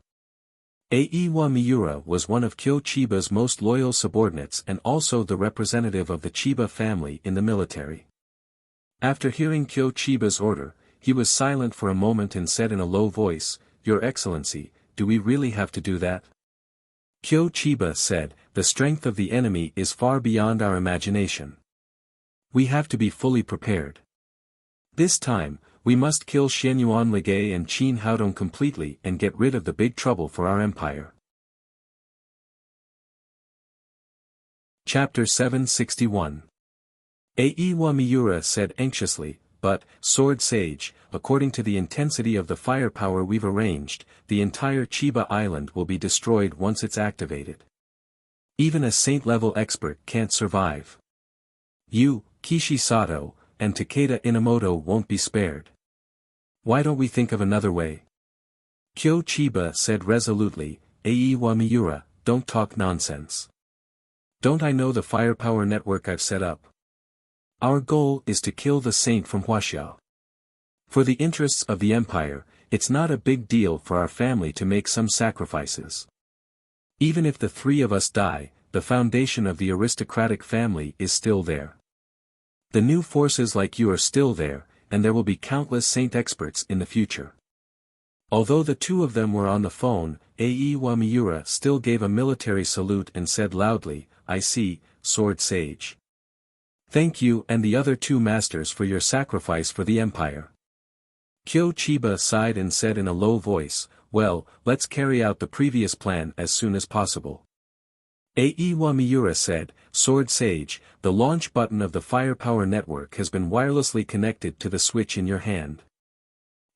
Aewa Miura was one of Kyo Chiba's most loyal subordinates and also the representative of the Chiba family in the military. After hearing Kyo Chiba's order, he was silent for a moment and said in a low voice, "Your Excellency, do we really have to do that?" Kyo Chiba said, "The strength of the enemy is far beyond our imagination. We have to be fully prepared. This time, we must kill Xianyuan Ligay and Qin Haodong completely and get rid of the big trouble for our empire." Chapter 761. Aewa Miura said anxiously, "But, Sword Sage, according to the intensity of the firepower we've arranged, the entire Chiba Island will be destroyed once it's activated. Even a saint-level expert can't survive. You, Kishi Sato, and Takeda Inamoto won't be spared. Why don't we think of another way?" Kyo Chiba said resolutely, "Aewa Miura, don't talk nonsense. Don't I know the firepower network I've set up? Our goal is to kill the saint from Huaxiao. For the interests of the empire, it's not a big deal for our family to make some sacrifices. Even if the 3 of us die, the foundation of the aristocratic family is still there. The new forces like you are still there, and there will be countless saint experts in the future." Although the 2 of them were on the phone, Aewa Miura still gave a military salute and said loudly, "I see, Sword Sage. Thank you and the other 2 masters for your sacrifice for the empire." Kyo Chiba sighed and said in a low voice, "Well, let's carry out the previous plan as soon as possible." Aewa Miura said, "Sword Sage, the launch button of the firepower network has been wirelessly connected to the switch in your hand.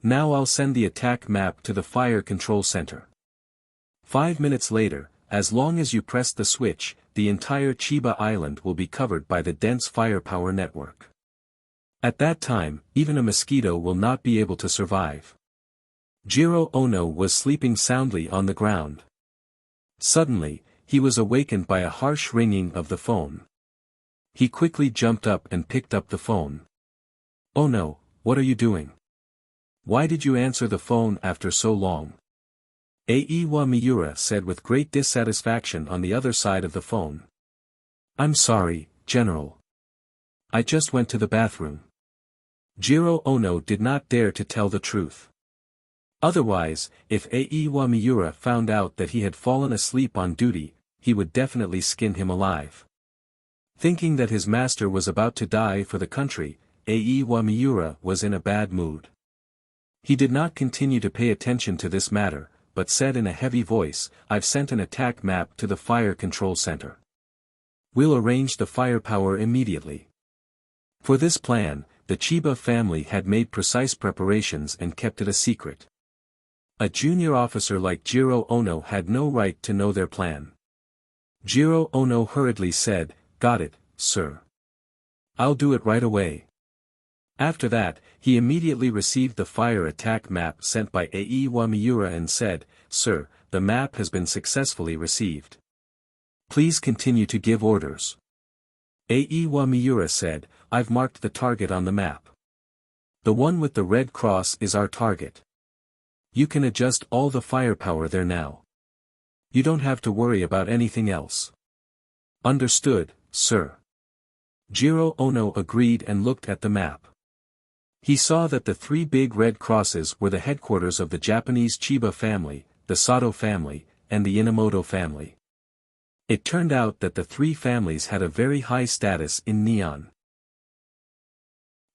Now I'll send the attack map to the fire control center. 5 minutes later, as long as you press the switch, the entire Chiba Island will be covered by the dense firepower network. At that time, even a mosquito will not be able to survive." Jiro Ono was sleeping soundly on the ground. Suddenly, he was awakened by a harsh ringing of the phone. He quickly jumped up and picked up the phone. "Oh no, what are you doing? Why did you answer the phone after so long?" Aewa Miura said with great dissatisfaction on the other side of the phone. "I'm sorry, General. I just went to the bathroom." Jiro Ono did not dare to tell the truth. Otherwise, if Aewa Miura found out that he had fallen asleep on duty, he would definitely skin him alive. Thinking that his master was about to die for the country, Aewa Miura was in a bad mood. He did not continue to pay attention to this matter, but said in a heavy voice, "I've sent an attack map to the fire control center. We'll arrange the firepower immediately." For this plan, the Chiba family had made precise preparations and kept it a secret. A junior officer like Jiro Ono had no right to know their plan. Jiro Ono hurriedly said, "Got it, sir. I'll do it right away." After that, he immediately received the fire attack map sent by Aewa Miura and said, "Sir, the map has been successfully received. Please continue to give orders." Aewa Miura said, "I've marked the target on the map. The one with the red cross is our target. You can adjust all the firepower there now. You don't have to worry about anything else." "Understood, sir." Jiro Ono agreed and looked at the map. He saw that the three big red crosses were the headquarters of the Japanese Chiba family, the Sato family, and the Inamoto family. It turned out that the three families had a very high status in Neon.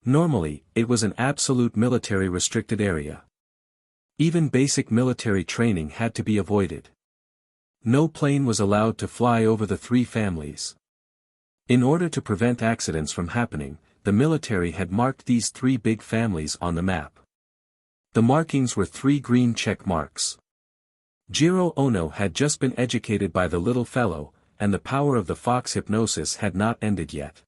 Normally, it was an absolute military restricted area. Even basic military training had to be avoided. No plane was allowed to fly over the three families. In order to prevent accidents from happening, the military had marked these three big families on the map. The markings were three green check marks. Jiro Ono had just been educated by the little fellow, and the power of the fox hypnosis had not ended yet.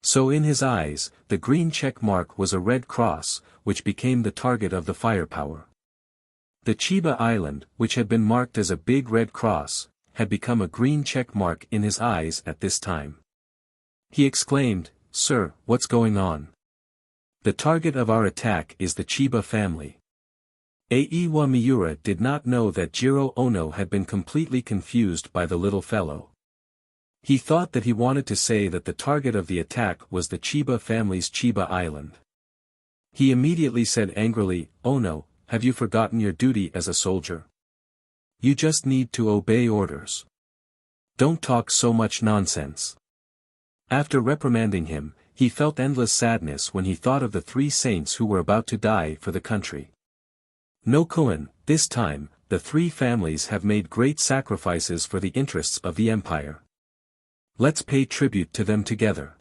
So in his eyes, the green check mark was a red cross, which became the target of the firepower. The Chiba Island, which had been marked as a big red cross, had become a green check mark in his eyes at this time. He exclaimed, "Sir, what's going on? The target of our attack is the Chiba family." Aiwa Miura did not know that Jiro Ono had been completely confused by the little fellow. He thought that he wanted to say that the target of the attack was the Chiba family's Chiba Island. He immediately said angrily, "Ono, have you forgotten your duty as a soldier? You just need to obey orders. Don't talk so much nonsense." After reprimanding him, he felt endless sadness when he thought of the three saints who were about to die for the country. No Koen, this time, the three families have made great sacrifices for the interests of the empire. Let's pay tribute to them together.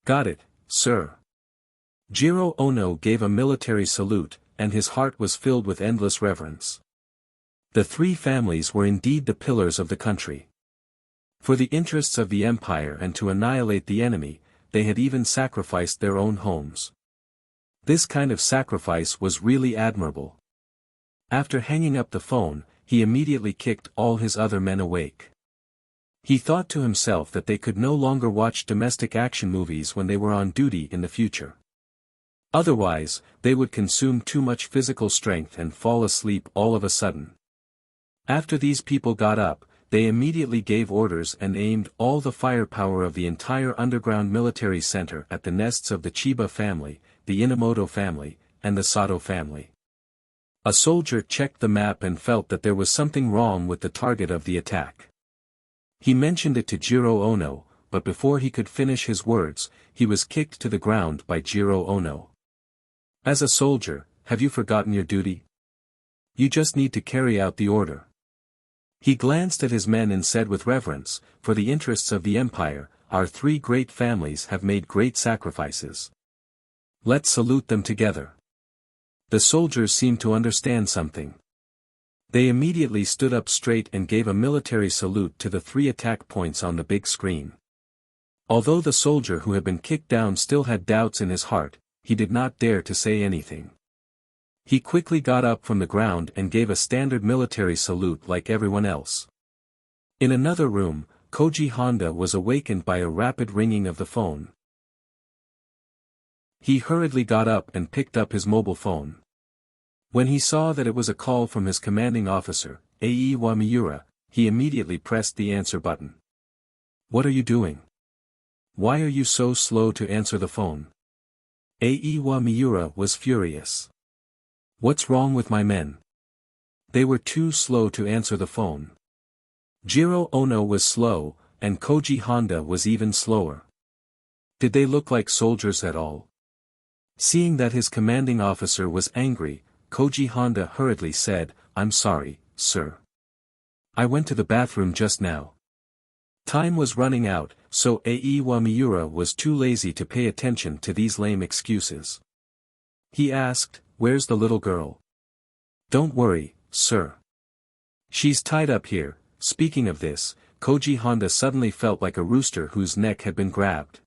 Got it, sir. Jiro Ono gave a military salute, and his heart was filled with endless reverence. The three families were indeed the pillars of the country. For the interests of the empire and to annihilate the enemy, they had even sacrificed their own homes. This kind of sacrifice was really admirable. After hanging up the phone, he immediately kicked all his other men awake. He thought to himself that they could no longer watch domestic action movies when they were on duty in the future. Otherwise, they would consume too much physical strength and fall asleep all of a sudden. After these people got up, they immediately gave orders and aimed all the firepower of the entire underground military center at the nests of the Chiba family, the Inamoto family, and the Sato family. A soldier checked the map and felt that there was something wrong with the target of the attack. He mentioned it to Jiro Ono, but before he could finish his words, he was kicked to the ground by Jiro Ono. As a soldier, have you forgotten your duty? You just need to carry out the order. He glanced at his men and said with reverence, "For the interests of the empire, our three great families have made great sacrifices. Let's salute them together." The soldiers seemed to understand something. They immediately stood up straight and gave a military salute to the three attack points on the big screen. Although the soldier who had been kicked down still had doubts in his heart, he did not dare to say anything. He quickly got up from the ground and gave a standard military salute like everyone else. In another room, Koji Honda was awakened by a rapid ringing of the phone. He hurriedly got up and picked up his mobile phone. When he saw that it was a call from his commanding officer, Aiwa Miura, he immediately pressed the answer button. "What are you doing? Why are you so slow to answer the phone?" Aiwa Miura was furious. "What's wrong with my men? They were too slow to answer the phone." Jiro Ono was slow, and Koji Honda was even slower. Did they look like soldiers at all? Seeing that his commanding officer was angry, Koji Honda hurriedly said, "I'm sorry, sir. I went to the bathroom just now." Time was running out, so Aiwa Miura was too lazy to pay attention to these lame excuses. He asked, "Where's the little girl?" "Don't worry, sir. She's tied up here." Speaking of this, Koji Honda suddenly felt like a rooster whose neck had been grabbed.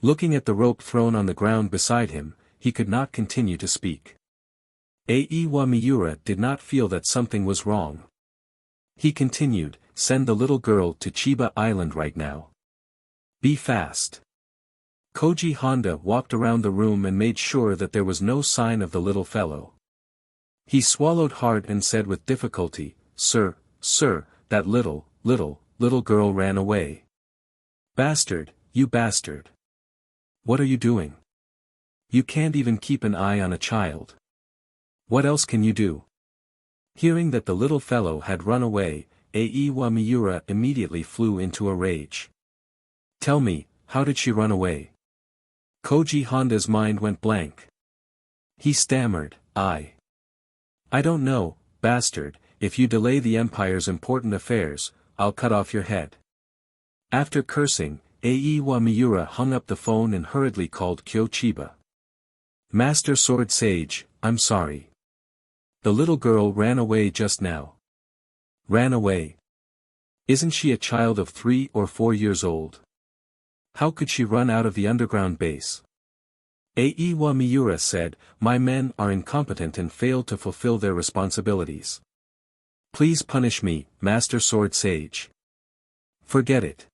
Looking at the rope thrown on the ground beside him, he could not continue to speak. Aiwa Miura did not feel that something was wrong. He continued, "Send the little girl to Chiba Island right now. Be fast." Koji Honda walked around the room and made sure that there was no sign of the little fellow. He swallowed hard and said with difficulty, Sir, that little girl ran away." "Bastard, you bastard. What are you doing? You can't even keep an eye on a child. What else can you do? Hearing that the little fellow had run away, Aiwa Miura immediately flew into a rage. Tell me, how did she run away? Koji Honda's mind went blank. He stammered, I don't know, bastard, if you delay the Empire's important affairs, I'll cut off your head. After cursing, Aiwa Miura hung up the phone and hurriedly called Kyochiba. Master Sword Sage, I'm sorry. The little girl ran away just now. Ran away? Isn't she a child of 3 or 4 years old? How could she run out of the underground base? Aiwa Miura said, my men are incompetent and failed to fulfill their responsibilities. Please punish me, Master Sword Sage. Forget it.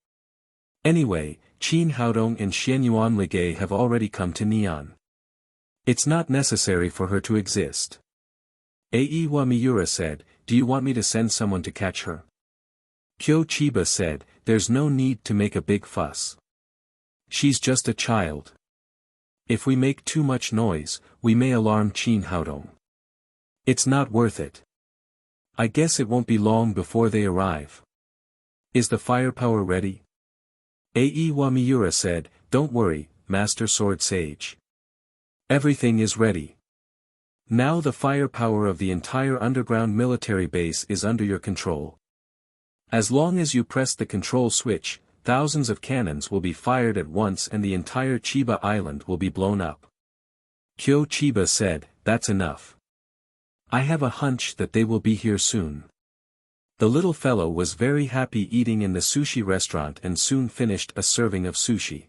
Anyway, Qin Haodong and Xianyuan Ligay have already come to Neon. It's not necessary for her to exist. Aiwa Miura said, do you want me to send someone to catch her? Kyochiba said, there's no need to make a big fuss. She's just a child. If we make too much noise, we may alarm Qin Haodong. It's not worth it. I guess it won't be long before they arrive. Is the firepower ready? Aiwa Miura said, don't worry, Master Sword Sage. Everything is ready. Now the firepower of the entire underground military base is under your control. As long as you press the control switch, thousands of cannons will be fired at once and the entire Chiba Island will be blown up. Kyochiba said, that's enough. I have a hunch that they will be here soon. The little fellow was very happy eating in the sushi restaurant and soon finished a serving of sushi.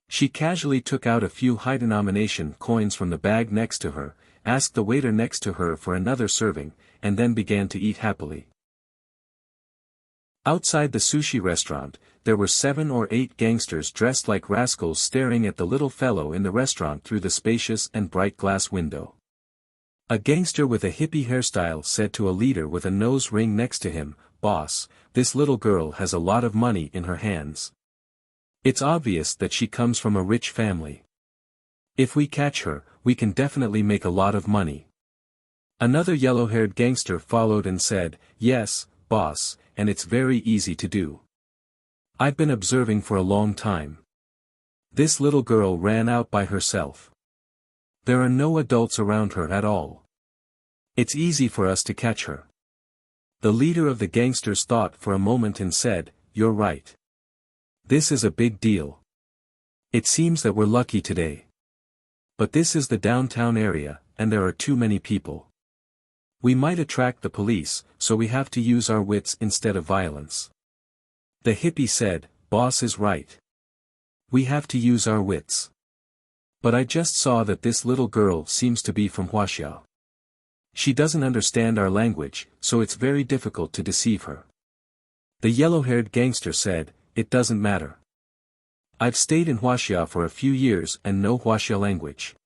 She casually took out a few high-denomination coins from the bag next to her, asked the waiter next to her for another serving, and then began to eat happily. Outside the sushi restaurant, there were 7 or 8 gangsters dressed like rascals staring at the little fellow in the restaurant through the spacious and bright glass window. A gangster with a hippie hairstyle said to a leader with a nose ring next to him, "Boss, this little girl has a lot of money in her hands. It's obvious that she comes from a rich family. If we catch her, we can definitely make a lot of money." Another yellow-haired gangster followed and said, "Yes, boss, and it's very easy to do. I've been observing for a long time. This little girl ran out by herself. There are no adults around her at all. It's easy for us to catch her." The leader of the gangsters thought for a moment and said, "You're right. This is a big deal. It seems that we're lucky today. But this is the downtown area, and there are too many people. We might attract the police, so we have to use our wits instead of violence." The hippie said, "Boss is right. We have to use our wits. But I just saw that this little girl seems to be from Wuxia. She doesn't understand our language, so it's very difficult to deceive her." The yellow-haired gangster said, "It doesn't matter. I've stayed in Wuxia for a few years and know Wuxia language.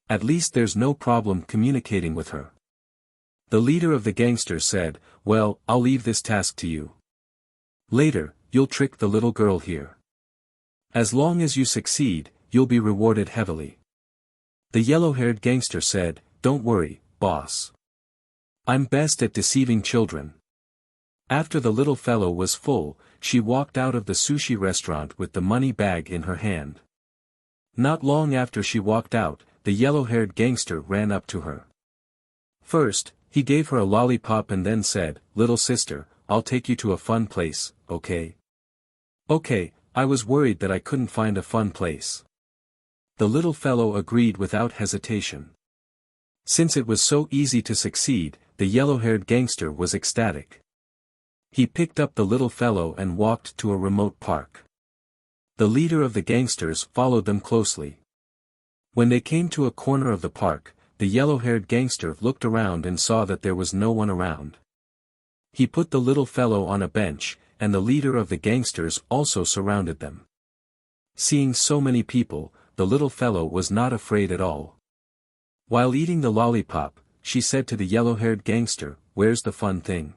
At least there's no problem communicating with her." The leader of the gangsters said, "Well, I'll leave this task to you. Later, you'll trick the little girl here. As long as you succeed, you'll be rewarded heavily." The yellow-haired gangster said, "Don't worry, boss. I'm best at deceiving children." After the little fellow was full, she walked out of the sushi restaurant with the money bag in her hand. Not long after she walked out, the yellow-haired gangster ran up to her. First, he gave her a lollipop and then said, "Little sister, I'll take you to a fun place, okay?" "Okay, I was worried that I couldn't find a fun place." The little fellow agreed without hesitation. Since it was so easy to succeed, the yellow-haired gangster was ecstatic. He picked up the little fellow and walked to a remote park. The leader of the gangsters followed them closely. When they came to a corner of the park, the yellow-haired gangster looked around and saw that there was no one around. He put the little fellow on a bench, and the leader of the gangsters also surrounded them. Seeing so many people, the little fellow was not afraid at all. While eating the lollipop, she said to the yellow-haired gangster, "Where's the fun thing?"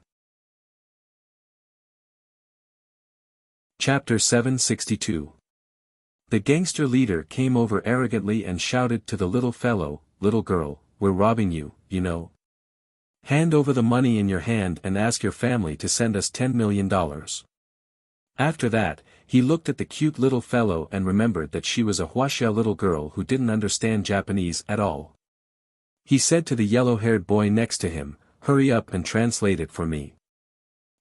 Chapter 762. The gangster leader came over arrogantly and shouted to the little fellow, "Little girl, we're robbing you, you know. Hand over the money in your hand and ask your family to send us $10 million. After that, he looked at the cute little fellow and remembered that she was a Wuxia little girl who didn't understand Japanese at all. He said to the yellow-haired boy next to him, "Hurry up and translate it for me."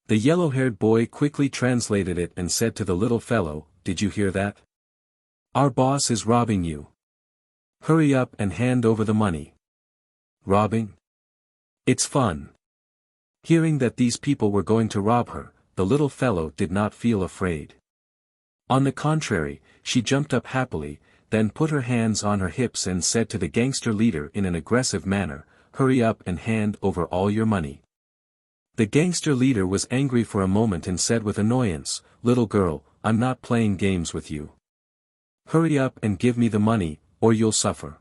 The yellow-haired boy quickly translated it and said to the little fellow, "Did you hear that? Our boss is robbing you. Hurry up and hand over the money." Robbing? It's fun. Hearing that these people were going to rob her, the little fellow did not feel afraid. On the contrary, she jumped up happily, then put her hands on her hips and said to the gangster leader in an aggressive manner, "Hurry up and hand over all your money." The gangster leader was angry for a moment and said with annoyance, "Little girl, I'm not playing games with you. Hurry up and give me the money, or you'll suffer."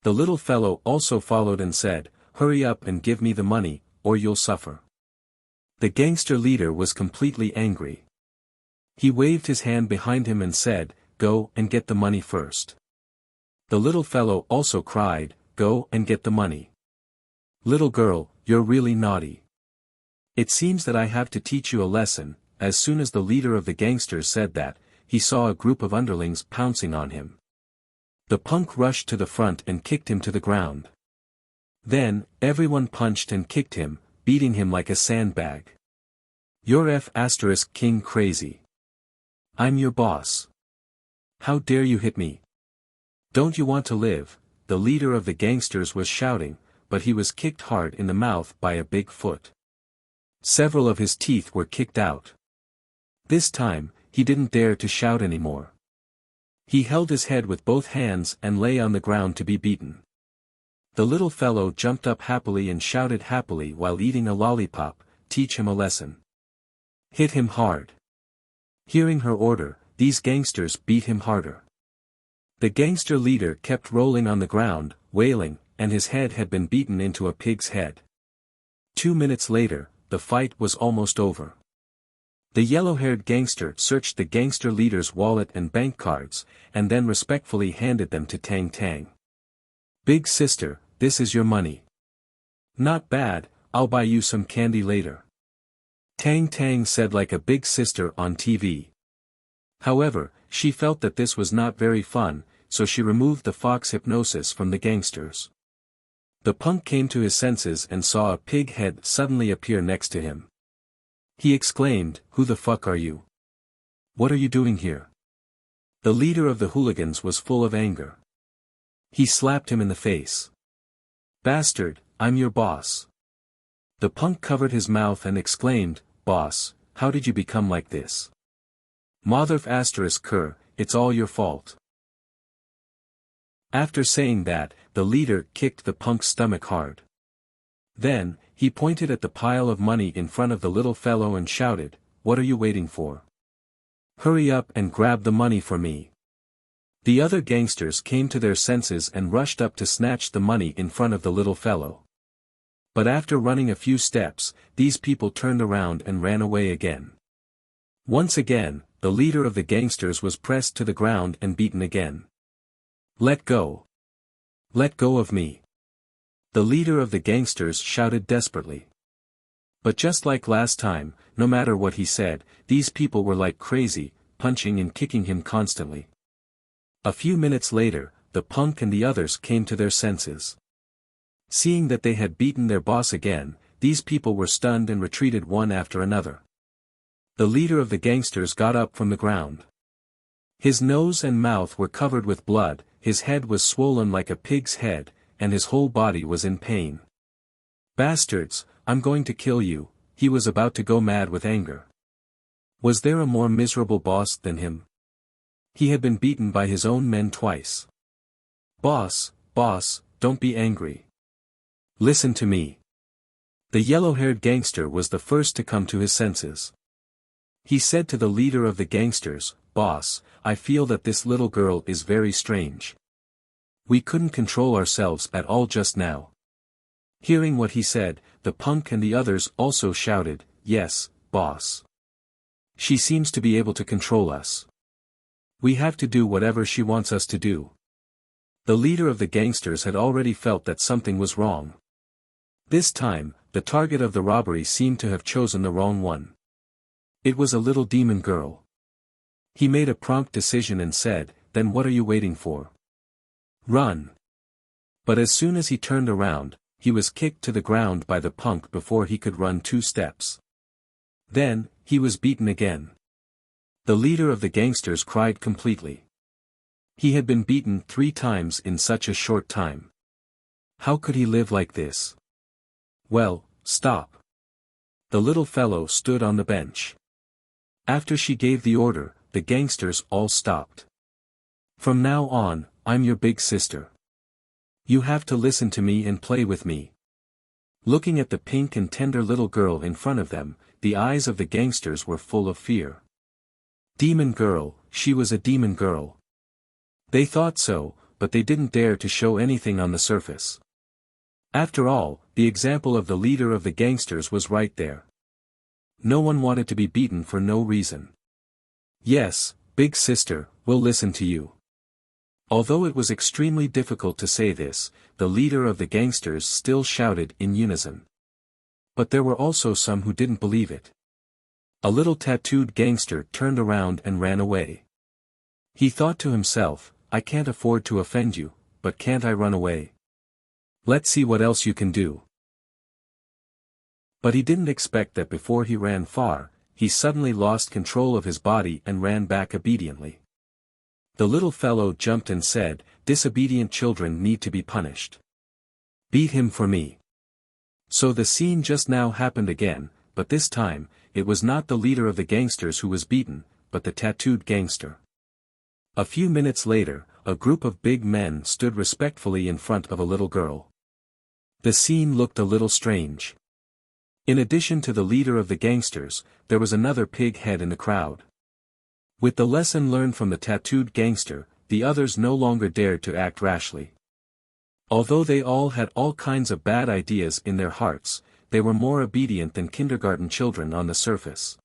The little fellow also followed and said, "Hurry up and give me the money, or you'll suffer." The gangster leader was completely angry. He waved his hand behind him and said, "Go and get the money first." The little fellow also cried, "Go and get the money. Little girl, you're really naughty. It seems that I have to teach you a lesson." As soon as the leader of the gangsters said that, he saw a group of underlings pouncing on him. The punk rushed to the front and kicked him to the ground. Then, everyone punched and kicked him, beating him like a sandbag. "You're King crazy. I'm your boss. How dare you hit me? Don't you want to live?" The leader of the gangsters was shouting, but he was kicked hard in the mouth by a big foot. Several of his teeth were kicked out. This time, he didn't dare to shout anymore. He held his head with both hands and lay on the ground to be beaten. The little fellow jumped up happily and shouted happily while eating a lollipop, "Teach him a lesson. Hit him hard." Hearing her order, these gangsters beat him harder. The gangster leader kept rolling on the ground, wailing, and his head had been beaten into a pig's head. 2 minutes later, the fight was almost over. The yellow-haired gangster searched the gangster leader's wallet and bank cards, and then respectfully handed them to Tang Tang. "Big sister, this is your money. Not bad, I'll buy you some candy later," Tang Tang said like a big sister on TV. However, she felt that this was not very fun, so she removed the fox hypnosis from the gangsters. The punk came to his senses and saw a pig head suddenly appear next to him. He exclaimed, "Who the fuck are you? What are you doing here?" The leader of the hooligans was full of anger. He slapped him in the face. "Bastard, I'm your boss." The punk covered his mouth and exclaimed, "Boss, how did you become like this? Motherf***, it's all your fault." After saying that, the leader kicked the punk's stomach hard. Then, he pointed at the pile of money in front of the little fellow and shouted, "What are you waiting for? Hurry up and grab the money for me." The other gangsters came to their senses and rushed up to snatch the money in front of the little fellow. But after running a few steps, these people turned around and ran away again. Once again, the leader of the gangsters was pressed to the ground and beaten again. "Let go! Let go of me!" The leader of the gangsters shouted desperately. But just like last time, no matter what he said, these people were like crazy, punching and kicking him constantly. A few minutes later, the punk and the others came to their senses. Seeing that they had beaten their boss again, these people were stunned and retreated one after another. The leader of the gangsters got up from the ground. His nose and mouth were covered with blood, his head was swollen like a pig's head, and his whole body was in pain. "Bastards, I'm going to kill you," he was about to go mad with anger. Was there a more miserable boss than him? He had been beaten by his own men twice. Boss, don't be angry. Listen to me." The yellow-haired gangster was the first to come to his senses. He said to the leader of the gangsters, "Boss, I feel that this little girl is very strange. We couldn't control ourselves at all just now." Hearing what he said, the punk and the others also shouted, "Yes, boss. She seems to be able to control us." We have to do whatever she wants us to do. The leader of the gangsters had already felt that something was wrong. This time, the target of the robbery seemed to have chosen the wrong one. It was a little demon girl. He made a prompt decision and said, "Then what are you waiting for? Run!" But as soon as he turned around, he was kicked to the ground by the punk before he could run 2 steps. Then, he was beaten again. The leader of the gangsters cried completely. He had been beaten 3 times in such a short time. How could he live like this? Well, stop. The little fellow stood on the bench. After she gave the order, the gangsters all stopped. From now on, I'm your big sister. You have to listen to me and play with me. Looking at the pink and tender little girl in front of them, the eyes of the gangsters were full of fear. Demon girl, she was a demon girl. They thought so, but they didn't dare to show anything on the surface. After all, the example of the leader of the gangsters was right there. No one wanted to be beaten for no reason. Yes, big sister, we'll listen to you. Although it was extremely difficult to say this, the leader of the gangsters still shouted in unison. But there were also some who didn't believe it. A little tattooed gangster turned around and ran away. He thought to himself, I can't afford to offend you, but can't I run away? Let's see what else you can do. But he didn't expect that before he ran far, he suddenly lost control of his body and ran back obediently. The little fellow jumped and said, "Disobedient children need to be punished. Beat him for me." So the scene just now happened again, but this time, it was not the leader of the gangsters who was beaten, but the tattooed gangster. A few minutes later, a group of big men stood respectfully in front of a little girl. The scene looked a little strange. In addition to the leader of the gangsters, there was another pig head in the crowd. With the lesson learned from the tattooed gangster, the others no longer dared to act rashly. Although they all had all kinds of bad ideas in their hearts, they were more obedient than kindergarten children on the surface.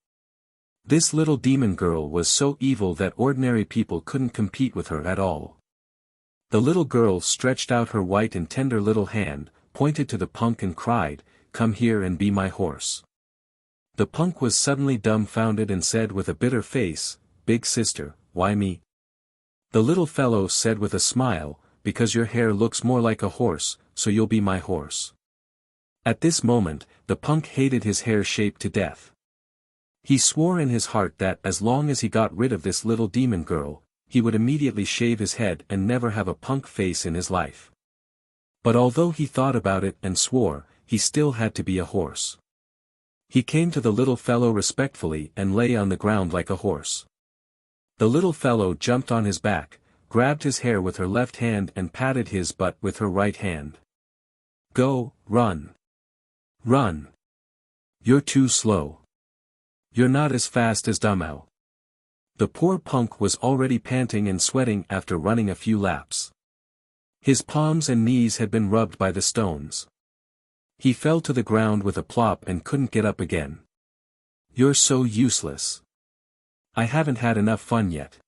This little demon girl was so evil that ordinary people couldn't compete with her at all. The little girl stretched out her white and tender little hand, pointed to the punk and cried, "Come here and be my horse." The punk was suddenly dumbfounded and said with a bitter face, "Big sister, why me?" The little fellow said with a smile, "Because your hair looks more like a horse, so you'll be my horse." At this moment, the punk hated his hair shape to death. He swore in his heart that as long as he got rid of this little demon girl, he would immediately shave his head and never have a punk face in his life. But although he thought about it and swore, he still had to be a horse. He came to the little fellow respectfully and lay on the ground like a horse. The little fellow jumped on his back, grabbed his hair with her left hand and patted his butt with her right hand. "Go, run. Run. You're too slow. You're not as fast as Dumao." The poor punk was already panting and sweating after running a few laps. His palms and knees had been rubbed by the stones. He fell to the ground with a plop and couldn't get up again. "You're so useless. I haven't had enough fun yet."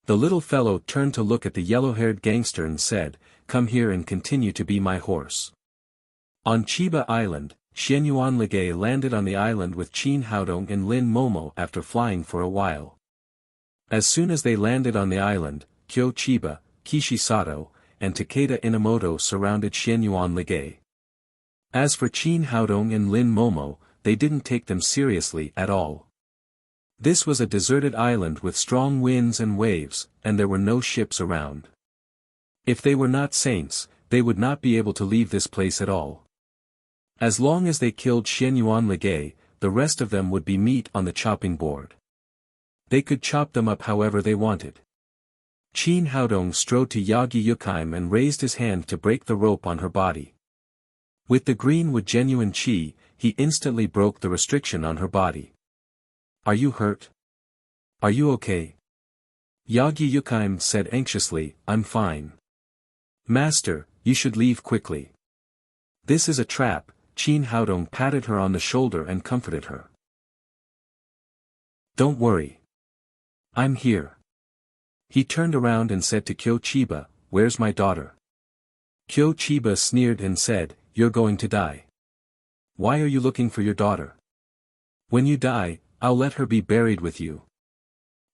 The little fellow turned to look at the yellow-haired gangster and said, "Come here and continue to be my horse." On Chiba Island, Xianyuan Ligay landed on the island with Qin Haodong and Lin Momo after flying for a while. As soon as they landed on the island, Kyo Chiba, Kishi Sato, and Takeda Inamoto surrounded Xianyuan Ligay. As for Qin Haodong and Lin Momo, they didn't take them seriously at all. This was a deserted island with strong winds and waves, and there were no ships around. If they were not saints, they would not be able to leave this place at all. As long as they killed Xianyuan Ligay, the rest of them would be meat on the chopping board. They could chop them up however they wanted. Qin Haodong strode to Yagi Yukime and raised his hand to break the rope on her body. With the green with genuine chi, he instantly broke the restriction on her body. "Are you hurt? Are you okay?" Yagi Yukime said anxiously, "I'm fine." "Master, you should leave quickly. This is a trap." Qin Haodong patted her on the shoulder and comforted her. "Don't worry. I'm here. He turned around and said to Kyo Chiba, "Where's my daughter?" Kyo Chiba sneered and said, "You're going to die. Why are you looking for your daughter? When you die, I'll let her be buried with you."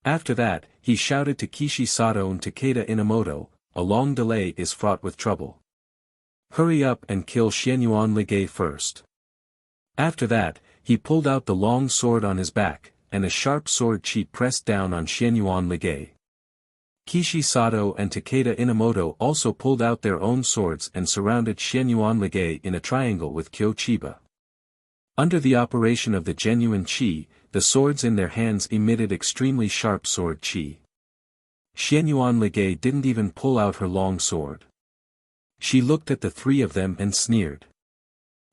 After that, he shouted to Kishi Sato and Takeda Inamoto, "A long delay is fraught with trouble. Hurry up and kill Xianyuan Ligay first." After that, he pulled out the long sword on his back, and a sharp sword chi pressed down on Xianyuan Ligay. Kishi Sato and Takeda Inamoto also pulled out their own swords and surrounded Xianyuan Ligay in a triangle with Kyo Chiba. Under the operation of the genuine chi, the swords in their hands emitted extremely sharp sword chi. Xianyuan Ligay didn't even pull out her long sword. She looked at the three of them and sneered.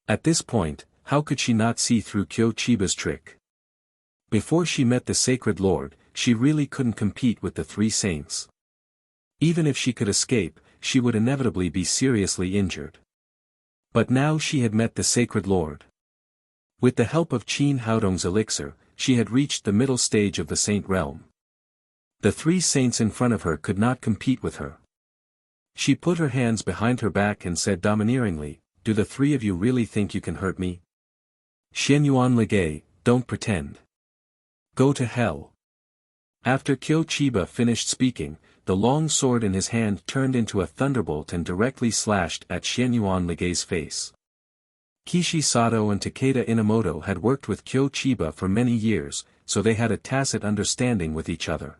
At this point, how could she not see through Kyo Chiba's trick? Before she met the Sacred Lord, she really couldn't compete with the three saints. Even if she could escape, she would inevitably be seriously injured. But now she had met the Sacred Lord. With the help of Qin Haodong's elixir, she had reached the middle stage of the saint realm. The three saints in front of her could not compete with her. She put her hands behind her back and said domineeringly, "Do the three of you really think you can hurt me? Xianyuan Ligay, don't pretend. Go to hell." After Kyo Chiba finished speaking, the long sword in his hand turned into a thunderbolt and directly slashed at Xianyuan Ligay's face. Kishi Sato and Takeda Inamoto had worked with Kyo Chiba for many years, so they had a tacit understanding with each other.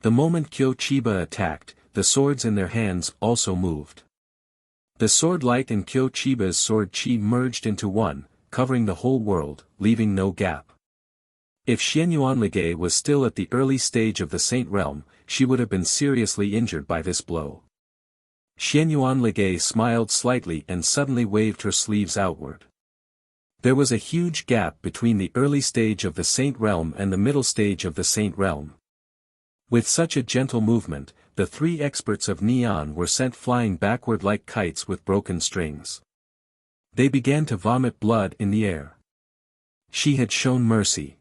The moment Kyo Chiba attacked, the swords in their hands also moved. The sword light and Kyo Chiba's sword chi merged into one, covering the whole world, leaving no gap. If Xianyuan Ligay was still at the early stage of the saint realm, she would have been seriously injured by this blow. Xianyuan Ligay smiled slightly and suddenly waved her sleeves outward. There was a huge gap between the early stage of the saint realm and the middle stage of the saint realm. With such a gentle movement, the three experts of Neon were sent flying backward like kites with broken strings. They began to vomit blood in the air. She had shown mercy.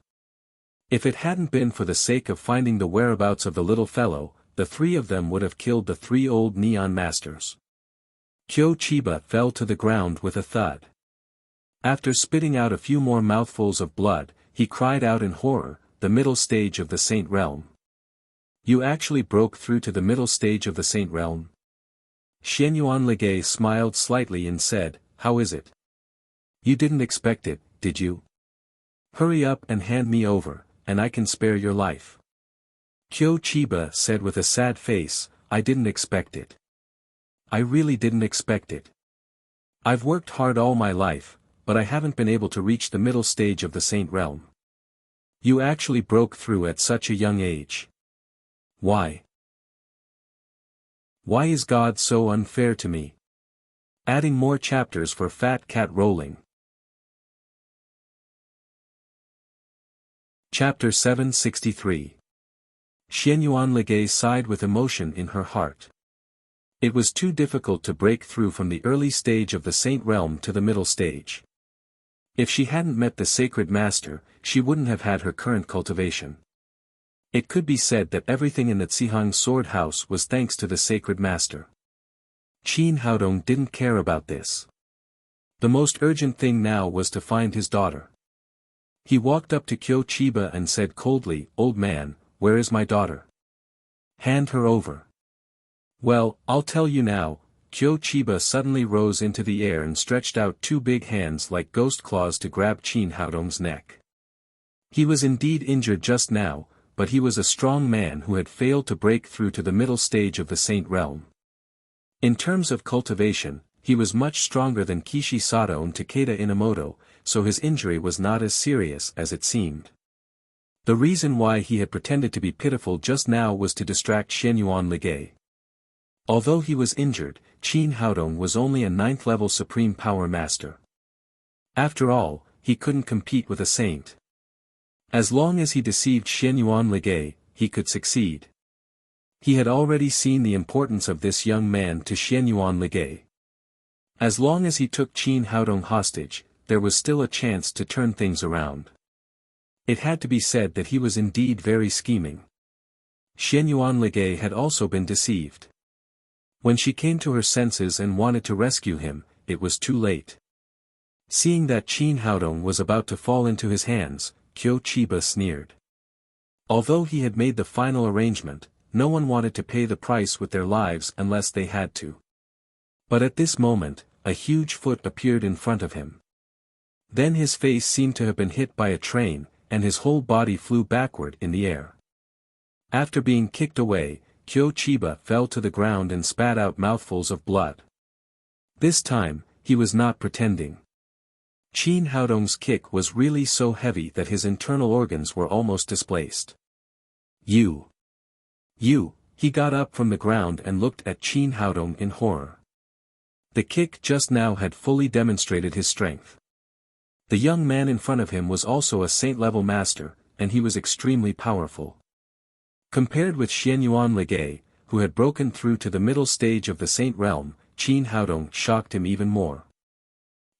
If it hadn't been for the sake of finding the whereabouts of the little fellow, the three of them would have killed the three old Neon masters. Kyo Chiba fell to the ground with a thud. After spitting out a few more mouthfuls of blood, he cried out in horror, "The middle stage of the saint realm. You actually broke through to the middle stage of the saint realm?" Xianyuan Ligay smiled slightly and said, "How is it? You didn't expect it, did you? Hurry up and hand me over, and I can spare your life." Kyo Chiba said with a sad face, "I didn't expect it. I really didn't expect it. I've worked hard all my life, but I haven't been able to reach the middle stage of the saint realm. You actually broke through at such a young age. Why? Why is God so unfair to me?" Adding more chapters for Fat Cat Rolling. Chapter 763. Xianyuan Ligay sighed with emotion in her heart. It was too difficult to break through from the early stage of the saint realm to the middle stage. If she hadn't met the sacred master, she wouldn't have had her current cultivation. It could be said that everything in the Tsihang sword house was thanks to the sacred master. Qin Haodong didn't care about this. The most urgent thing now was to find his daughter. He walked up to Kyo Chiba and said coldly, "Old man, where is my daughter? Hand her over." "Well, I'll tell you now." Kyo Chiba suddenly rose into the air and stretched out two big hands like ghost claws to grab Qin Haodong's neck. He was indeed injured just now, but he was a strong man who had failed to break through to the middle stage of the saint realm. In terms of cultivation, he was much stronger than Kishi Sato and Takeda Inamoto, so his injury was not as serious as it seemed. The reason why he had pretended to be pitiful just now was to distract Xianyuan Ligay. Although he was injured, Qin Haodong was only a 9th-level Supreme Power Master. After all, he couldn't compete with a saint. As long as he deceived Xianyuan Ligay, he could succeed. He had already seen the importance of this young man to Xianyuan Ligay. As long as he took Qin Haodong hostage, there was still a chance to turn things around. It had to be said that he was indeed very scheming. Xianyuan Ligay had also been deceived. When she came to her senses and wanted to rescue him, it was too late. Seeing that Qin Haodong was about to fall into his hands, Qiu Qiba sneered. Although he had made the final arrangement, no one wanted to pay the price with their lives unless they had to. But at this moment, a huge foot appeared in front of him. Then his face seemed to have been hit by a train, and his whole body flew backward in the air. After being kicked away, Qiu Qiba fell to the ground and spat out mouthfuls of blood. This time, he was not pretending. Qin Haodong's kick was really so heavy that his internal organs were almost displaced. You! He got up from the ground and looked at Qin Haodong in horror. The kick just now had fully demonstrated his strength. The young man in front of him was also a saint-level master, and he was extremely powerful. Compared with Xianyuan Ligay, who had broken through to the middle stage of the saint realm, Qin Haodong shocked him even more.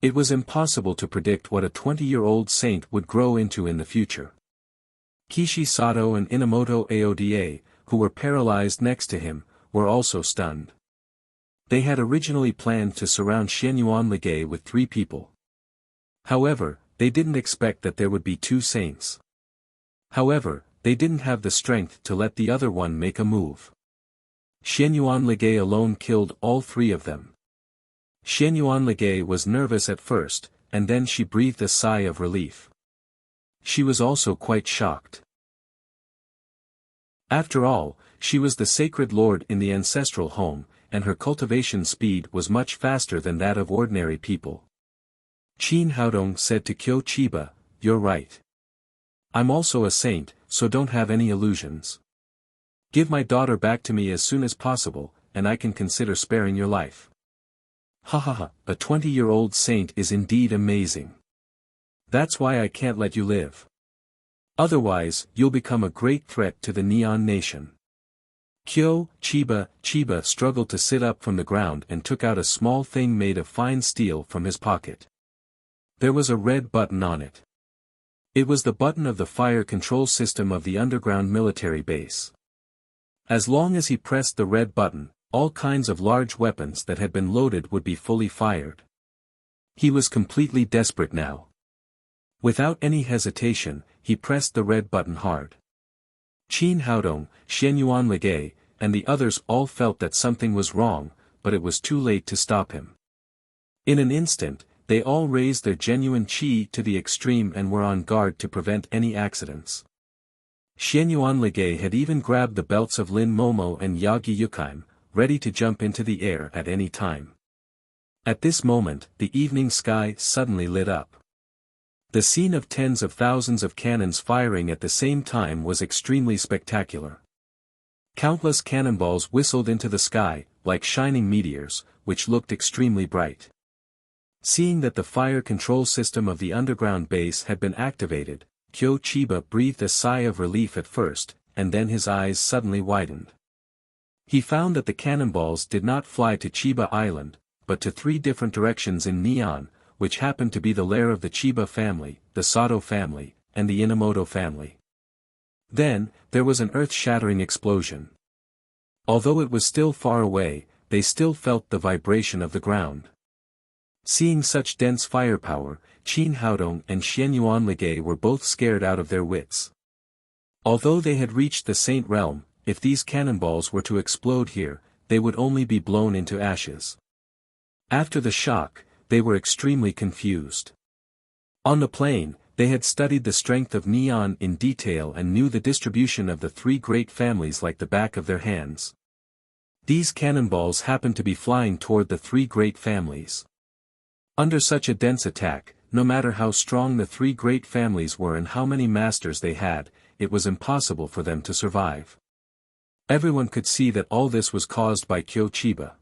It was impossible to predict what a 20-year-old saint would grow into in the future. Kishi Sato and Inamoto Aoda, who were paralyzed next to him, were also stunned. They had originally planned to surround Xianyuan Ligay with 3 people. However, they didn't expect that there would be 2 saints. However, they didn't have the strength to let the other one make a move. Xianyuan Ligay alone killed all 3 of them. Xianyuan Ligay was nervous at first, and then she breathed a sigh of relief. She was also quite shocked. After all, she was the sacred lord in the ancestral home, and her cultivation speed was much faster than that of ordinary people. Qin Haodong said to Qiu Qiba, "You're right. I'm also a saint, so don't have any illusions. Give my daughter back to me as soon as possible, and I can consider sparing your life." Ha ha ha, a 20-year-old saint is indeed amazing. That's why I can't let you live. Otherwise, you'll become a great threat to the Neon Nation. Qiu Qiba struggled to sit up from the ground and took out a small thing made of fine steel from his pocket. There was a red button on it. It was the button of the fire control system of the underground military base. As long as he pressed the red button, all kinds of large weapons that had been loaded would be fully fired. He was completely desperate now. Without any hesitation, he pressed the red button hard. Qin Haodong, Xianyuan Ligay, and the others all felt that something was wrong, but it was too late to stop him. In an instant, they all raised their genuine qi to the extreme and were on guard to prevent any accidents. Xianyuan Ligay had even grabbed the belts of Lin Momo and Yagi Yukaim, ready to jump into the air at any time. At this moment, the evening sky suddenly lit up. The scene of tens of thousands of cannons firing at the same time was extremely spectacular. Countless cannonballs whistled into the sky, like shining meteors, which looked extremely bright. Seeing that the fire control system of the underground base had been activated, Qiu Qiba breathed a sigh of relief at first, and then his eyes suddenly widened. He found that the cannonballs did not fly to Chiba Island, but to 3 different directions in Neon, which happened to be the lair of the Chiba family, the Sato family, and the Inamoto family. Then, there was an earth-shattering explosion. Although it was still far away, they still felt the vibration of the ground. Seeing such dense firepower, Qin Haodong and Xianyuan Ligay were both scared out of their wits. Although they had reached the Saint Realm, if these cannonballs were to explode here, they would only be blown into ashes. After the shock, they were extremely confused. On the plain, they had studied the strength of Neon in detail and knew the distribution of the 3 great families like the back of their hands. These cannonballs happened to be flying toward the 3 great families. Under such a dense attack, no matter how strong the 3 great families were and how many masters they had, it was impossible for them to survive. Everyone could see that all this was caused by Qiu Qiba.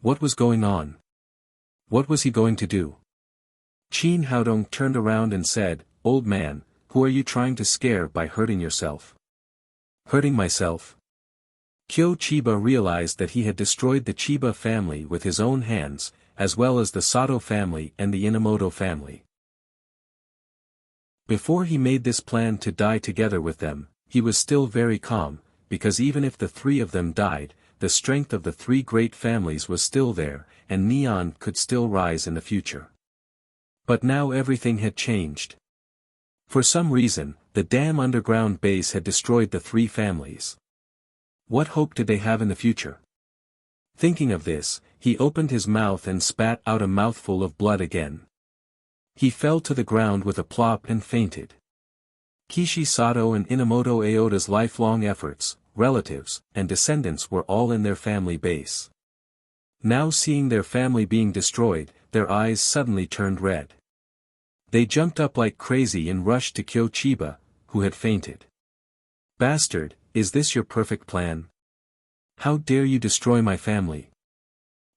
What was going on? What was he going to do? Qin Haodong turned around and said, "Old man, who are you trying to scare by hurting yourself?" "Hurting myself?" Qiu Qiba realized that he had destroyed the Chiba family with his own hands, as well as the Sato family and the Inamoto family. Before he made this plan to die together with them, he was still very calm, because even if the three of them died, the strength of the three great families was still there, and Neon could still rise in the future. But now everything had changed. For some reason, the damn underground base had destroyed the three families. What hope did they have in the future? Thinking of this, he opened his mouth and spat out a mouthful of blood again. He fell to the ground with a plop and fainted. Kishi Sato and Inamoto Aota's lifelong efforts, relatives, and descendants were all in their family base. Now seeing their family being destroyed, their eyes suddenly turned red. They jumped up like crazy and rushed to Kyo Chiba, who had fainted. "Bastard, is this your perfect plan? How dare you destroy my family?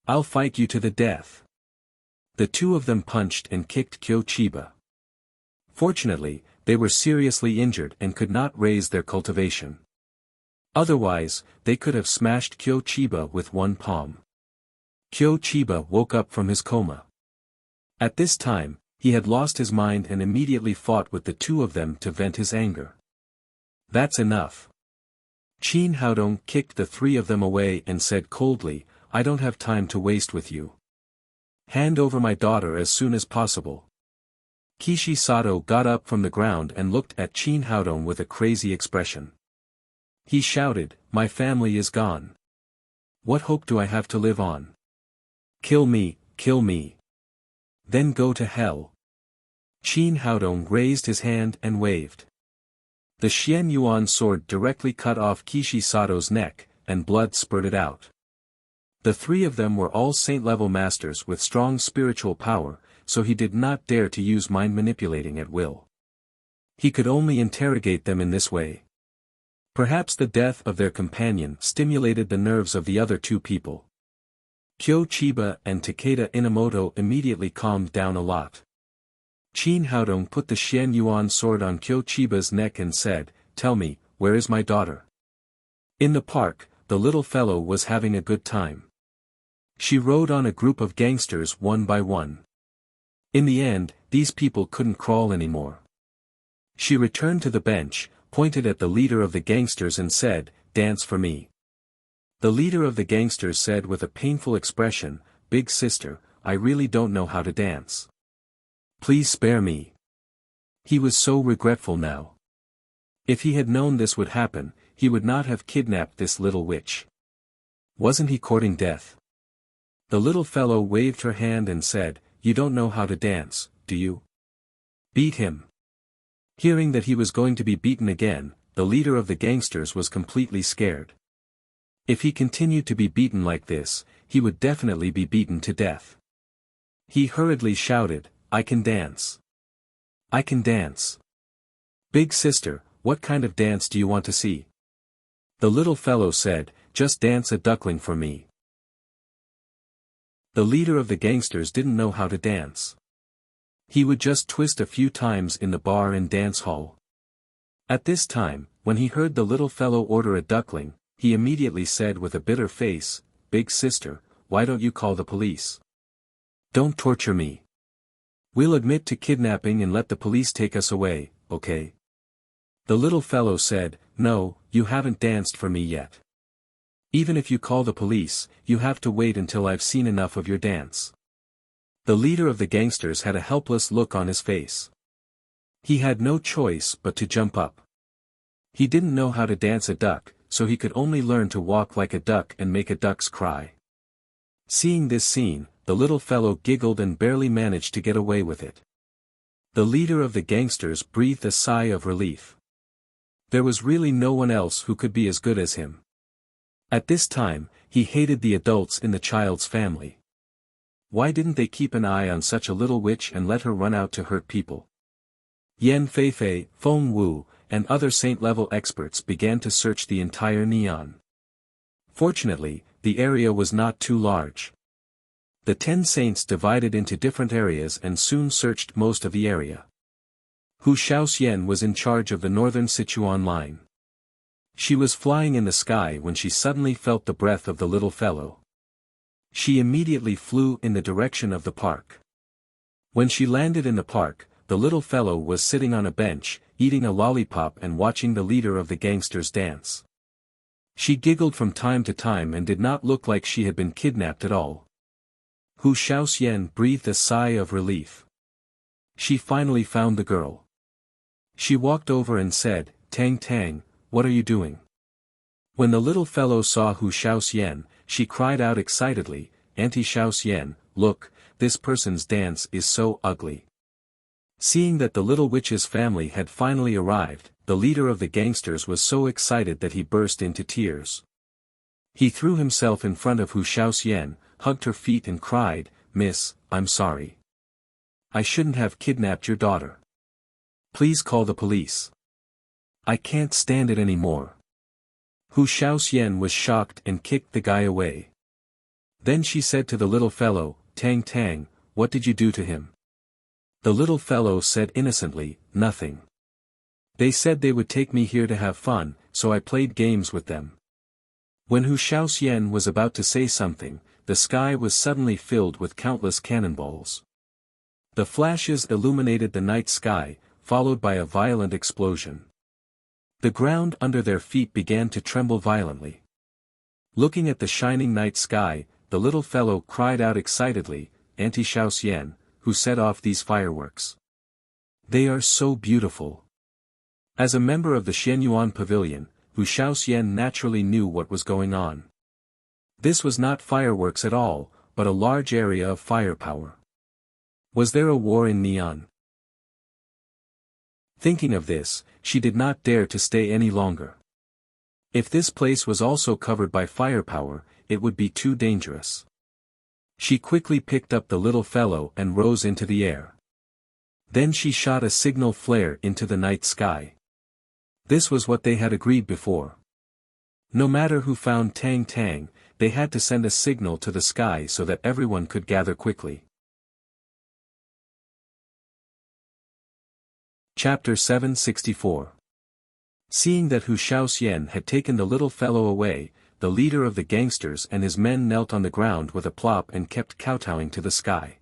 I'll fight you to the death." The two of them punched and kicked Kyo Chiba. Fortunately, they were seriously injured and could not raise their cultivation. Otherwise, they could have smashed Kyo Chiba with one palm. Kyo Chiba woke up from his coma. At this time, he had lost his mind and immediately fought with the two of them to vent his anger. "That's enough." Chin Haodong kicked the three of them away and said coldly, "I don't have time to waste with you. Hand over my daughter as soon as possible." Kishi Sato got up from the ground and looked at Chin Haodong with a crazy expression. He shouted, "My family is gone. What hope do I have to live on? Kill me, kill me. Then go to hell." Chin Haodong raised his hand and waved. The Xian Yuan sword directly cut off Kishi Sato's neck, and blood spurted out. The three of them were all saint-level masters with strong spiritual power, so he did not dare to use mind manipulating at will. He could only interrogate them in this way. Perhaps the death of their companion stimulated the nerves of the other two people. Kyo Chiba and Takeda Inamoto immediately calmed down a lot. Chin Haodong put the Xian Yuan sword on Kyo Chiba's neck and said, "Tell me, where is my daughter?" In the park, the little fellow was having a good time. She rode on a group of gangsters one by one. In the end, these people couldn't crawl anymore. She returned to the bench, pointed at the leader of the gangsters and said, "Dance for me." The leader of the gangsters said with a painful expression, "Big sister, I really don't know how to dance. Please spare me." He was so regretful now. If he had known this would happen, he would not have kidnapped this little witch. Wasn't he courting death? The little fellow waved her hand and said, "You don't know how to dance, do you? Beat him." Hearing that he was going to be beaten again, the leader of the gangsters was completely scared. If he continued to be beaten like this, he would definitely be beaten to death. He hurriedly shouted, "I can dance. I can dance. Big sister, what kind of dance do you want to see?" The little fellow said, "Just dance a duckling for me." The leader of the gangsters didn't know how to dance. He would just twist a few times in the bar and dance hall. At this time, when he heard the little fellow order a duckling, he immediately said with a bitter face, "Big sister, why don't you call the police? Don't torture me. We'll admit to kidnapping and let the police take us away, okay?" The little fellow said, "No, you haven't danced for me yet. Even if you call the police, you have to wait until I've seen enough of your dance." The leader of the gangsters had a helpless look on his face. He had no choice but to jump up. He didn't know how to dance a duck, so he could only learn to walk like a duck and make a duck's cry. Seeing this scene, the little fellow giggled and barely managed to get away with it. The leader of the gangsters breathed a sigh of relief. There was really no one else who could be as good as him. At this time, he hated the adults in the child's family. Why didn't they keep an eye on such a little witch and let her run out to hurt people? Yan Feifei, Feng Wu, and other saint-level experts began to search the entire Neon. Fortunately, the area was not too large. The 10 saints divided into different areas and soon searched most of the area. Hu Shaoxian was in charge of the northern Sichuan line. She was flying in the sky when she suddenly felt the breath of the little fellow. She immediately flew in the direction of the park. When she landed in the park, the little fellow was sitting on a bench, eating a lollipop and watching the leader of the gangsters dance. She giggled from time to time and did not look like she had been kidnapped at all. Hu Shaoxian breathed a sigh of relief. She finally found the girl. She walked over and said, "Tang Tang, what are you doing?" When the little fellow saw Hu Shaoxian, she cried out excitedly, "Auntie Shaoxian, look, this person's dance is so ugly." Seeing that the little witch's family had finally arrived, the leader of the gangsters was so excited that he burst into tears. He threw himself in front of Hu Shaoxian, hugged her feet and cried, "Miss, I'm sorry. I shouldn't have kidnapped your daughter. Please call the police. I can't stand it anymore." Hu Shaoxian was shocked and kicked the guy away. Then she said to the little fellow, "Tang Tang, what did you do to him?" The little fellow said innocently, "Nothing. They said they would take me here to have fun, so I played games with them." When Hu Shaoxian was about to say something, the sky was suddenly filled with countless cannonballs. The flashes illuminated the night sky, followed by a violent explosion. The ground under their feet began to tremble violently. Looking at the shining night sky, the little fellow cried out excitedly, "Auntie Shaoxian, who set off these fireworks? They are so beautiful." As a member of the Xianyuan Pavilion, Hu Shaoxian naturally knew what was going on. This was not fireworks at all, but a large area of firepower. Was there a war in Neon? Thinking of this, she did not dare to stay any longer. If this place was also covered by firepower, it would be too dangerous. She quickly picked up the little fellow and rose into the air. Then she shot a signal flare into the night sky. This was what they had agreed before. No matter who found Tang Tang, they had to send a signal to the sky so that everyone could gather quickly. Chapter 764. Seeing that Hu Shaoxian had taken the little fellow away, the leader of the gangsters and his men knelt on the ground with a plop and kept kowtowing to the sky.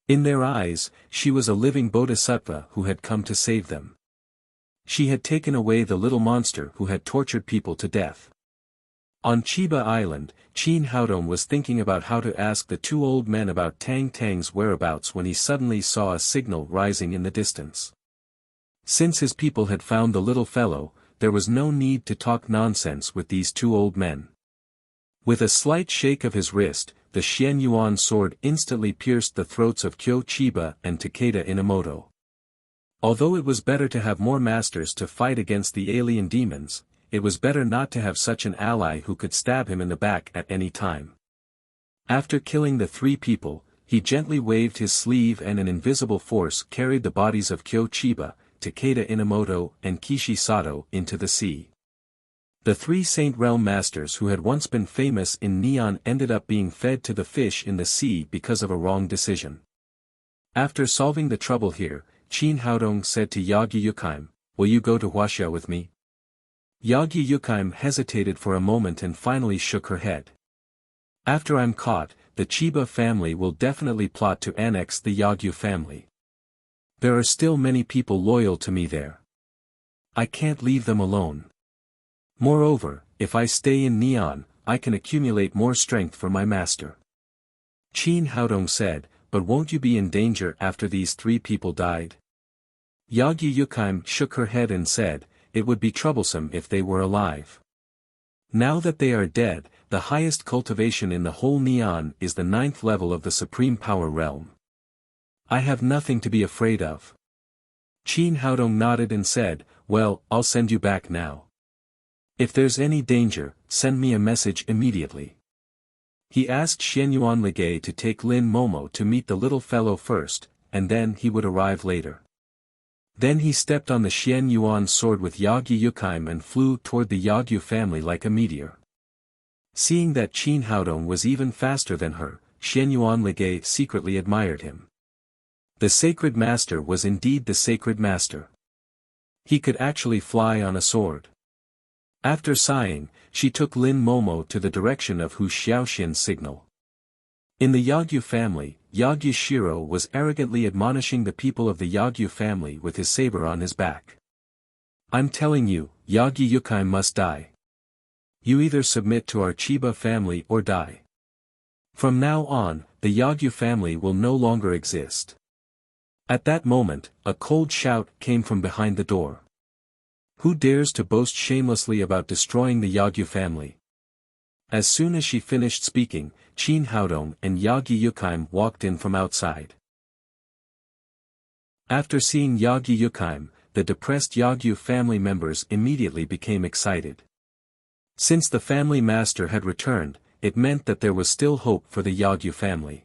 In their eyes, she was a living bodhisattva who had come to save them. She had taken away the little monster who had tortured people to death. On Chiba Island, Qin Haodong was thinking about how to ask the two old men about Tang Tang's whereabouts when he suddenly saw a signal rising in the distance. Since his people had found the little fellow, there was no need to talk nonsense with these two old men. With a slight shake of his wrist, the Xianyuan sword instantly pierced the throats of Kyo Chiba and Takeda Inamoto. Although it was better to have more masters to fight against the alien demons, it was better not to have such an ally who could stab him in the back at any time. After killing the three people, he gently waved his sleeve and an invisible force carried the bodies of Kyo Chiba, Takeda Inamoto and Kishi Sato into the sea. The three Saint Realm masters who had once been famous in Neon ended up being fed to the fish in the sea because of a wrong decision. After solving the trouble here, Qin Haodong said to Yagi Yukaim, "Will you go to Wuxia with me?" Yagi Yukaim hesitated for a moment and finally shook her head. "After I'm caught, the Chiba family will definitely plot to annex the Yagyu family. There are still many people loyal to me there. I can't leave them alone. Moreover, if I stay in Neon, I can accumulate more strength for my master." Qin Haodong said, "But won't you be in danger after these three people died?" Yagi Yukaim shook her head and said, "It would be troublesome if they were alive. Now that they are dead, the highest cultivation in the whole Neon is the 9th level of the Supreme Power Realm. I have nothing to be afraid of." Qin Haodong nodded and said, "Well, I'll send you back now. If there's any danger, send me a message immediately." He asked Xianyuan Ligay to take Lin Momo to meet the little fellow first, and then he would arrive later. Then he stepped on the Xianyuan sword with Yagi Yukaim and flew toward the Yagyu family like a meteor. Seeing that Qin Haodong was even faster than her, Xianyuan Ligay secretly admired him. The sacred master was indeed the sacred master. He could actually fly on a sword. After sighing, she took Lin Momo to the direction of Hu Shaoxian's signal. In the Yagyu family, Yagyu Shiro was arrogantly admonishing the people of the Yagyu family with his saber on his back. "I'm telling you, Yagi Yukaim must die. You either submit to our Chiba family or die. From now on, the Yagyu family will no longer exist. At that moment, a cold shout came from behind the door. Who dares to boast shamelessly about destroying the Yagyu family? As soon as she finished speaking, Qin Haodong and Yagi Yukheim walked in from outside. After seeing Yagi Yukheim, the depressed Yagyu family members immediately became excited. Since the family master had returned, it meant that there was still hope for the Yagyu family.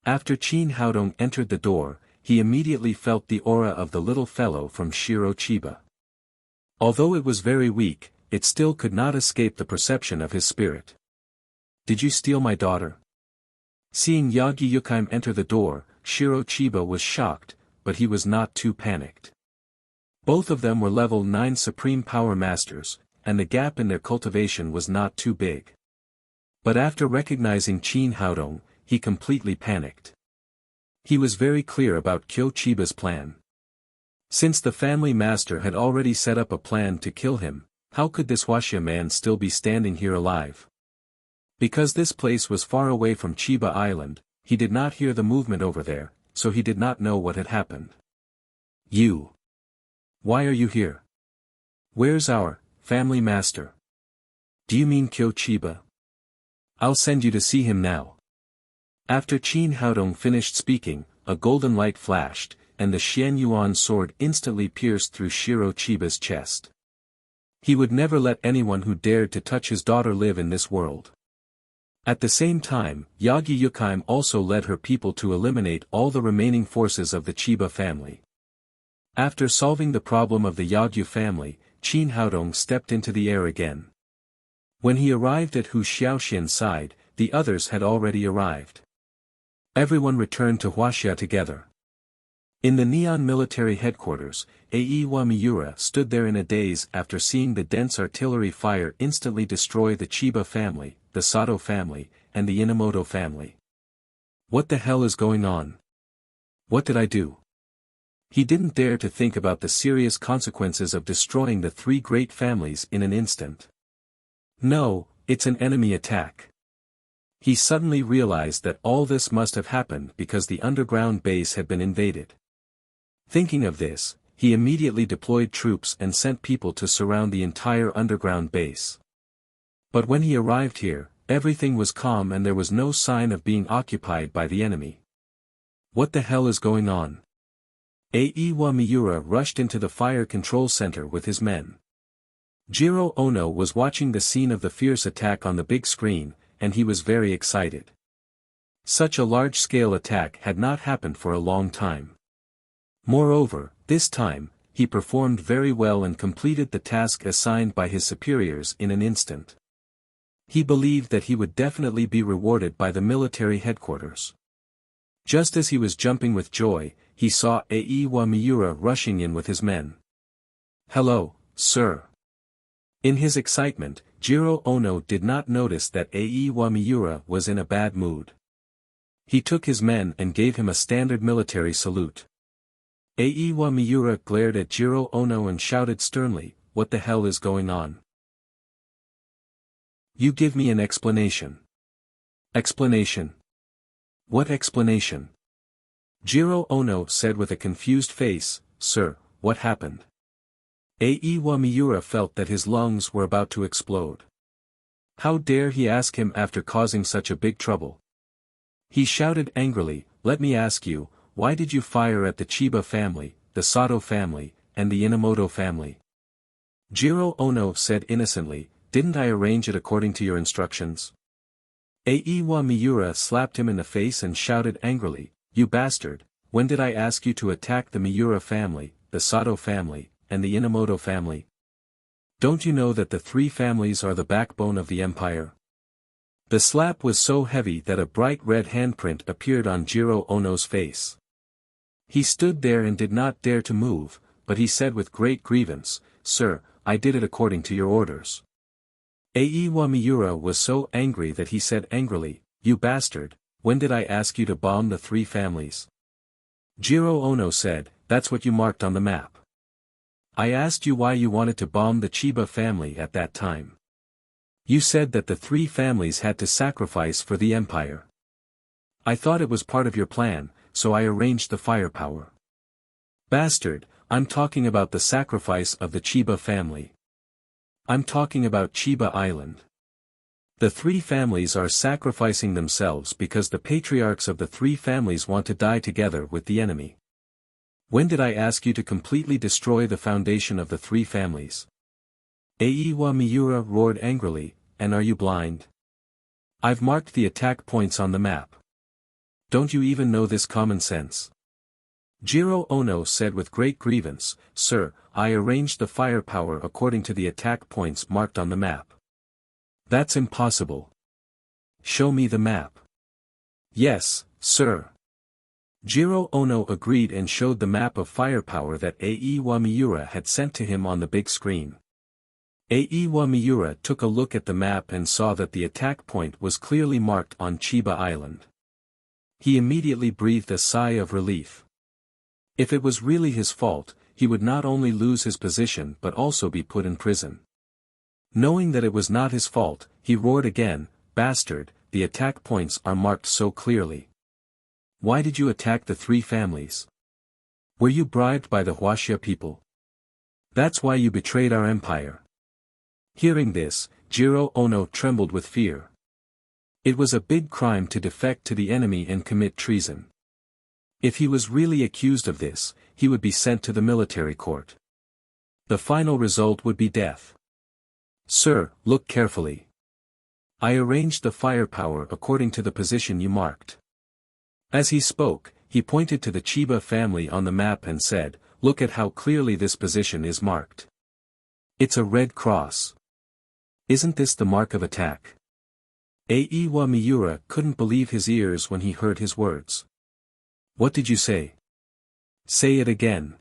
After Qin Haodong entered the door, he immediately felt the aura of the little fellow from Shiro Chiba. Although it was very weak, it still could not escape the perception of his spirit. Did you steal my daughter? Seeing Yagi Yukheim enter the door, Shiro Chiba was shocked, but he was not too panicked. Both of them were level 9 Supreme Power Masters, and the gap in their cultivation was not too big. But after recognizing Qin Haodong, he completely panicked. He was very clear about Kyo Chiba's plan. Since the family master had already set up a plan to kill him, how could this Wuxia man still be standing here alive? Because this place was far away from Chiba Island, he did not hear the movement over there, so he did not know what had happened. You. Why are you here? Where's our family master? Do you mean Kyo Chiba? I'll send you to see him now. After Qin Haodong finished speaking, a golden light flashed, and the Xian Yuan sword instantly pierced through Shiro Chiba's chest. He would never let anyone who dared to touch his daughter live in this world. At the same time, Yagi Yukheim also led her people to eliminate all the remaining forces of the Chiba family. After solving the problem of the Yagyu family, Qin Haodong stepped into the air again. When he arrived at Hu Xiaoxian's side, the others had already arrived. Everyone returned to Wuxia together. In the Neon military headquarters, Aiwa Miura stood there in a daze after seeing the dense artillery fire instantly destroy the Chiba family, the Sato family, and the Inamoto family. What the hell is going on? What did I do? He didn't dare to think about the serious consequences of destroying the three great families in an instant. No, it's an enemy attack. He suddenly realized that all this must have happened because the underground base had been invaded. Thinking of this, he immediately deployed troops and sent people to surround the entire underground base. But when he arrived here, everything was calm and there was no sign of being occupied by the enemy. What the hell is going on? Aiwa Miura rushed into the fire control center with his men. Jiro Ono was watching the scene of the fierce attack on the big screen, and he was very excited. Such a large-scale attack had not happened for a long time. Moreover, this time, he performed very well and completed the task assigned by his superiors in an instant. He believed that he would definitely be rewarded by the military headquarters. Just as he was jumping with joy, he saw Aiwa Miura rushing in with his men. "Hello, sir." In his excitement, Jiro Ono did not notice that Aiwa Miura was in a bad mood. He took his men and gave him a standard military salute. Aiwa Miura glared at Jiro Ono and shouted sternly, "What the hell is going on? You give me an explanation." "Explanation? What explanation?" Jiro Ono said with a confused face, "Sir, what happened?" Aiwa Miura felt that his lungs were about to explode. How dare he ask him after causing such a big trouble? He shouted angrily, "Let me ask you, why did you fire at the Chiba family, the Sato family, and the Inamoto family?" Jiro Ono said innocently, "Didn't I arrange it according to your instructions?" Aiwa Miura slapped him in the face and shouted angrily, "You bastard, when did I ask you to attack the Miura family, the Sato family, and the Inamoto family? Don't you know that the three families are the backbone of the empire?" The slap was so heavy that a bright red handprint appeared on Jiro Ono's face. He stood there and did not dare to move, but he said with great grievance, "Sir, I did it according to your orders." Aiwa Miura was so angry that he said angrily, "You bastard, when did I ask you to bomb the three families?" Jiro Ono said, "That's what you marked on the map. I asked you why you wanted to bomb the Chiba family at that time. You said that the three families had to sacrifice for the empire. I thought it was part of your plan, so I arranged the firepower. Bastard, I'm talking about the sacrifice of the Chiba family. I'm talking about Chiba Island. The three families are sacrificing themselves because the patriarchs of the three families want to die together with the enemy. When did I ask you to completely destroy the foundation of the three families? Aiwa Miura roared angrily, and are you blind? I've marked the attack points on the map. Don't you even know this common sense? Jiro Ono said with great grievance, Sir, I arranged the firepower according to the attack points marked on the map. That's impossible. Show me the map. Yes, sir. Jiro Ono agreed and showed the map of firepower that Aiwa Miura had sent to him on the big screen. Aiwa Miura took a look at the map and saw that the attack point was clearly marked on Chiba Island. He immediately breathed a sigh of relief. If it was really his fault, he would not only lose his position but also be put in prison. Knowing that it was not his fault, he roared again, Bastard, the attack points are marked so clearly. Why did you attack the three families? Were you bribed by the Wuxia people? That's why you betrayed our empire. Hearing this, Jiro Ono trembled with fear. It was a big crime to defect to the enemy and commit treason. If he was really accused of this, he would be sent to the military court. The final result would be death. Sir, look carefully. I arranged the firepower according to the position you marked. As he spoke, he pointed to the Chiba family on the map and said, Look at how clearly this position is marked. It's a red cross. Isn't this the mark of attack? Aiwa Miura couldn't believe his ears when he heard his words. What did you say? Say it again.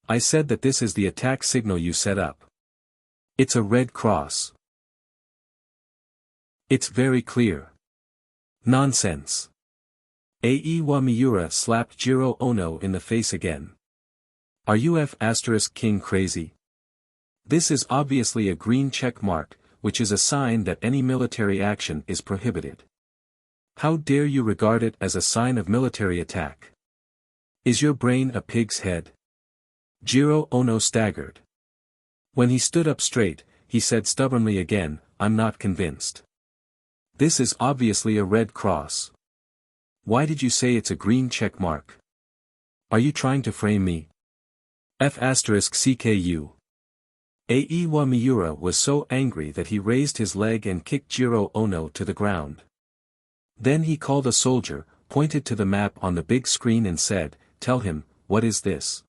I said that this is the attack signal you set up. It's a red cross. It's very clear. Nonsense. Aiwa Miura slapped Jiro Ono in the face again. Are you F*King crazy? This is obviously a green check mark, which is a sign that any military action is prohibited. How dare you regard it as a sign of military attack? Is your brain a pig's head? Jiro Ono staggered. When he stood up straight, he said stubbornly again, I'm not convinced. This is obviously a red cross. Why did you say it's a green check mark? Are you trying to frame me? F*CKU. Aiwa Miura was so angry that he raised his leg and kicked Jiro Ono to the ground. Then he called a soldier, pointed to the map on the big screen and said, Tell him, what is this?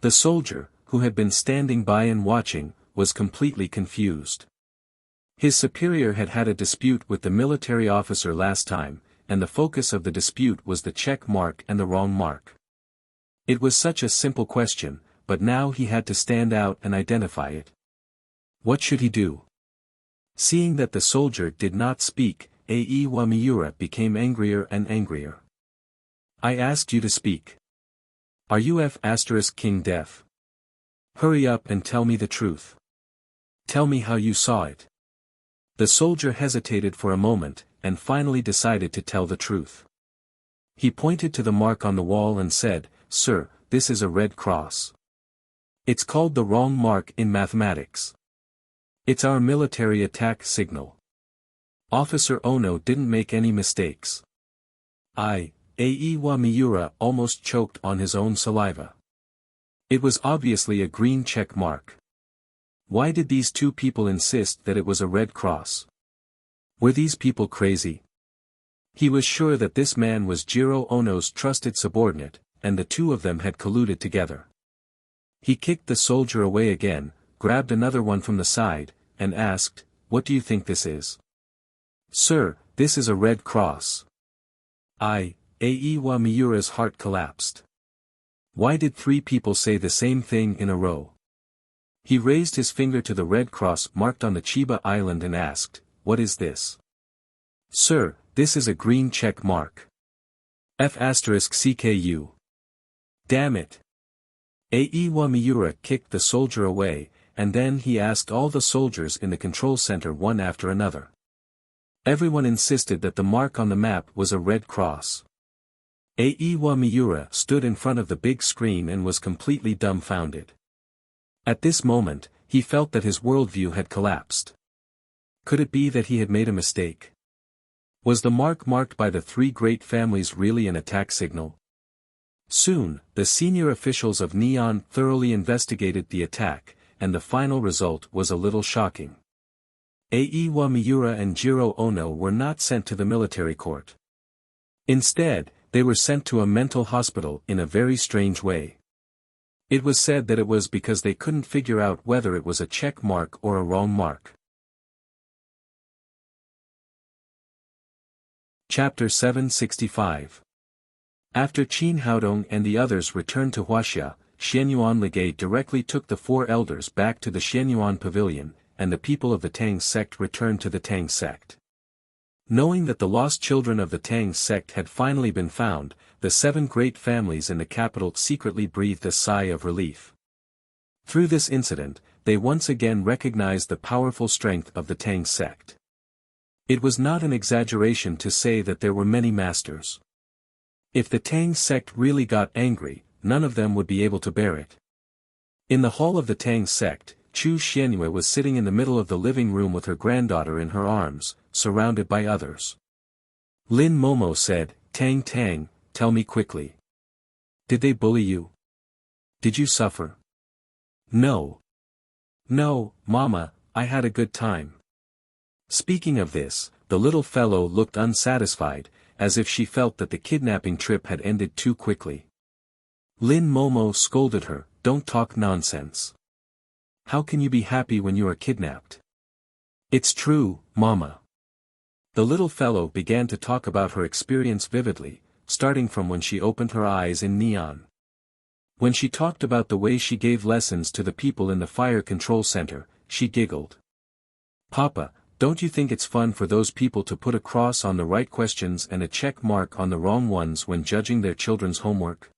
The soldier, who had been standing by and watching, was completely confused. His superior had had a dispute with the military officer last time, and the focus of the dispute was the check mark and the wrong mark. It was such a simple question, but now he had to stand out and identify it. What should he do? Seeing that the soldier did not speak, Aiwa Miura became angrier and angrier. I asked you to speak. Are you F*King deaf? Hurry up and tell me the truth. Tell me how you saw it. The soldier hesitated for a moment, and finally decided to tell the truth. He pointed to the mark on the wall and said, Sir, this is a red cross. It's called the wrong mark in mathematics. It's our military attack signal. Officer Ono didn't make any mistakes. Aiwa Miura almost choked on his own saliva. It was obviously a green check mark. Why did these two people insist that it was a red cross? Were these people crazy? He was sure that this man was Jiro Ono's trusted subordinate, and the two of them had colluded together. He kicked the soldier away again, grabbed another one from the side, and asked, What do you think this is? Sir, this is a red cross. Aiwa Miura's heart collapsed. Why did three people say the same thing in a row? He raised his finger to the red cross marked on the Chiba Island and asked, What is this? Sir, this is a green check mark. F*CKU. Damn it. Aiwa Miura kicked the soldier away, and then he asked all the soldiers in the control center one after another. Everyone insisted that the mark on the map was a red cross. Aiwa Miura stood in front of the big screen and was completely dumbfounded. At this moment, he felt that his worldview had collapsed. Could it be that he had made a mistake? Was the mark marked by the three great families really an attack signal? Soon, the senior officials of Neon thoroughly investigated the attack, and the final result was a little shocking. Aiwa Miura and Jiro Ono were not sent to the military court. Instead, they were sent to a mental hospital in a very strange way. It was said that it was because they couldn't figure out whether it was a check mark or a wrong mark. Chapter 765. After Qin Haodong and the others returned to Huaxia, Xianyuan Ligay directly took the four elders back to the Xianyuan pavilion, and the people of the Tang sect returned to the Tang sect. Knowing that the lost children of the Tang sect had finally been found, the seven great families in the capital secretly breathed a sigh of relief. Through this incident, they once again recognized the powerful strength of the Tang sect. It was not an exaggeration to say that there were many masters. If the Tang sect really got angry, none of them would be able to bear it. In the hall of the Tang sect, Chu Xianyue was sitting in the middle of the living room with her granddaughter in her arms, surrounded by others. Lin Momo said, "Tang Tang, tell me quickly. Did they bully you? Did you suffer?" "No. No, Mama, I had a good time." Speaking of this, the little fellow looked unsatisfied, as if she felt that the kidnapping trip had ended too quickly. Lin Momo scolded her, "Don't talk nonsense. How can you be happy when you are kidnapped?" "It's true, Mama." The little fellow began to talk about her experience vividly, starting from when she opened her eyes in Neon. When she talked about the way she gave lessons to the people in the fire control center, she giggled. "Papa, don't you think it's fun for those people to put a cross on the right questions and a check mark on the wrong ones when judging their children's homework?"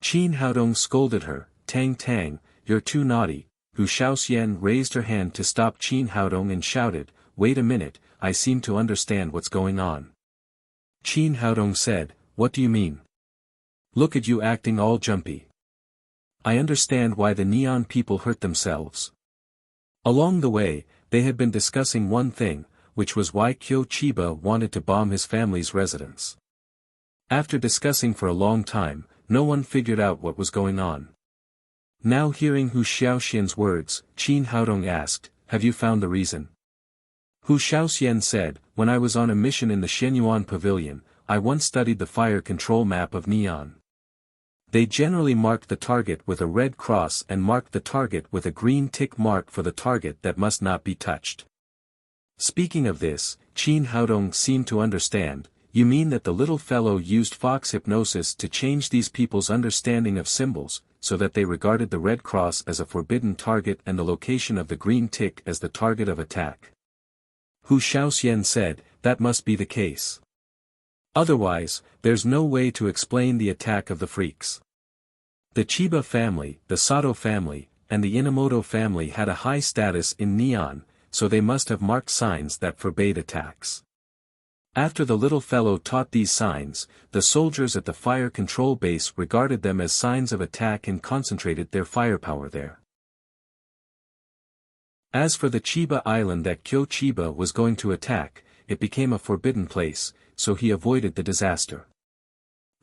Qin Haodong scolded her, "Tang Tang, you're too naughty." Hu Shaoxian raised her hand to stop Qin Haodong and shouted, "Wait a minute, I seem to understand what's going on." Qin Haodong said, "What do you mean? Look at you acting all jumpy. I understand why the Neon people hurt themselves." Along the way, they had been discussing one thing, which was why Kyo Chiba wanted to bomb his family's residence. After discussing for a long time, no one figured out what was going on. Now hearing Hu Shaoxian's words, Qin Haodong asked, "Have you found the reason?" Hu Shaoxian said, "When I was on a mission in the Shenyuan pavilion, I once studied the fire control map of Neon. They generally marked the target with a red cross and marked the target with a green tick mark for the target that must not be touched." Speaking of this, Qin Haodong seemed to understand. "You mean that the little fellow used fox hypnosis to change these people's understanding of symbols, so that they regarded the red cross as a forbidden target and the location of the green tick as the target of attack?" Hu Shaoxian said, "That must be the case. Otherwise, there's no way to explain the attack of the freaks. The Chiba family, the Sato family, and the Inamoto family had a high status in Neon, so they must have marked signs that forbade attacks. After the little fellow taught these signs, the soldiers at the fire control base regarded them as signs of attack and concentrated their firepower there. As for the Chiba island that Kyo Chiba was going to attack, it became a forbidden place, so he avoided the disaster."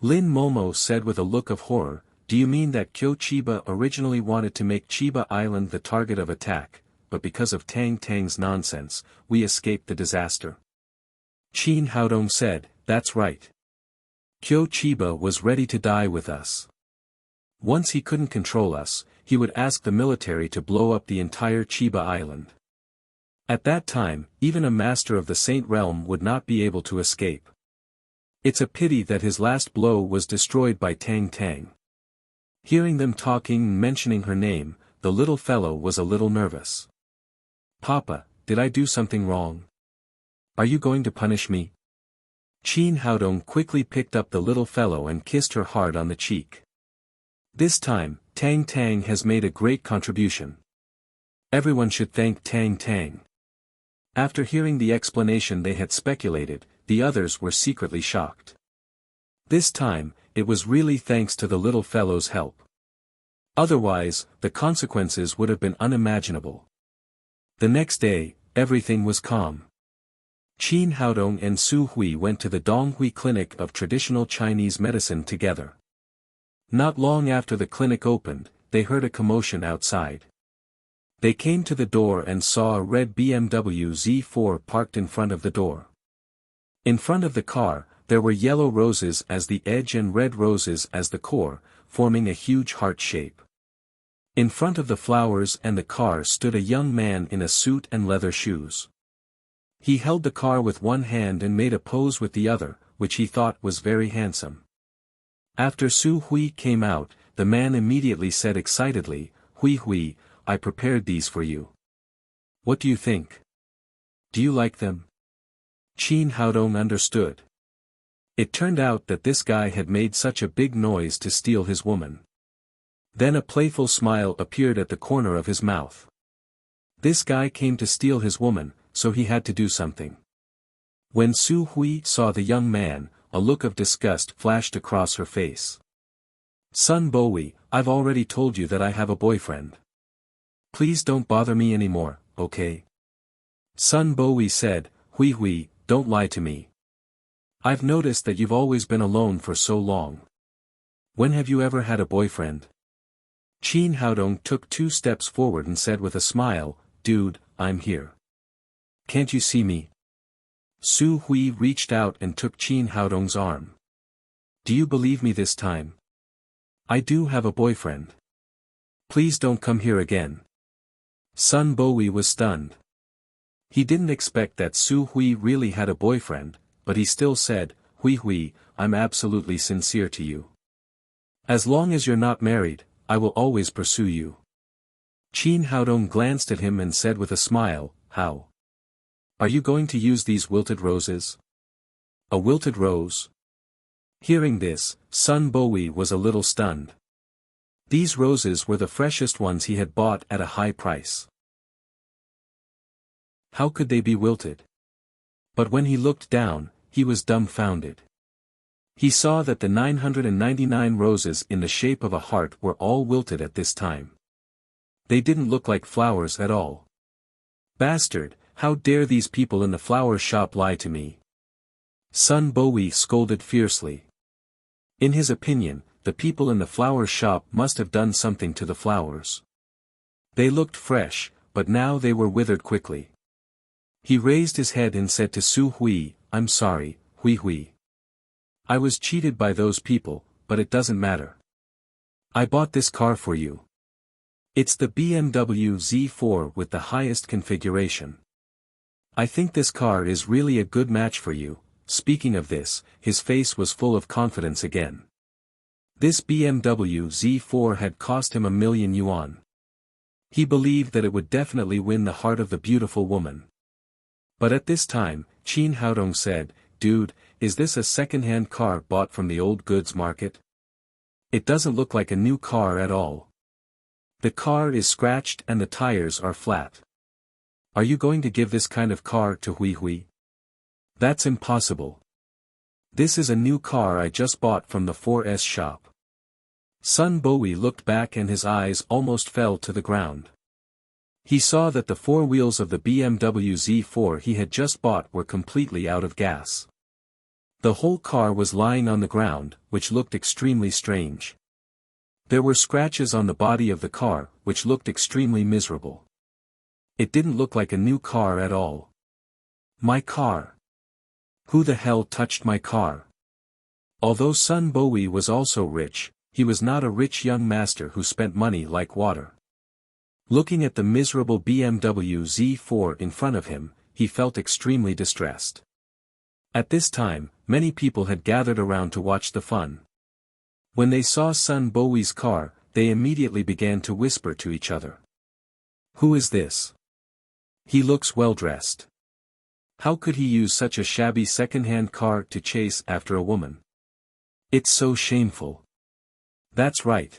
Lin Momo said with a look of horror, "Do you mean that Kyo Chiba originally wanted to make Chiba Island the target of attack, but because of Tang Tang's nonsense, we escaped the disaster?" Qin Haodong said, "That's right. Kyo Chiba was ready to die with us. Once he couldn't control us, he would ask the military to blow up the entire Chiba Island. At that time, even a master of the Saint Realm would not be able to escape. It's a pity that his last blow was destroyed by Tang Tang." Hearing them talking and mentioning her name, the little fellow was a little nervous. "Papa, did I do something wrong? Are you going to punish me?" Qin Haodong quickly picked up the little fellow and kissed her hard on the cheek. "This time, Tang Tang has made a great contribution. Everyone should thank Tang Tang. After hearing the explanation they had speculated, the others were secretly shocked. This time, it was really thanks to the little fellow's help. Otherwise, the consequences would have been unimaginable. The next day, everything was calm. Qin Haodong and Su Hui went to the Donghui Clinic of Traditional Chinese Medicine together. Not long after the clinic opened, they heard a commotion outside. They came to the door and saw a red BMW Z4 parked in front of the door. In front of the car, there were yellow roses as the edge and red roses as the core, forming a huge heart shape. In front of the flowers and the car stood a young man in a suit and leather shoes. He held the car with one hand and made a pose with the other, which he thought was very handsome. After Su Hui came out, the man immediately said excitedly, "Hui Hui, I prepared these for you. What do you think? Do you like them?" Qin Haodong understood. It turned out that this guy had made such a big noise to steal his woman. Then a playful smile appeared at the corner of his mouth. This guy came to steal his woman, so he had to do something. When Su Hui saw the young man, a look of disgust flashed across her face. "Sun Bowie, I've already told you that I have a boyfriend. Please don't bother me anymore, okay?" Sun Bowie said, "Hui Hui, don't lie to me. I've noticed that you've always been alone for so long. When have you ever had a boyfriend?" Qin Haodong took 2 steps forward and said with a smile, "Dude, I'm here. Can't you see me?" Su Hui reached out and took Qin Haodong's arm. "Do you believe me this time? I do have a boyfriend. Please don't come here again." Sun Bowie was stunned. He didn't expect that Su Hui really had a boyfriend, but he still said, "Hui Hui, I'm absolutely sincere to you. As long as you're not married, I will always pursue you." Qin Haodong glanced at him and said with a smile, "How? Are you going to use these wilted roses?" "A wilted rose?" Hearing this, Sun Bowie was a little stunned. These roses were the freshest ones he had bought at a high price. How could they be wilted? But when he looked down, he was dumbfounded. He saw that the 999 roses in the shape of a heart were all wilted at this time. They didn't look like flowers at all. "Bastard, how dare these people in the flower shop lie to me?" Sun Bowie scolded fiercely. In his opinion, the people in the flower shop must have done something to the flowers. They looked fresh, but now they were withered quickly. He raised his head and said to Su Hui, "I'm sorry, Hui Hui. I was cheated by those people, but it doesn't matter. I bought this car for you. It's the BMW Z4 with the highest configuration. I think this car is really a good match for you." Speaking of this, his face was full of confidence again. This BMW Z4 had cost him 1,000,000 yuan. He believed that it would definitely win the heart of the beautiful woman. But at this time, Qin Haodong said, "Dude, is this a second-hand car bought from the old goods market? It doesn't look like a new car at all. The car is scratched and the tires are flat. Are you going to give this kind of car to Hui Hui? That's impossible. This is a new car I just bought from the 4S shop." Sun Bowie looked back and his eyes almost fell to the ground. He saw that the 4 wheels of the BMW Z4 he had just bought were completely out of gas. The whole car was lying on the ground, which looked extremely strange. There were scratches on the body of the car, which looked extremely miserable. It didn't look like a new car at all. "My car. Who the hell touched my car?" Although Sun Bowie was also rich, he was not a rich young master who spent money like water. Looking at the miserable BMW Z4 in front of him, he felt extremely distressed. At this time, many people had gathered around to watch the fun. When they saw Sun Bowie's car, they immediately began to whisper to each other. "Who is this? He looks well dressed. How could he use such a shabby second-hand car to chase after a woman? It's so shameful." "That's right.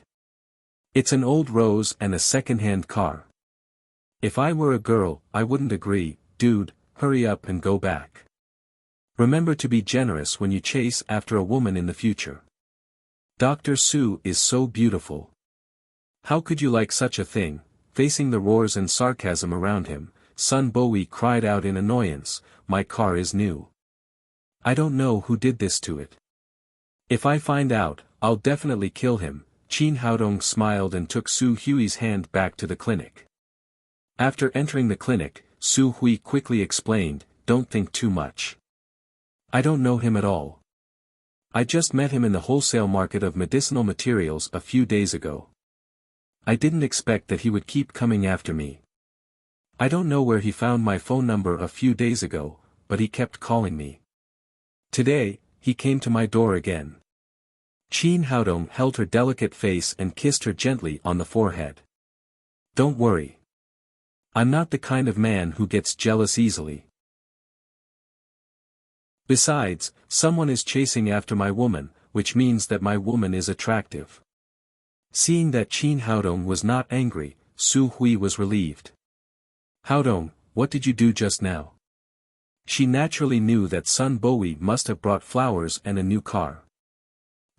It's an old rose and a second-hand car. If I were a girl, I wouldn't agree. Dude, hurry up and go back. Remember to be generous when you chase after a woman in the future. Dr. Su is so beautiful. How could you like such a thing? Facing the roars and sarcasm around him, Sun Bowie cried out in annoyance, my car is new. I don't know who did this to it. If I find out, I'll definitely kill him. Qin Haodong smiled and took Su Hui's hand back to the clinic. After entering the clinic, Su Hui quickly explained, don't think too much. I don't know him at all. I just met him in the wholesale market of medicinal materials a few days ago. I didn't expect that he would keep coming after me. I don't know where he found my phone number a few days ago, but he kept calling me. Today, he came to my door again. Qin Haodong held her delicate face and kissed her gently on the forehead. Don't worry. I'm not the kind of man who gets jealous easily. Besides, someone is chasing after my woman, which means that my woman is attractive. Seeing that Qin Haodong was not angry, Su Hui was relieved. Haodong, what did you do just now? She naturally knew that Sun Bowie must have brought flowers and a new car.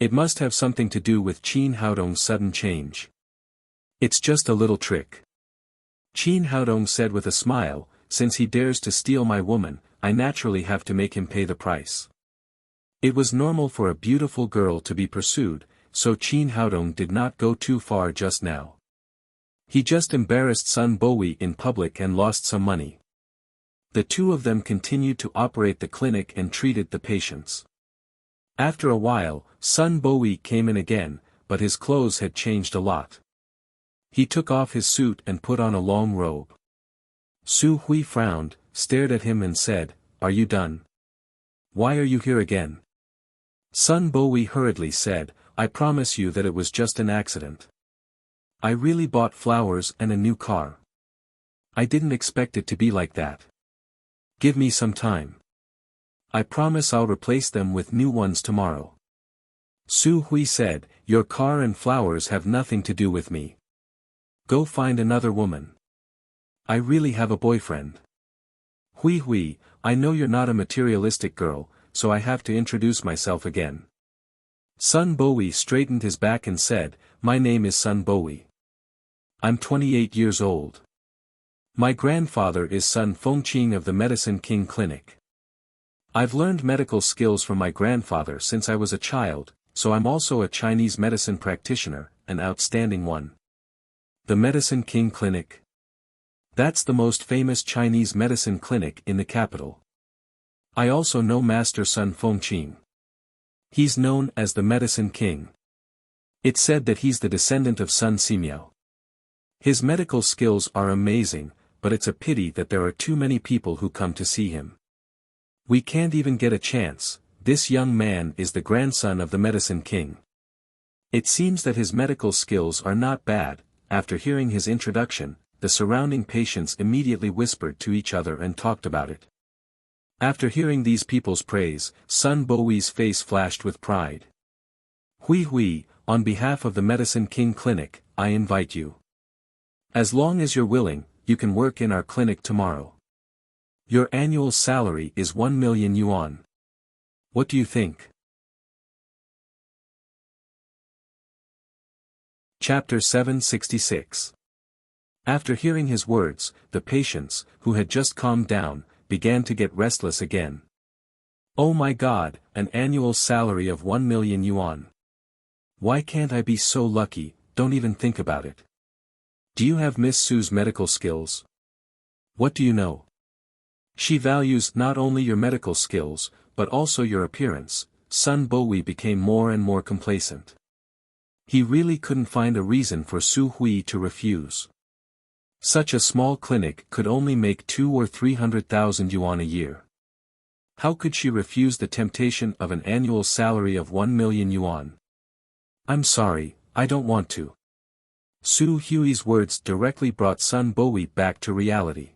It must have something to do with Qin Haodong's sudden change. It's just a little trick. Qin Haodong said with a smile, since he dares to steal my woman, I naturally have to make him pay the price. It was normal for a beautiful girl to be pursued, so Qin Haodong did not go too far just now. He just embarrassed Sun Bowie in public and lost some money. The two of them continued to operate the clinic and treated the patients. After a while, Sun Bowie came in again, but his clothes had changed a lot. He took off his suit and put on a long robe. Su Hui frowned, stared at him and said, are you done? Why are you here again? Sun Bowie hurriedly said, I promise you that it was just an accident. I really bought flowers and a new car. I didn't expect it to be like that. Give me some time. I promise I'll replace them with new ones tomorrow. Su Hui said, your car and flowers have nothing to do with me. Go find another woman. I really have a boyfriend. Hui, I know you're not a materialistic girl, so I have to introduce myself again. Sun Bowie straightened his back and said, my name is Sun Bowie. I'm 28 years old. My grandfather is Sun Fengqing of the Medicine King Clinic. I've learned medical skills from my grandfather since I was a child, so I'm also a Chinese medicine practitioner, an outstanding one. The Medicine King Clinic? That's the most famous Chinese medicine clinic in the capital. I also know Master Sun Fengqing. He's known as the Medicine King. It's said that he's the descendant of Sun Simiao. His medical skills are amazing, but it's a pity that there are too many people who come to see him. We can't even get a chance. This young man is the grandson of the Medicine King. It seems that his medical skills are not bad. After hearing his introduction, the surrounding patients immediately whispered to each other and talked about it. After hearing these people's praise, Sun Bowie's face flashed with pride. Hui, on behalf of the Medicine King Clinic, I invite you. As long as you're willing, you can work in our clinic tomorrow. Your annual salary is 1 million yuan. What do you think? Chapter 766. After hearing his words, the patients, who had just calmed down, began to get restless again. Oh my God, an annual salary of 1 million yuan. Why can't I be so lucky? Don't even think about it. Do you have Miss Su's medical skills? What do you know? She values not only your medical skills, but also your appearance. Sun Bowie became more and more complacent. He really couldn't find a reason for Su Hui to refuse. Such a small clinic could only make 200,000 or 300,000 yuan a year. How could she refuse the temptation of an annual salary of 1 million yuan? I'm sorry, I don't want to. Su Hui's words directly brought Sun Bowie back to reality.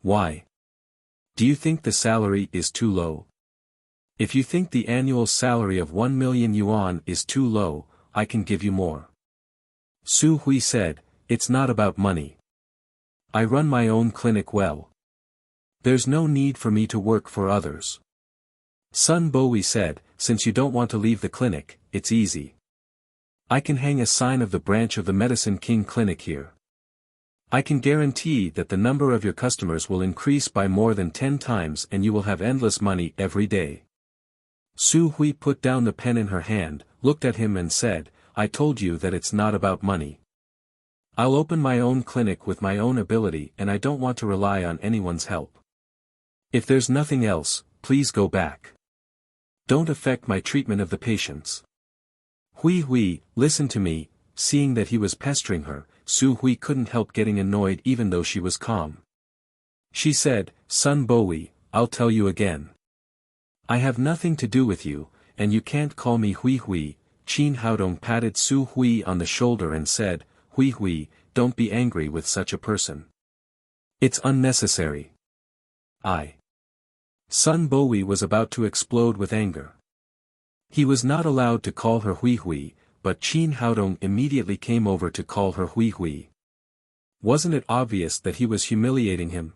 Why? Do you think the salary is too low? If you think the annual salary of 1 million yuan is too low, I can give you more. Su Hui said, it's not about money. I run my own clinic well. There's no need for me to work for others. Sun Bowie said, since you don't want to leave the clinic, it's easy. I can hang a sign of the branch of the Medicine King Clinic here. I can guarantee that the number of your customers will increase by more than 10 times and you will have endless money every day. Su Hui put down the pen in her hand, looked at him and said, I told you that it's not about money. I'll open my own clinic with my own ability and I don't want to rely on anyone's help. If there's nothing else, please go back. Don't affect my treatment of the patients. Hui, listen to me. Seeing that he was pestering her, Su Hui couldn't help getting annoyed even though she was calm. She said, Sun Bowie, I'll tell you again. I have nothing to do with you, and you can't call me Hui. Qin Haodong patted Su Hui on the shoulder and said, Hui, don't be angry with such a person. It's unnecessary. Sun Bowie was about to explode with anger. He was not allowed to call her Hui, but Qin Haodong immediately came over to call her Hui. Wasn't it obvious that he was humiliating him?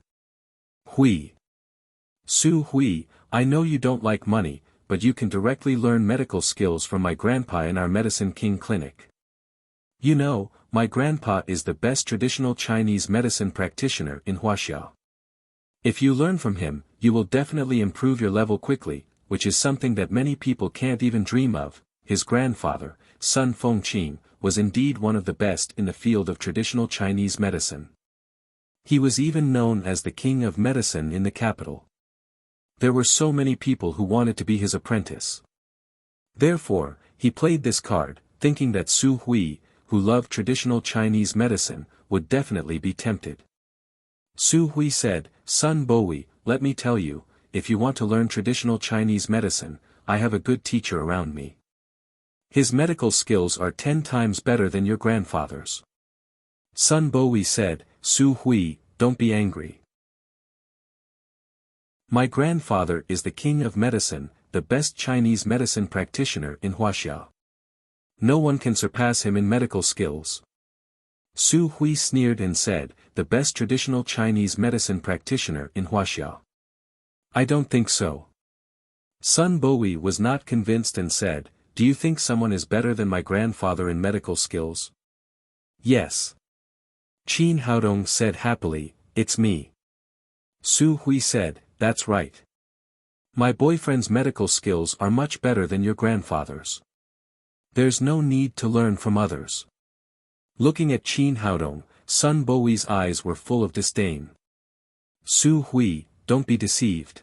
Hui. Su Hui, I know you don't like money, but you can directly learn medical skills from my grandpa in our Medicine King Clinic. You know, my grandpa is the best traditional Chinese medicine practitioner in Wuxia. If you learn from him, you will definitely improve your level quickly, which is something that many people can't even dream of. His grandfather, Sun Fengqin, was indeed one of the best in the field of traditional Chinese medicine. He was even known as the king of medicine in the capital. There were so many people who wanted to be his apprentice. Therefore, he played this card, thinking that Su Hui, who loved traditional Chinese medicine, would definitely be tempted. Su Hui said, Sun Bowie, let me tell you, if you want to learn traditional Chinese medicine, I have a good teacher around me. His medical skills are 10 times better than your grandfather's. Sun Bowie said, Su Hui, don't be angry. My grandfather is the king of medicine, the best Chinese medicine practitioner in Wuxia. No one can surpass him in medical skills. Su Hui sneered and said, the best traditional Chinese medicine practitioner in Wuxia. I don't think so. Sun Bowie was not convinced and said, do you think someone is better than my grandfather in medical skills? Yes. Qin Haodong said happily, it's me. Su Hui said, that's right. My boyfriend's medical skills are much better than your grandfather's. There's no need to learn from others. Looking at Qin Haodong, Sun Bowie's eyes were full of disdain. Su Hui, don't be deceived.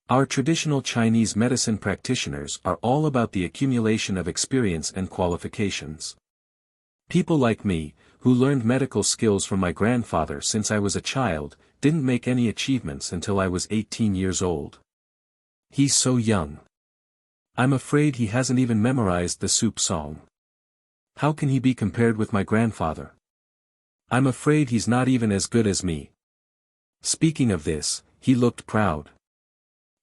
Our traditional Chinese medicine practitioners are all about the accumulation of experience and qualifications. People like me, who learned medical skills from my grandfather since I was a child, didn't make any achievements until I was 18 years old. He's so young. I'm afraid he hasn't even memorized the soup song. How can he be compared with my grandfather? I'm afraid he's not even as good as me. Speaking of this, he looked proud.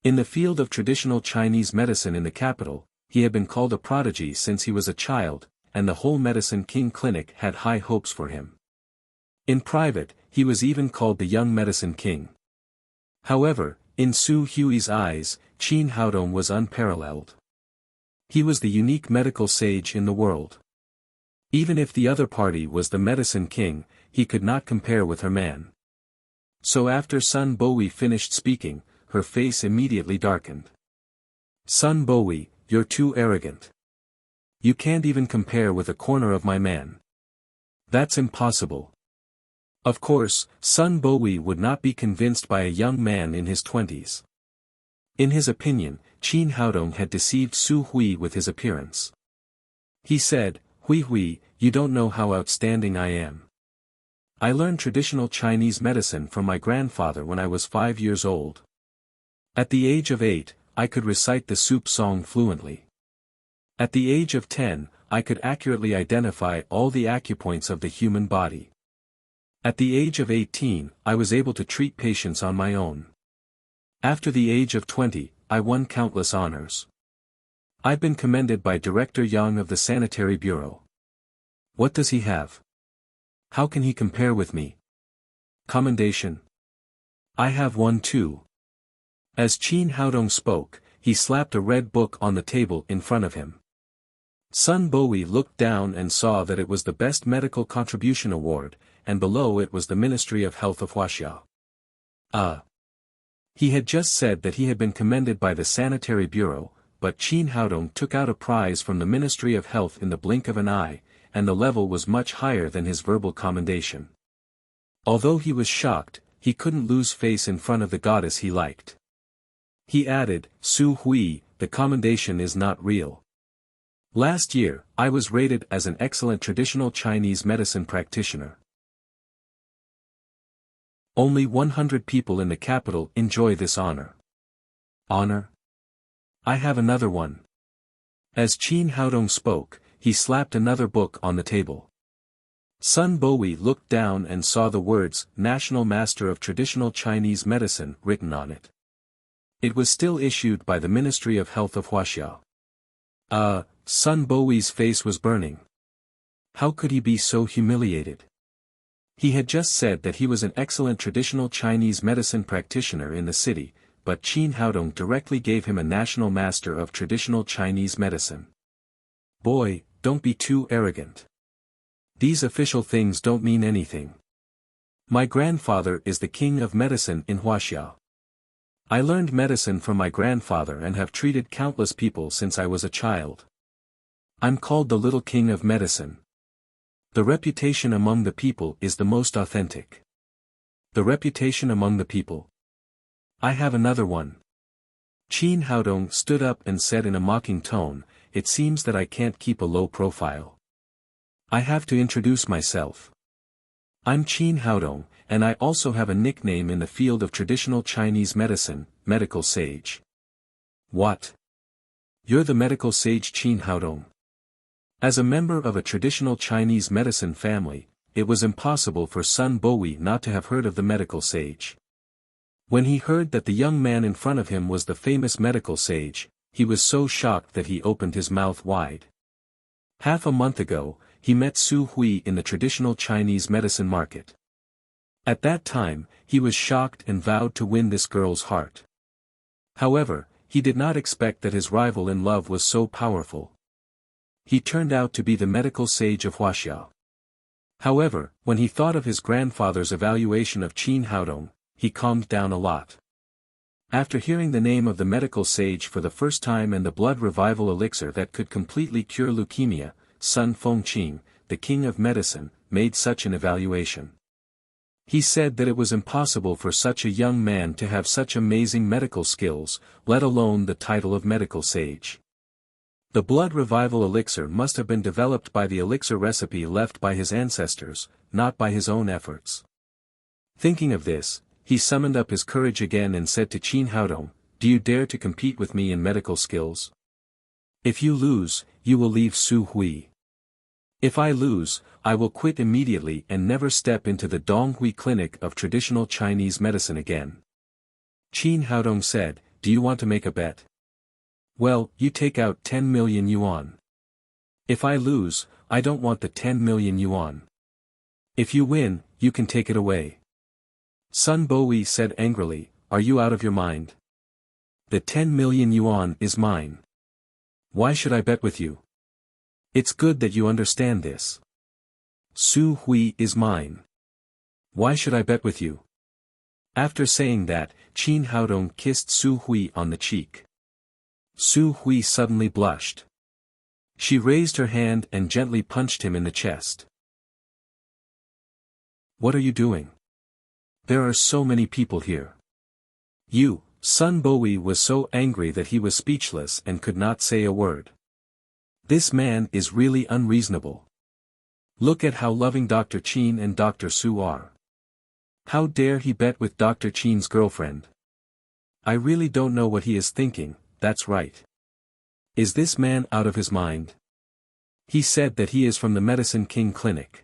In the field of traditional Chinese medicine in the capital, he had been called a prodigy since he was a child, and the whole Medicine King Clinic had high hopes for him. In private, he was even called the young Medicine King. However, in Su Hui's eyes, Qin Haodong was unparalleled. He was the unique medical sage in the world. Even if the other party was the Medicine King, he could not compare with her man. So after Sun Bowie finished speaking, her face immediately darkened. Sun Bowie, you're too arrogant. You can't even compare with a corner of my man. That's impossible. Of course, Sun Bowie would not be convinced by a young man in his 20s. In his opinion, Qin Haodong had deceived Su Hui with his appearance. He said, Hui, you don't know how outstanding I am. I learned traditional Chinese medicine from my grandfather when I was 5 years old. At the age of 8, I could recite the soup song fluently. At the age of 10, I could accurately identify all the acupoints of the human body. At the age of 18, I was able to treat patients on my own. After the age of 20, I won countless honors. I've been commended by Director Yang of the Sanitary Bureau. What does he have? How can he compare with me? Commendation. I have one too. As Qin Haodong spoke, he slapped a red book on the table in front of him. Sun Bowie looked down and saw that it was the Best Medical Contribution Award, and below it was the Ministry of Health of Wuxia. He had just said that he had been commended by the Sanitary Bureau, but Qin Haodong took out a prize from the Ministry of Health in the blink of an eye, and the level was much higher than his verbal commendation. Although he was shocked, he couldn't lose face in front of the goddess he liked. He added, Su Hui, the commendation is not real. Last year, I was rated as an excellent traditional Chinese medicine practitioner. Only 100 people in the capital enjoy this honor. Honor? I have another one. As Qin Haodong spoke, he slapped another book on the table. Sun Bowie looked down and saw the words, National Master of Traditional Chinese Medicine, written on it. It was still issued by the Ministry of Health of Wuxia. Sun Bowie's face was burning. How could he be so humiliated? He had just said that he was an excellent traditional Chinese medicine practitioner in the city, but Qin Haodong directly gave him a National Master of Traditional Chinese Medicine. Boy, don't be too arrogant. These official things don't mean anything. My grandfather is the king of medicine in Wuxia. I learned medicine from my grandfather and have treated countless people since I was a child. I'm called the Little King of Medicine. The reputation among the people is the most authentic. The reputation among the people. I have another one. Qin Haodong stood up and said in a mocking tone, It seems that I can't keep a low profile. I have to introduce myself. I'm Qin Haodong, and I also have a nickname in the field of traditional Chinese medicine, medical sage. What? You're the medical sage Qin Haodong. As a member of a traditional Chinese medicine family, it was impossible for Sun Bowie not to have heard of the medical sage. When he heard that the young man in front of him was the famous medical sage, he was so shocked that he opened his mouth wide. Half a month ago, he met Su Hui in the traditional Chinese medicine market. At that time, he was shocked and vowed to win this girl's heart. However, he did not expect that his rival in love was so powerful. He turned out to be the medical sage of Wuxia. However, when he thought of his grandfather's evaluation of Qin Haodong, he calmed down a lot. After hearing the name of the medical sage for the first time and the blood revival elixir that could completely cure leukemia, Sun Fengqing, the king of medicine, made such an evaluation. He said that it was impossible for such a young man to have such amazing medical skills, let alone the title of medical sage. The blood revival elixir must have been developed by the elixir recipe left by his ancestors, not by his own efforts. Thinking of this, he summoned up his courage again and said to Qin Haodong, Do you dare to compete with me in medical skills? If you lose, you will leave Su Hui. If I lose, I will quit immediately and never step into the Donghui Clinic of traditional Chinese medicine again. Qin Haodong said, Do you want to make a bet? Well, you take out 10 million yuan. If I lose, I don't want the 10 million yuan. If you win, you can take it away. Sun Bowie said angrily, Are you out of your mind? The 10 million yuan is mine. Why should I bet with you? It's good that you understand this. Su Hui is mine. Why should I bet with you? After saying that, Qin Haodong kissed Su Hui on the cheek. Su Hui suddenly blushed. She raised her hand and gently punched him in the chest. What are you doing? There are so many people here. Sun Bowie was so angry that he was speechless and could not say a word. This man is really unreasonable. Look at how loving Dr. Qin and Dr. Su are. How dare he bet with Dr. Qin's girlfriend? I really don't know what he is thinking, that's right. Is this man out of his mind? He said that he is from the Medicine King Clinic.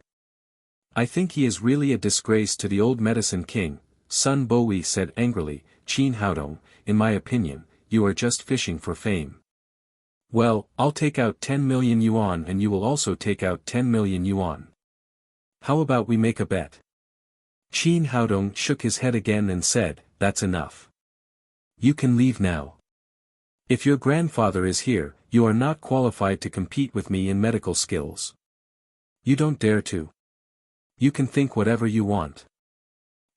I think he is really a disgrace to the old Medicine King, Sun Bowie said angrily. Qin Haodong, in my opinion, you are just fishing for fame. Well, I'll take out 10 million yuan and you will also take out 10 million yuan. How about we make a bet? Qin Haodong shook his head again and said, "That's enough. You can leave now. If your grandfather is here, you are not qualified to compete with me in medical skills. You don't dare to. You can think whatever you want."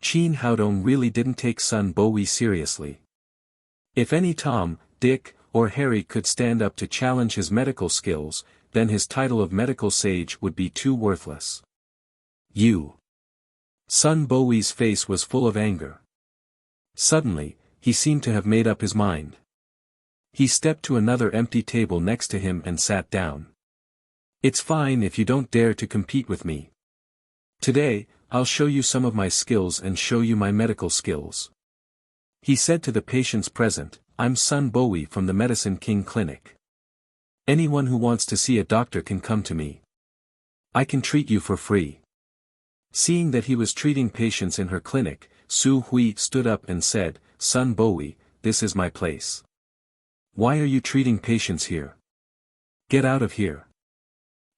Qin Haodong really didn't take Sun Bowie seriously. If any Tom, Dick, or Harry could stand up to challenge his medical skills, then his title of medical sage would be too worthless. "You." Sun Bowie's face was full of anger. Suddenly, he seemed to have made up his mind. He stepped to another empty table next to him and sat down. "It's fine if you don't dare to compete with me. Today, I'll show you some of my skills and show you my medical skills." He said to the patients present, "I'm Sun Bowie from the Medicine King Clinic. Anyone who wants to see a doctor can come to me. I can treat you for free." Seeing that he was treating patients in her clinic, Su Hui stood up and said, "Sun Bowie, this is my place. Why are you treating patients here? Get out of here."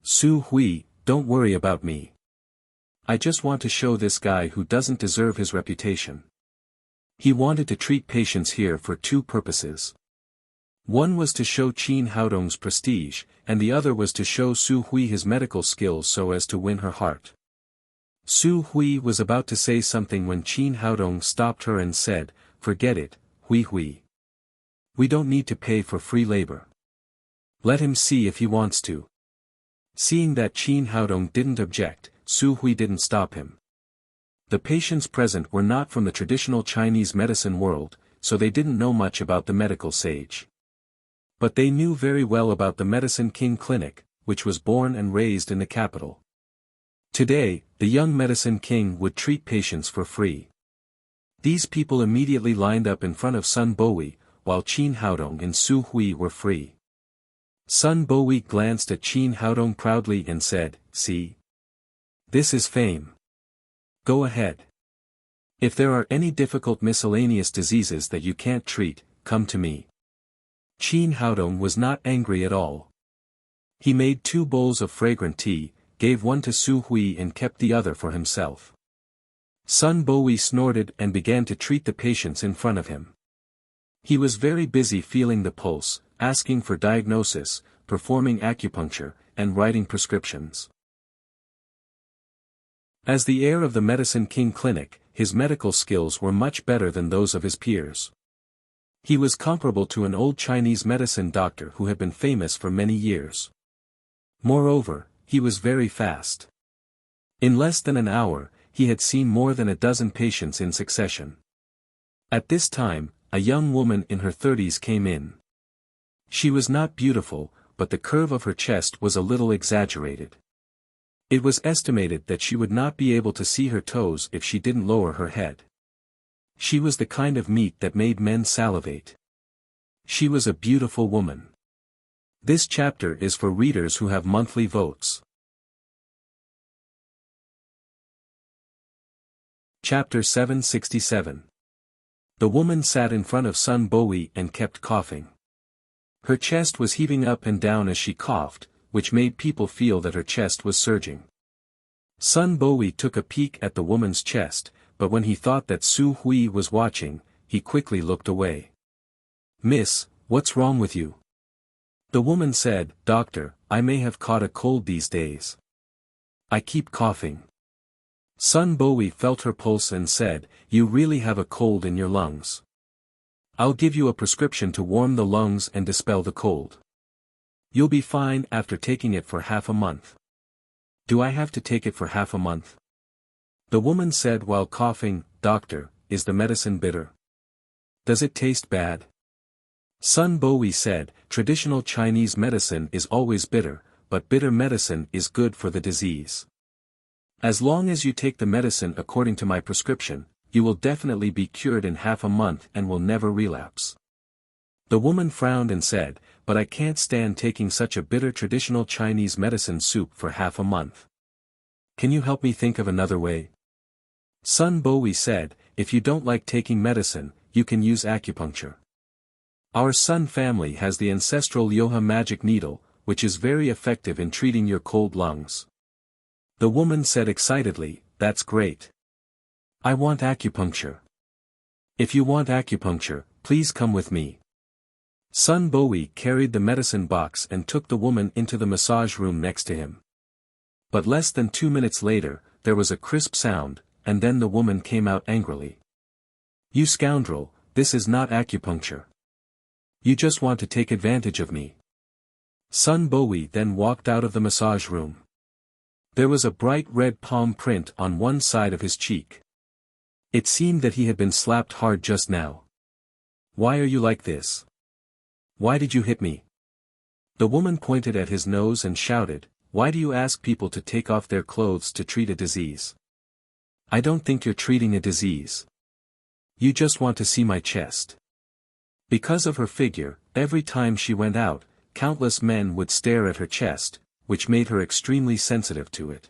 "Su Hui, don't worry about me. I just want to show this guy who doesn't deserve his reputation." He wanted to treat patients here for two purposes. One was to show Qin Haodong's prestige, and the other was to show Su Hui his medical skills so as to win her heart. Su Hui was about to say something when Qin Haodong stopped her and said, "Forget it, Hui Hui. We don't need to pay for free labor. Let him see if he wants to." Seeing that Qin Haodong didn't object, Su Hui didn't stop him. The patients present were not from the traditional Chinese medicine world, so they didn't know much about the medical sage. But they knew very well about the Medicine King Clinic, which was born and raised in the capital. Today, the young Medicine King would treat patients for free. These people immediately lined up in front of Sun Bowie, while Qin Haodong and Su Hui were free. Sun Bowie glanced at Qin Haodong proudly and said, "See? This is fame. Go ahead. If there are any difficult miscellaneous diseases that you can't treat, come to me." Qin Haodong was not angry at all. He made 2 bowls of fragrant tea, gave one to Su Hui and kept the other for himself. Sun Bowie snorted and began to treat the patients in front of him. He was very busy feeling the pulse, asking for diagnosis, performing acupuncture, and writing prescriptions. As the heir of the Medicine King Clinic, his medical skills were much better than those of his peers. He was comparable to an old Chinese medicine doctor who had been famous for many years. Moreover, he was very fast. In less than an hour, he had seen more than a dozen patients in succession. At this time, a young woman in her 30s came in. She was not beautiful, but the curve of her chest was a little exaggerated. It was estimated that she would not be able to see her toes if she didn't lower her head. She was the kind of meat that made men salivate. She was a beautiful woman. This chapter is for readers who have monthly votes. Chapter 767. The woman sat in front of Sun Bowie and kept coughing. Her chest was heaving up and down as she coughed, which made people feel that her chest was surging. Sun Bowie took a peek at the woman's chest, but when he thought that Su Hui was watching, he quickly looked away. "Miss, what's wrong with you?" The woman said, "Doctor, I may have caught a cold these days. I keep coughing." Sun Bowie felt her pulse and said, "You really have a cold in your lungs. I'll give you a prescription to warm the lungs and dispel the cold. You'll be fine after taking it for half a month." "Do I have to take it for half a month?" The woman said while coughing, "Doctor, is the medicine bitter? Does it taste bad?" Sun Bowie said, "Traditional Chinese medicine is always bitter, but bitter medicine is good for the disease. As long as you take the medicine according to my prescription, you will definitely be cured in half a month and will never relapse." The woman frowned and said, "But I can't stand taking such a bitter traditional Chinese medicine soup for half a month. Can you help me think of another way?" Sun Bowie said, "If you don't like taking medicine, you can use acupuncture. Our Sun family has the ancestral Yoha magic needle, which is very effective in treating your cold lungs." The woman said excitedly, "That's great. I want acupuncture. If you want acupuncture, please come with me. Sun Bowie carried the medicine box and took the woman into the massage room next to him. But less than 2 minutes later, there was a crisp sound, and then the woman came out angrily. You scoundrel, this is not acupuncture. You just want to take advantage of me. Sun Bowie then walked out of the massage room. There was a bright red palm print on one side of his cheek. It seemed that he had been slapped hard just now. Why are you like this? Why did you hit me? The woman pointed at his nose and shouted, Why do you ask people to take off their clothes to treat a disease? I don't think you're treating a disease. You just want to see my chest. Because of her figure, every time she went out, countless men would stare at her chest, which made her extremely sensitive to it.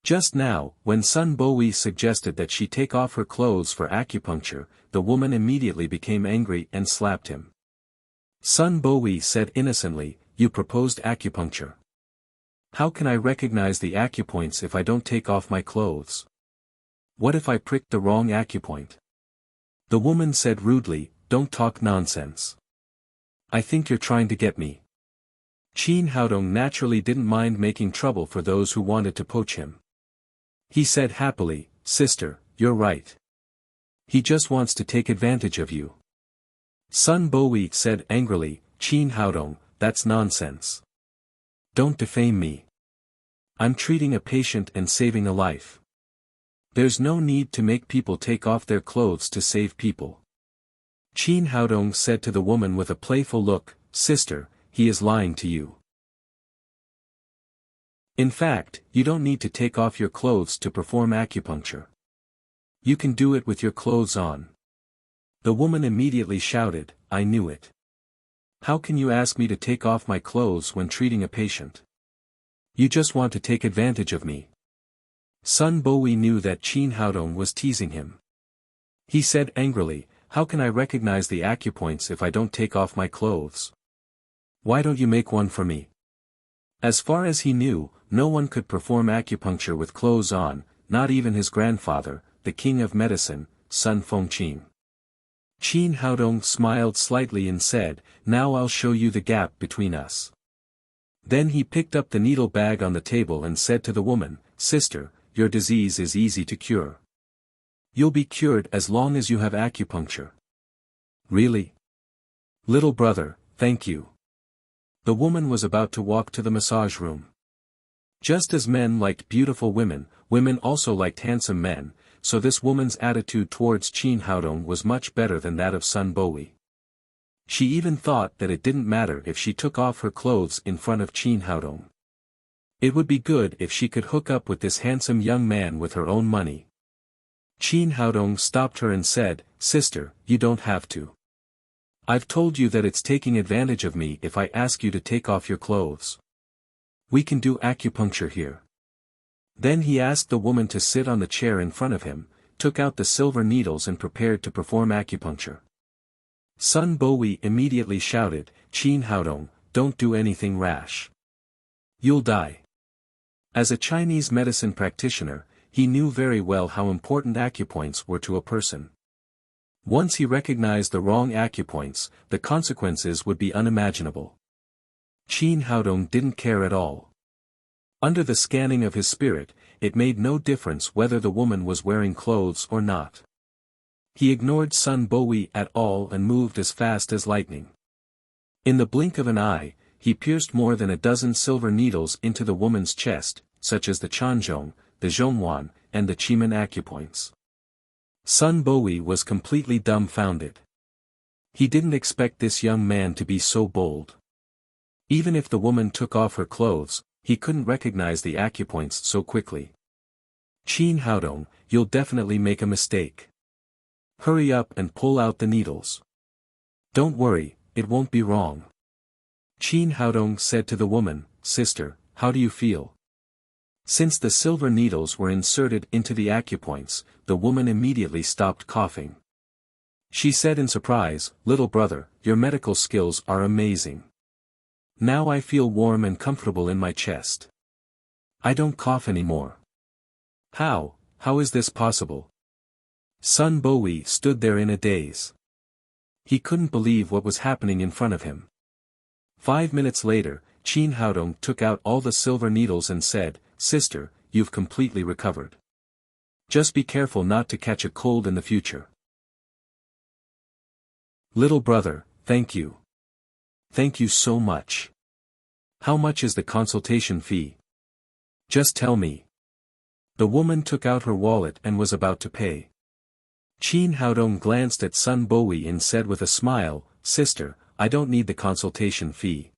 Just now, when Sun Bowie suggested that she take off her clothes for acupuncture, the woman immediately became angry and slapped him. Sun Bowie said innocently, You proposed acupuncture. How can I recognize the acupoints if I don't take off my clothes? What if I pricked the wrong acupoint? The woman said rudely, Don't talk nonsense. I think you're trying to get me. Qin Haodong naturally didn't mind making trouble for those who wanted to poach him. He said happily, Sister, you're right. He just wants to take advantage of you. Sun Bowie said angrily, Qin Haodong, that's nonsense. Don't defame me. I'm treating a patient and saving a life. There's no need to make people take off their clothes to save people. Qin Haodong said to the woman with a playful look, Sister, he is lying to you. In fact, you don't need to take off your clothes to perform acupuncture. You can do it with your clothes on. The woman immediately shouted, I knew it. How can you ask me to take off my clothes when treating a patient? You just want to take advantage of me. Sun Bowie knew that Qin Haodong was teasing him. He said angrily, How can I recognize the acupoints if I don't take off my clothes? Why don't you make one for me? As far as he knew, no one could perform acupuncture with clothes on, not even his grandfather, the king of medicine, Sun Fengqin. Qin Haodong smiled slightly and said, Now I'll show you the gap between us. Then he picked up the needle bag on the table and said to the woman, Sister, your disease is easy to cure. You'll be cured as long as you have acupuncture. Really? Little brother, thank you. The woman was about to walk to the massage room. Just as men liked beautiful women, women also liked handsome men, so this woman's attitude towards Qin Haodong was much better than that of Sun Bowie. She even thought that it didn't matter if she took off her clothes in front of Qin Haodong. It would be good if she could hook up with this handsome young man with her own money. Qin Haodong stopped her and said, Sister, you don't have to. I've told you that it's taking advantage of me if I ask you to take off your clothes. We can do acupuncture here. Then he asked the woman to sit on the chair in front of him, took out the silver needles and prepared to perform acupuncture. Sun Bowie immediately shouted, Qin Haodong, don't do anything rash. You'll die. As a Chinese medicine practitioner, he knew very well how important acupoints were to a person. Once he recognized the wrong acupoints, the consequences would be unimaginable. Qin Haodong didn't care at all. Under the scanning of his spirit, it made no difference whether the woman was wearing clothes or not. He ignored Sun Bowie at all and moved as fast as lightning. In the blink of an eye, he pierced more than a dozen silver needles into the woman's chest, such as the Chanzhong, the Zhonghuan, and the Qimen acupoints. Sun Bowie was completely dumbfounded. He didn't expect this young man to be so bold. Even if the woman took off her clothes, he couldn't recognize the acupoints so quickly. Qin Haodong, you'll definitely make a mistake. Hurry up and pull out the needles. Don't worry, it won't be wrong. Qin Haodong said to the woman, Sister, how do you feel? Since the silver needles were inserted into the acupoints, the woman immediately stopped coughing. She said in surprise, Little brother, your medical skills are amazing. Now I feel warm and comfortable in my chest. I don't cough anymore. How is this possible? Sun Bowie stood there in a daze. He couldn't believe what was happening in front of him. 5 minutes later, Qin Haodong took out all the silver needles and said, "Sister, you've completely recovered. Just be careful not to catch a cold in the future." "Little brother, thank you. Thank you so much. How much is the consultation fee? Just tell me." The woman took out her wallet and was about to pay. Qin Haodong glanced at Sun Bowie and said with a smile, "Sister, I don't need the consultation fee.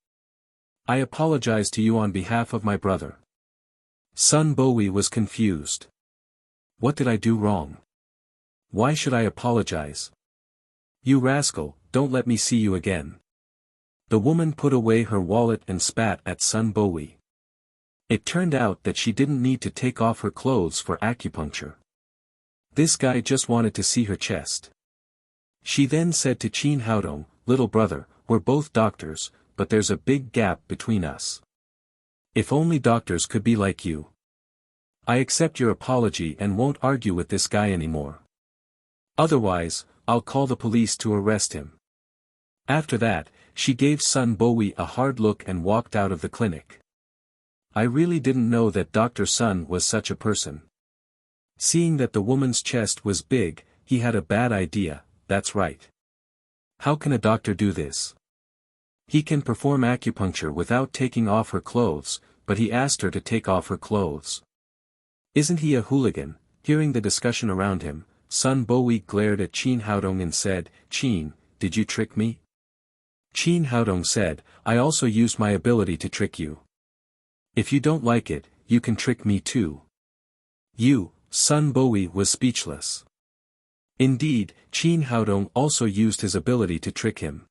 I apologize to you on behalf of my brother." Sun Bowie was confused. "What did I do wrong? Why should I apologize? You rascal, don't let me see you again." The woman put away her wallet and spat at Sun Bowie. It turned out that she didn't need to take off her clothes for acupuncture. This guy just wanted to see her chest. She then said to Qin Haodong, "Little brother, we're both doctors, but there's a big gap between us. If only doctors could be like you. I accept your apology and won't argue with this guy anymore. Otherwise, I'll call the police to arrest him." After that, she gave Sun Bowie a hard look and walked out of the clinic. I really didn't know that Dr. Sun was such a person. Seeing that the woman's chest was big, he had a bad idea. That's right. How can a doctor do this? He can perform acupuncture without taking off her clothes, but he asked her to take off her clothes. Isn't he a hooligan? Hearing the discussion around him, Sun Bowie glared at Qin Haodong and said, "Qin, did you trick me?" Qin Haodong said, "I also used my ability to trick you. If you don't like it, you can trick me too." Sun Bowie was speechless. Indeed, Qin Haodong also used his ability to trick him.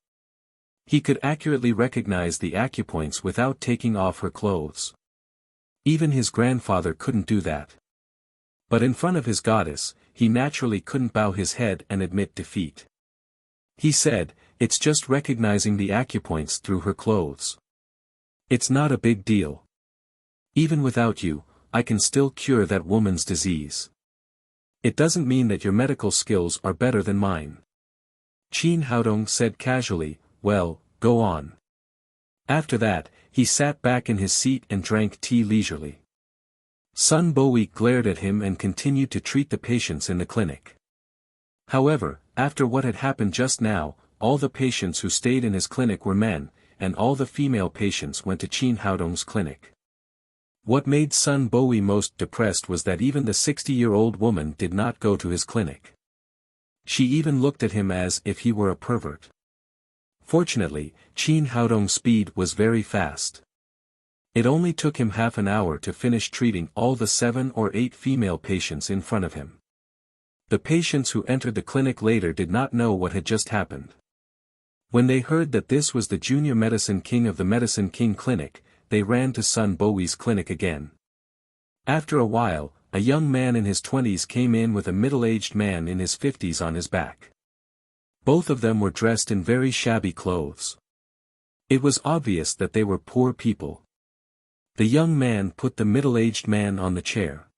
He could accurately recognize the acupoints without taking off her clothes. Even his grandfather couldn't do that. But in front of his goddess, he naturally couldn't bow his head and admit defeat. He said, "It's just recognizing the acupoints through her clothes. It's not a big deal. Even without you, I can still cure that woman's disease. It doesn't mean that your medical skills are better than mine." Qin Haodong said casually, "Well, go on." After that, he sat back in his seat and drank tea leisurely. Sun Bowie glared at him and continued to treat the patients in the clinic. However, after what had happened just now, all the patients who stayed in his clinic were men, and all the female patients went to Qin Haodong's clinic. What made Sun Bowie most depressed was that even the 60-year-old woman did not go to his clinic. She even looked at him as if he were a pervert. Fortunately, Qin Haodong's speed was very fast. It only took him half an hour to finish treating all the 7 or 8 female patients in front of him. The patients who entered the clinic later did not know what had just happened. When they heard that this was the junior medicine king of the Medicine King Clinic, they ran to Sun Bowie's clinic again. After a while, a young man in his 20s came in with a middle-aged man in his 50s on his back. Both of them were dressed in very shabby clothes. It was obvious that they were poor people. The young man put the middle-aged man on the chair.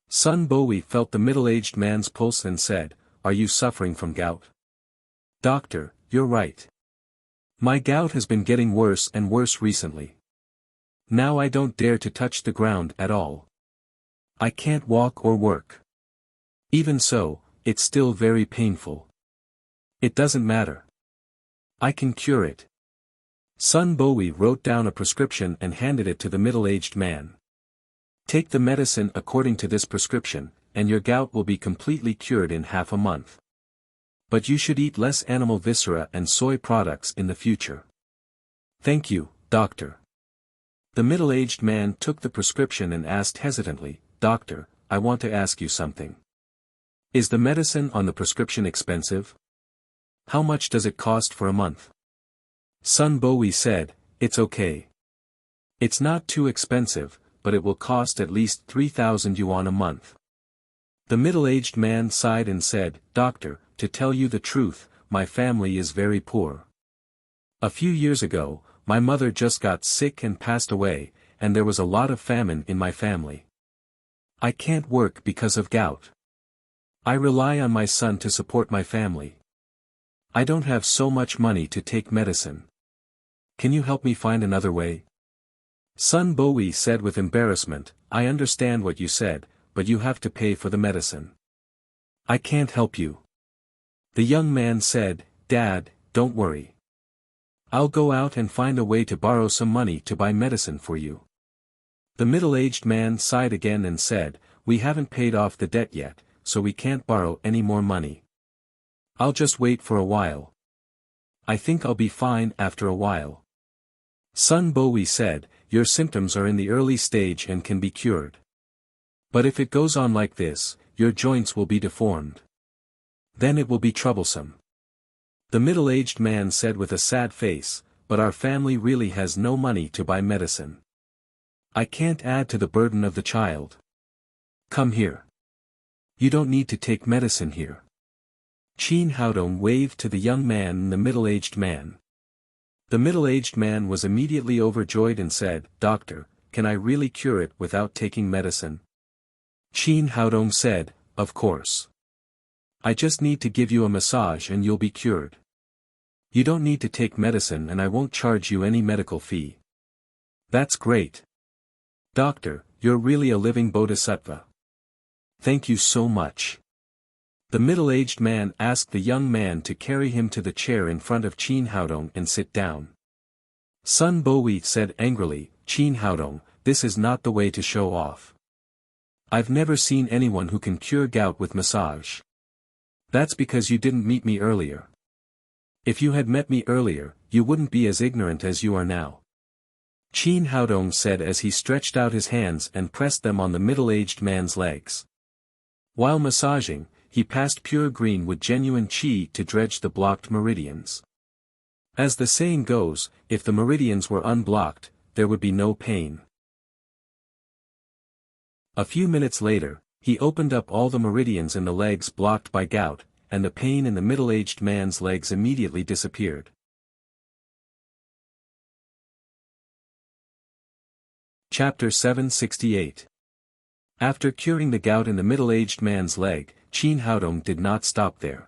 Sun Bowie felt the middle-aged man's pulse and said, "Are you suffering from gout?" "Doctor, you're right. My gout has been getting worse and worse recently. Now I don't dare to touch the ground at all. I can't walk or work. Even so, it's still very painful. It doesn't matter. I can cure it." Sun Bowie wrote down a prescription and handed it to the middle-aged man. "Take the medicine according to this prescription, and your gout will be completely cured in half a month. But you should eat less animal viscera and soy products in the future." "Thank you, doctor." The middle-aged man took the prescription and asked hesitantly, "Doctor, I want to ask you something. Is the medicine on the prescription expensive? How much does it cost for a month?" Sun Bowie said, "It's okay. It's not too expensive, but it will cost at least 3,000 yuan a month." The middle-aged man sighed and said, "Doctor, to tell you the truth, my family is very poor. A few years ago, my mother just got sick and passed away, and there was a lot of famine in my family. I can't work because of gout. I rely on my son to support my family. I don't have so much money to take medicine. Can you help me find another way? Sun Bowie said with embarrassment, I understand what you said, but you have to pay for the medicine. I can't help you. The young man said, Dad, don't worry. I'll go out and find a way to borrow some money to buy medicine for you. The middle-aged man sighed again and said, We haven't paid off the debt yet, so we can't borrow any more money. I'll just wait for a while. I think I'll be fine after a while. Sun Bowie said, Your symptoms are in the early stage and can be cured. But if it goes on like this, your joints will be deformed. Then it will be troublesome. The middle-aged man said with a sad face, But our family really has no money to buy medicine. I can't add to the burden of the child. Come here. You don't need to take medicine here. Chin Haodong waved to the young man and the middle-aged man. The middle-aged man was immediately overjoyed and said, Doctor, can I really cure it without taking medicine? Chin Haodong said, Of course. I just need to give you a massage and you'll be cured. You don't need to take medicine and I won't charge you any medical fee. That's great. Doctor, you're really a living bodhisattva. Thank you so much. The middle-aged man asked the young man to carry him to the chair in front of Chin Haodong and sit down. Sun Bowie said angrily, Chin Haodong, this is not the way to show off. I've never seen anyone who can cure gout with massage. That's because you didn't meet me earlier. If you had met me earlier, you wouldn't be as ignorant as you are now. Chin Haodong said as he stretched out his hands and pressed them on the middle-aged man's legs. While massaging, he passed pure green with genuine qi to dredge the blocked meridians. As the saying goes, if the meridians were unblocked, there would be no pain. A few minutes later, he opened up all the meridians in the legs blocked by gout, and the pain in the middle-aged man's legs immediately disappeared. Chapter 768. After curing the gout in the middle-aged man's leg, Chin Haodong did not stop there.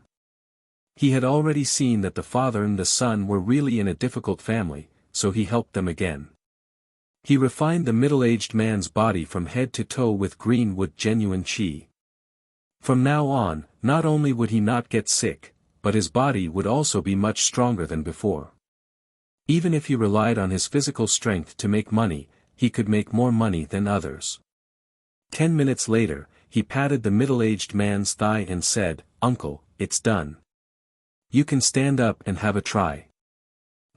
He had already seen that the father and the son were really in a difficult family, so he helped them again. He refined the middle-aged man's body from head to toe with green wood genuine qi. From now on, not only would he not get sick, but his body would also be much stronger than before. Even if he relied on his physical strength to make money, he could make more money than others. 10 minutes later, he patted the middle-aged man's thigh and said, Uncle, it's done. You can stand up and have a try.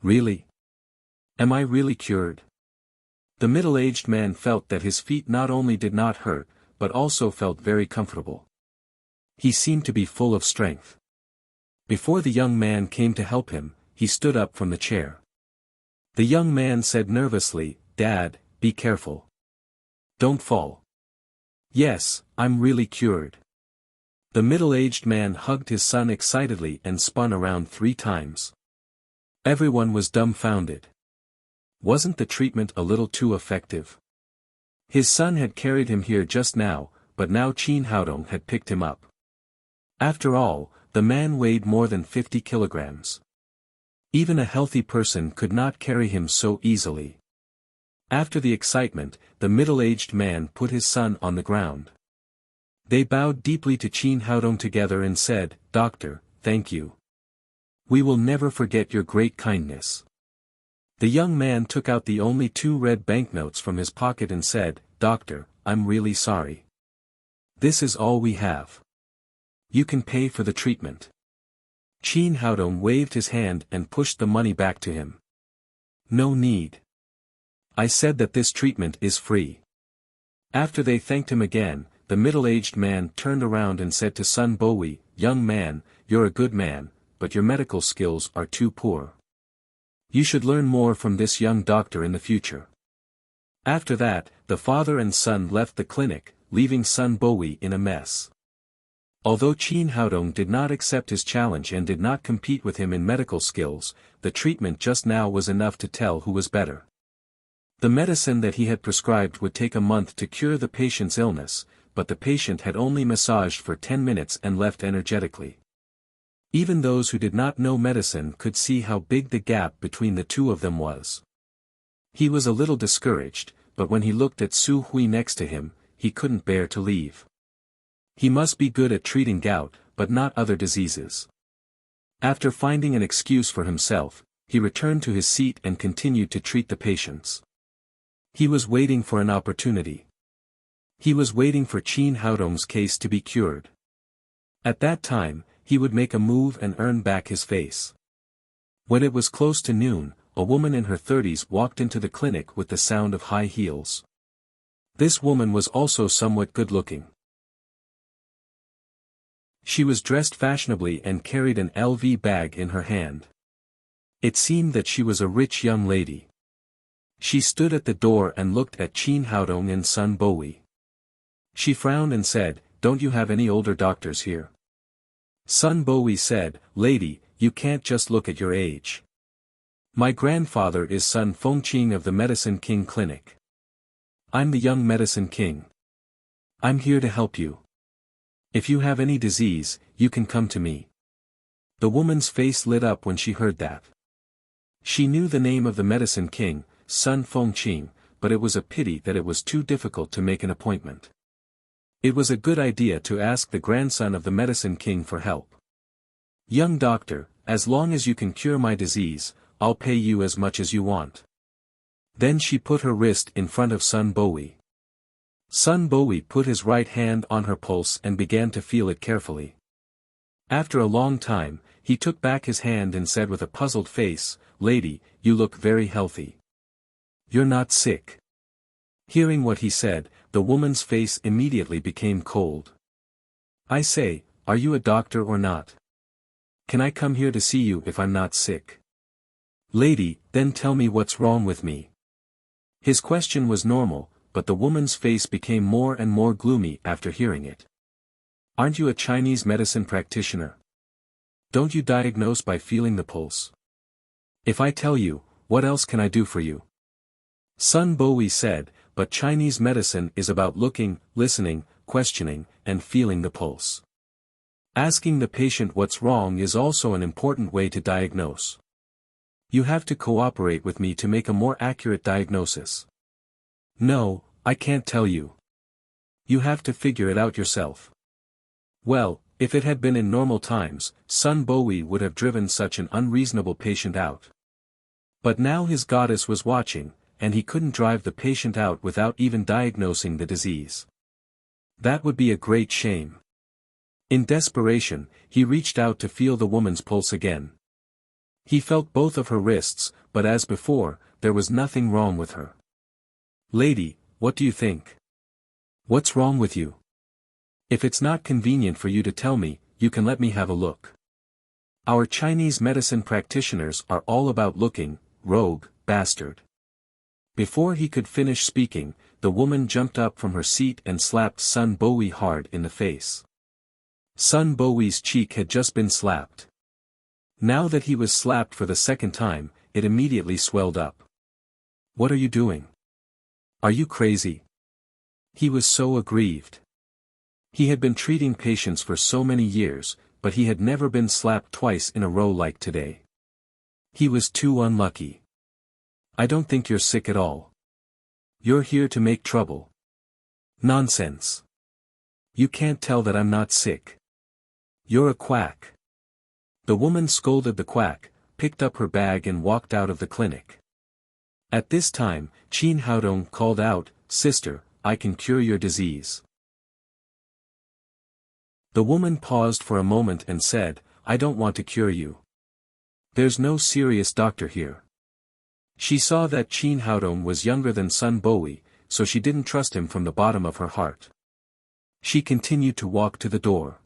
Really? Am I really cured? The middle-aged man felt that his feet not only did not hurt, but also felt very comfortable. He seemed to be full of strength. Before the young man came to help him, he stood up from the chair. The young man said nervously, Dad, be careful. Don't fall. Yes, I'm really cured. The middle-aged man hugged his son excitedly and spun around 3 times. Everyone was dumbfounded. Wasn't the treatment a little too effective? His son had carried him here just now, but now Chin Haodong had picked him up. After all, the man weighed more than 50 kilograms. Even a healthy person could not carry him so easily. After the excitement, the middle-aged man put his son on the ground. They bowed deeply to Chin Haodong together and said, Doctor, thank you. We will never forget your great kindness. The young man took out the only 2 red banknotes from his pocket and said, Doctor, I'm really sorry. This is all we have. You can pay for the treatment. Chin Haodong waved his hand and pushed the money back to him. No need. I said that this treatment is free. After they thanked him again, the middle-aged man turned around and said to Sun Bowie, Young man, you're a good man, but your medical skills are too poor. You should learn more from this young doctor in the future. After that, the father and son left the clinic, leaving Sun Bowie in a mess. Although Chin Haodong did not accept his challenge and did not compete with him in medical skills, the treatment just now was enough to tell who was better. The medicine that he had prescribed would take a month to cure the patient's illness, but the patient had only massaged for 10 minutes and left energetically. Even those who did not know medicine could see how big the gap between the two of them was. He was a little discouraged, but when he looked at Su Hui next to him, he couldn't bear to leave. He must be good at treating gout, but not other diseases. After finding an excuse for himself, he returned to his seat and continued to treat the patients. He was waiting for an opportunity. He was waiting for Qin Haodong's case to be cured. At that time, he would make a move and earn back his face. When it was close to noon, a woman in her 30s walked into the clinic with the sound of high heels. This woman was also somewhat good-looking. She was dressed fashionably and carried an LV bag in her hand. It seemed that she was a rich young lady. She stood at the door and looked at Qin Haodong and Sun Bowie. She frowned and said, "Don't you have any older doctors here?" Sun Bowie said, "Lady, you can't just look at your age. My grandfather is Sun Fengqing of the Medicine King Clinic. I'm the young Medicine King. I'm here to help you. If you have any disease, you can come to me." The woman's face lit up when she heard that. She knew the name of the Medicine King, Sun Fengqing, but it was a pity that it was too difficult to make an appointment. It was a good idea to ask the grandson of the Medicine King for help. "Young doctor, as long as you can cure my disease, I'll pay you as much as you want." Then she put her wrist in front of Sun Bowie. Sun Bowie put his right hand on her pulse and began to feel it carefully. After a long time, he took back his hand and said with a puzzled face, "Lady, you look very healthy. You're not sick." Hearing what he said, the woman's face immediately became cold. "I say, are you a doctor or not? Can I come here to see you if I'm not sick?" "Lady, then tell me what's wrong with me." His question was normal, but the woman's face became more and more gloomy after hearing it. "Aren't you a Chinese medicine practitioner? Don't you diagnose by feeling the pulse? If I tell you, what else can I do for you?" Sun Bowie said, "But Chinese medicine is about looking, listening, questioning, and feeling the pulse. Asking the patient what's wrong is also an important way to diagnose. You have to cooperate with me to make a more accurate diagnosis." "No, I can't tell you. You have to figure it out yourself." Well, if it had been in normal times, Sun Bowie would have driven such an unreasonable patient out. But now his goddess was watching, and he couldn't drive the patient out without even diagnosing the disease. That would be a great shame. In desperation, he reached out to feel the woman's pulse again. He felt both of her wrists, but as before, there was nothing wrong with her. "Lady, what do you think? What's wrong with you? If it's not convenient for you to tell me, you can let me have a look. Our Chinese medicine practitioners are all about looking, rogue, bastard." Before he could finish speaking, the woman jumped up from her seat and slapped Sun Bowie hard in the face. Sun Bowie's cheek had just been slapped. Now that he was slapped for the second time, it immediately swelled up. "What are you doing? Are you crazy?" He was so aggrieved. He had been treating patients for so many years, but he had never been slapped twice in a row like today. He was too unlucky. "I don't think you're sick at all. You're here to make trouble." "Nonsense. You can't tell that I'm not sick. You're a quack." The woman scolded the quack, picked up her bag and walked out of the clinic. At this time, Qin Haodong called out, "Sister, I can cure your disease." The woman paused for a moment and said, "I don't want to cure you. There's no serious doctor here." She saw that Qin Haodong was younger than Sun Bowie, so she didn't trust him from the bottom of her heart. She continued to walk to the door.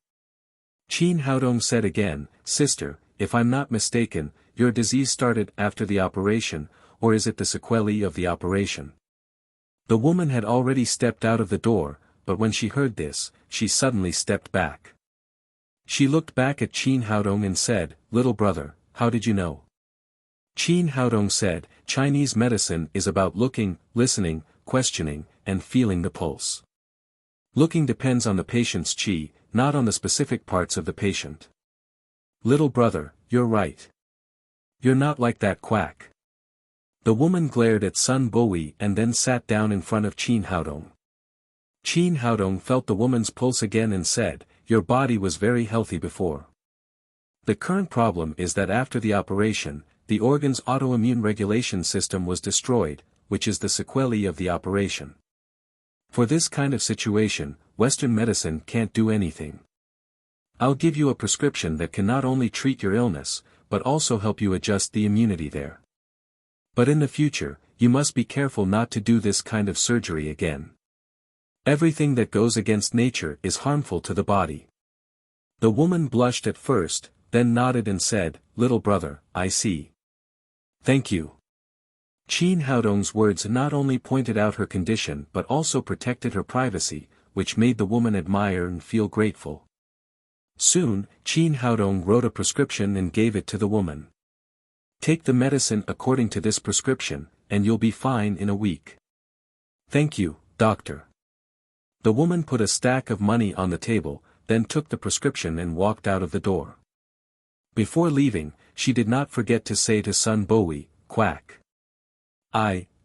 Qin Haodong said again, "Sister, if I'm not mistaken, your disease started after the operation, or is it the sequelae of the operation?" The woman had already stepped out of the door, but when she heard this, she suddenly stepped back. She looked back at Qin Haodong and said, "Little brother, how did you know?" Qin Haodong said, "Chinese medicine is about looking, listening, questioning, and feeling the pulse. Looking depends on the patient's qi, not on the specific parts of the patient. Little brother, you're right. You're not like that quack. The woman glared at Sun Bowie and then sat down in front of Qin Haodong. Qin Haodong felt the woman's pulse again and said, "Your body was very healthy before. The current problem is that after the operation, the organ's autoimmune regulation system was destroyed, which is the sequelae of the operation. For this kind of situation, Western medicine can't do anything. I'll give you a prescription that can not only treat your illness, but also help you adjust the immunity there. But in the future, you must be careful not to do this kind of surgery again. Everything that goes against nature is harmful to the body." The woman blushed at first, then nodded and said, "Little brother, I see. Thank you." Qin Haodong's words not only pointed out her condition but also protected her privacy, which made the woman admire and feel grateful. Soon, Qin Haodong wrote a prescription and gave it to the woman. "Take the medicine according to this prescription, and you'll be fine in a week." "Thank you, doctor." The woman put a stack of money on the table, then took the prescription and walked out of the door. Before leaving, she did not forget to say to Sun Bowie, "Quack."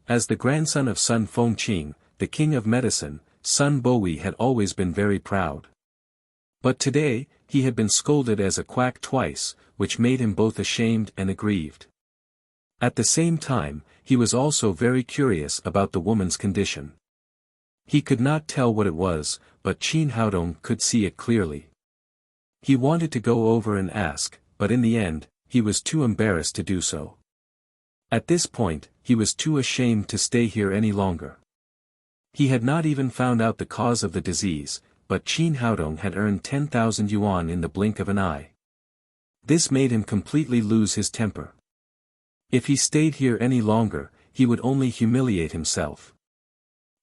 As the grandson of Sun Fengqing, the king of medicine, Sun Bowie had always been very proud. But today, he had been scolded as a quack twice, which made him both ashamed and aggrieved. At the same time, he was also very curious about the woman's condition. He could not tell what it was, but Qin Haodong could see it clearly. He wanted to go over and ask, but in the end, he was too embarrassed to do so. At this point, he was too ashamed to stay here any longer. He had not even found out the cause of the disease, but Qin Haodong had earned 10,000 yuan in the blink of an eye. This made him completely lose his temper. If he stayed here any longer, he would only humiliate himself.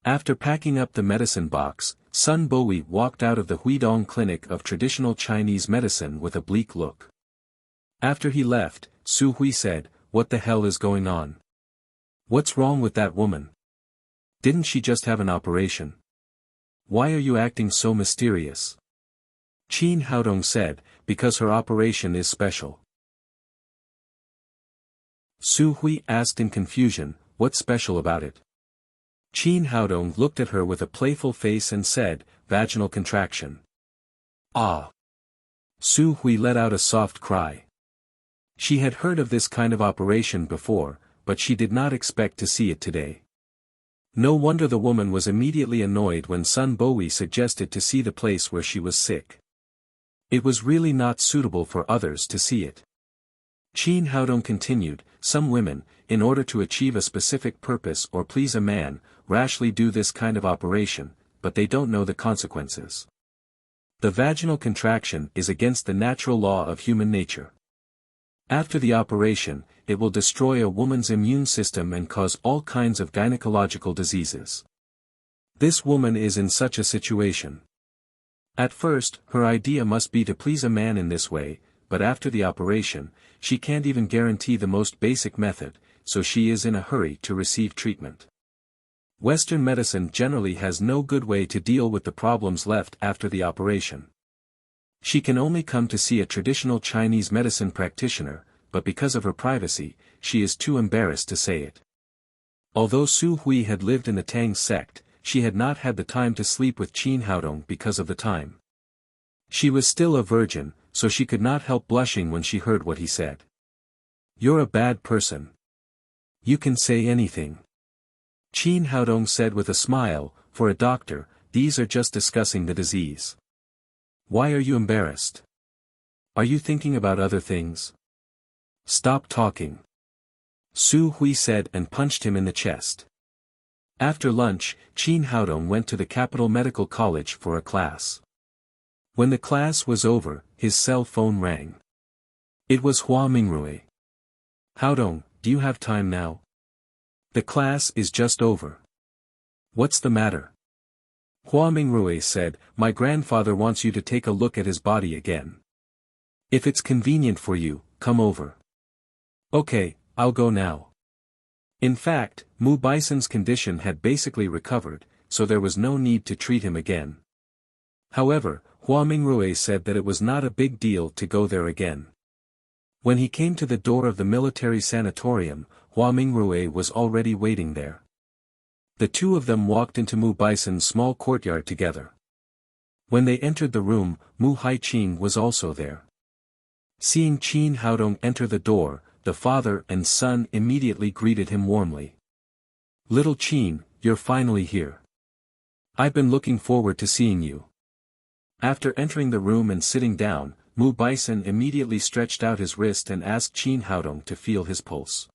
After packing up the medicine box, Sun Bowie walked out of the Huidong Clinic of Traditional Chinese Medicine with a bleak look. After he left, Su Hui said, "What the hell is going on? What's wrong with that woman? Didn't she just have an operation? Why are you acting so mysterious?" Qin Haodong said, "Because her operation is special." Su Hui asked in confusion, "What's special about it?" Qin Haodong looked at her with a playful face and said, "Vaginal contraction." "Ah!" Su Hui let out a soft cry. She had heard of this kind of operation before, but she did not expect to see it today. No wonder the woman was immediately annoyed when Sun Bowie suggested to see the place where she was sick. It was really not suitable for others to see it. Qin Haodong continued, "Some women, in order to achieve a specific purpose or please a man, rashly do this kind of operation, but they don't know the consequences. The vaginal contraction is against the natural law of human nature. After the operation, it will destroy a woman's immune system and cause all kinds of gynecological diseases. This woman is in such a situation. At first, her idea must be to please a man in this way, but after the operation, she can't even guarantee the most basic method, so she is in a hurry to receive treatment. Western medicine generally has no good way to deal with the problems left after the operation. She can only come to see a traditional Chinese medicine practitioner, but because of her privacy, she is too embarrassed to say it." Although Su Hui had lived in the Tang sect, she had not had the time to sleep with Qin Haodong because of the time. She was still a virgin, so she could not help blushing when she heard what he said. "You're a bad person. You can say anything." Qin Haodong said with a smile, "For a doctor, these are just discussing the disease. Why are you embarrassed? Are you thinking about other things? Stop talking." Su Hui said and punched him in the chest. After lunch, Qin Haodong went to the Capital Medical College for a class. When the class was over, his cell phone rang. It was Hua Mingrui. "Haodong, do you have time now? The class is just over." "What's the matter?" Hua Mingrui said, "My grandfather wants you to take a look at his body again. If it's convenient for you, come over." "Okay, I'll go now." In fact, Mu Bison's condition had basically recovered, so there was no need to treat him again. However, Hua Mingrui said that it was not a big deal to go there again. When he came to the door of the military sanatorium, Hua Mingrui was already waiting there. The two of them walked into Mu Baison's small courtyard together. When they entered the room, Mu Haiqing was also there. Seeing Qin Haodong enter the door, the father and son immediately greeted him warmly. "Little Qin, you're finally here. I've been looking forward to seeing you." After entering the room and sitting down, Mu Baison immediately stretched out his wrist and asked Qin Haodong to feel his pulse.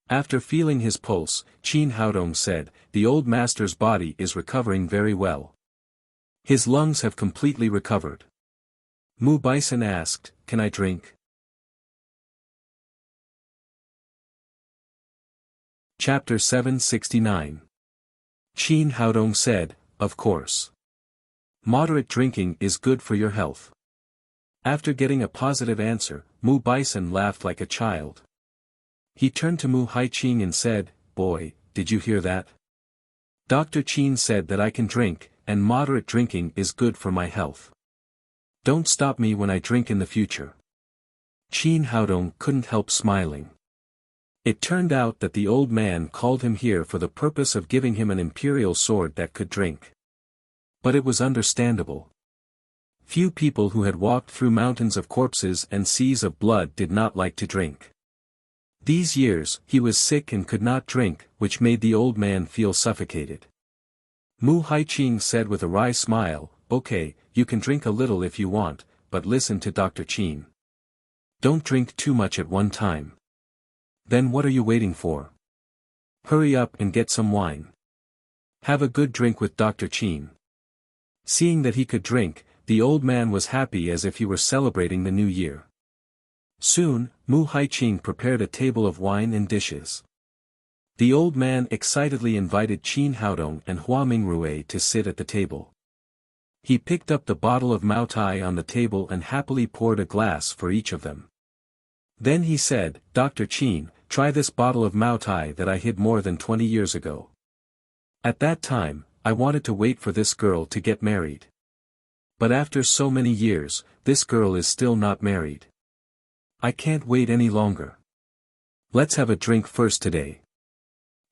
After feeling his pulse, Qin Haodong said, "The old master's body is recovering very well. His lungs have completely recovered." Mu Baison asked, "Can I drink?" Chapter 769. Qin Haodong said, "Of course. Moderate drinking is good for your health." After getting a positive answer, Mu Baison laughed like a child. He turned to Mu Haiqing and said, "Boy, did you hear that? Dr. Qin said that I can drink, and moderate drinking is good for my health. Don't stop me when I drink in the future." Qin Haodong couldn't help smiling. It turned out that the old man called him here for the purpose of giving him an imperial sword that could drink. But it was understandable. Few people who had walked through mountains of corpses and seas of blood did not like to drink. These years, he was sick and could not drink, which made the old man feel suffocated. Mu Haiqing said with a wry smile, "Okay, you can drink a little if you want, but listen to Dr. Qin. Don't drink too much at one time. Then what are you waiting for? Hurry up and get some wine. Have a good drink with Dr. Qin." Seeing that he could drink, the old man was happy as if he were celebrating the new year. Soon, Mu Haiqing prepared a table of wine and dishes. The old man excitedly invited Qin Haodong and Hua Mingrui to sit at the table. He picked up the bottle of Maotai on the table and happily poured a glass for each of them. Then he said, "Dr. Qin, try this bottle of Maotai that I hid more than 20 years ago. At that time, I wanted to wait for this girl to get married. But after so many years, this girl is still not married. I can't wait any longer. Let's have a drink first today."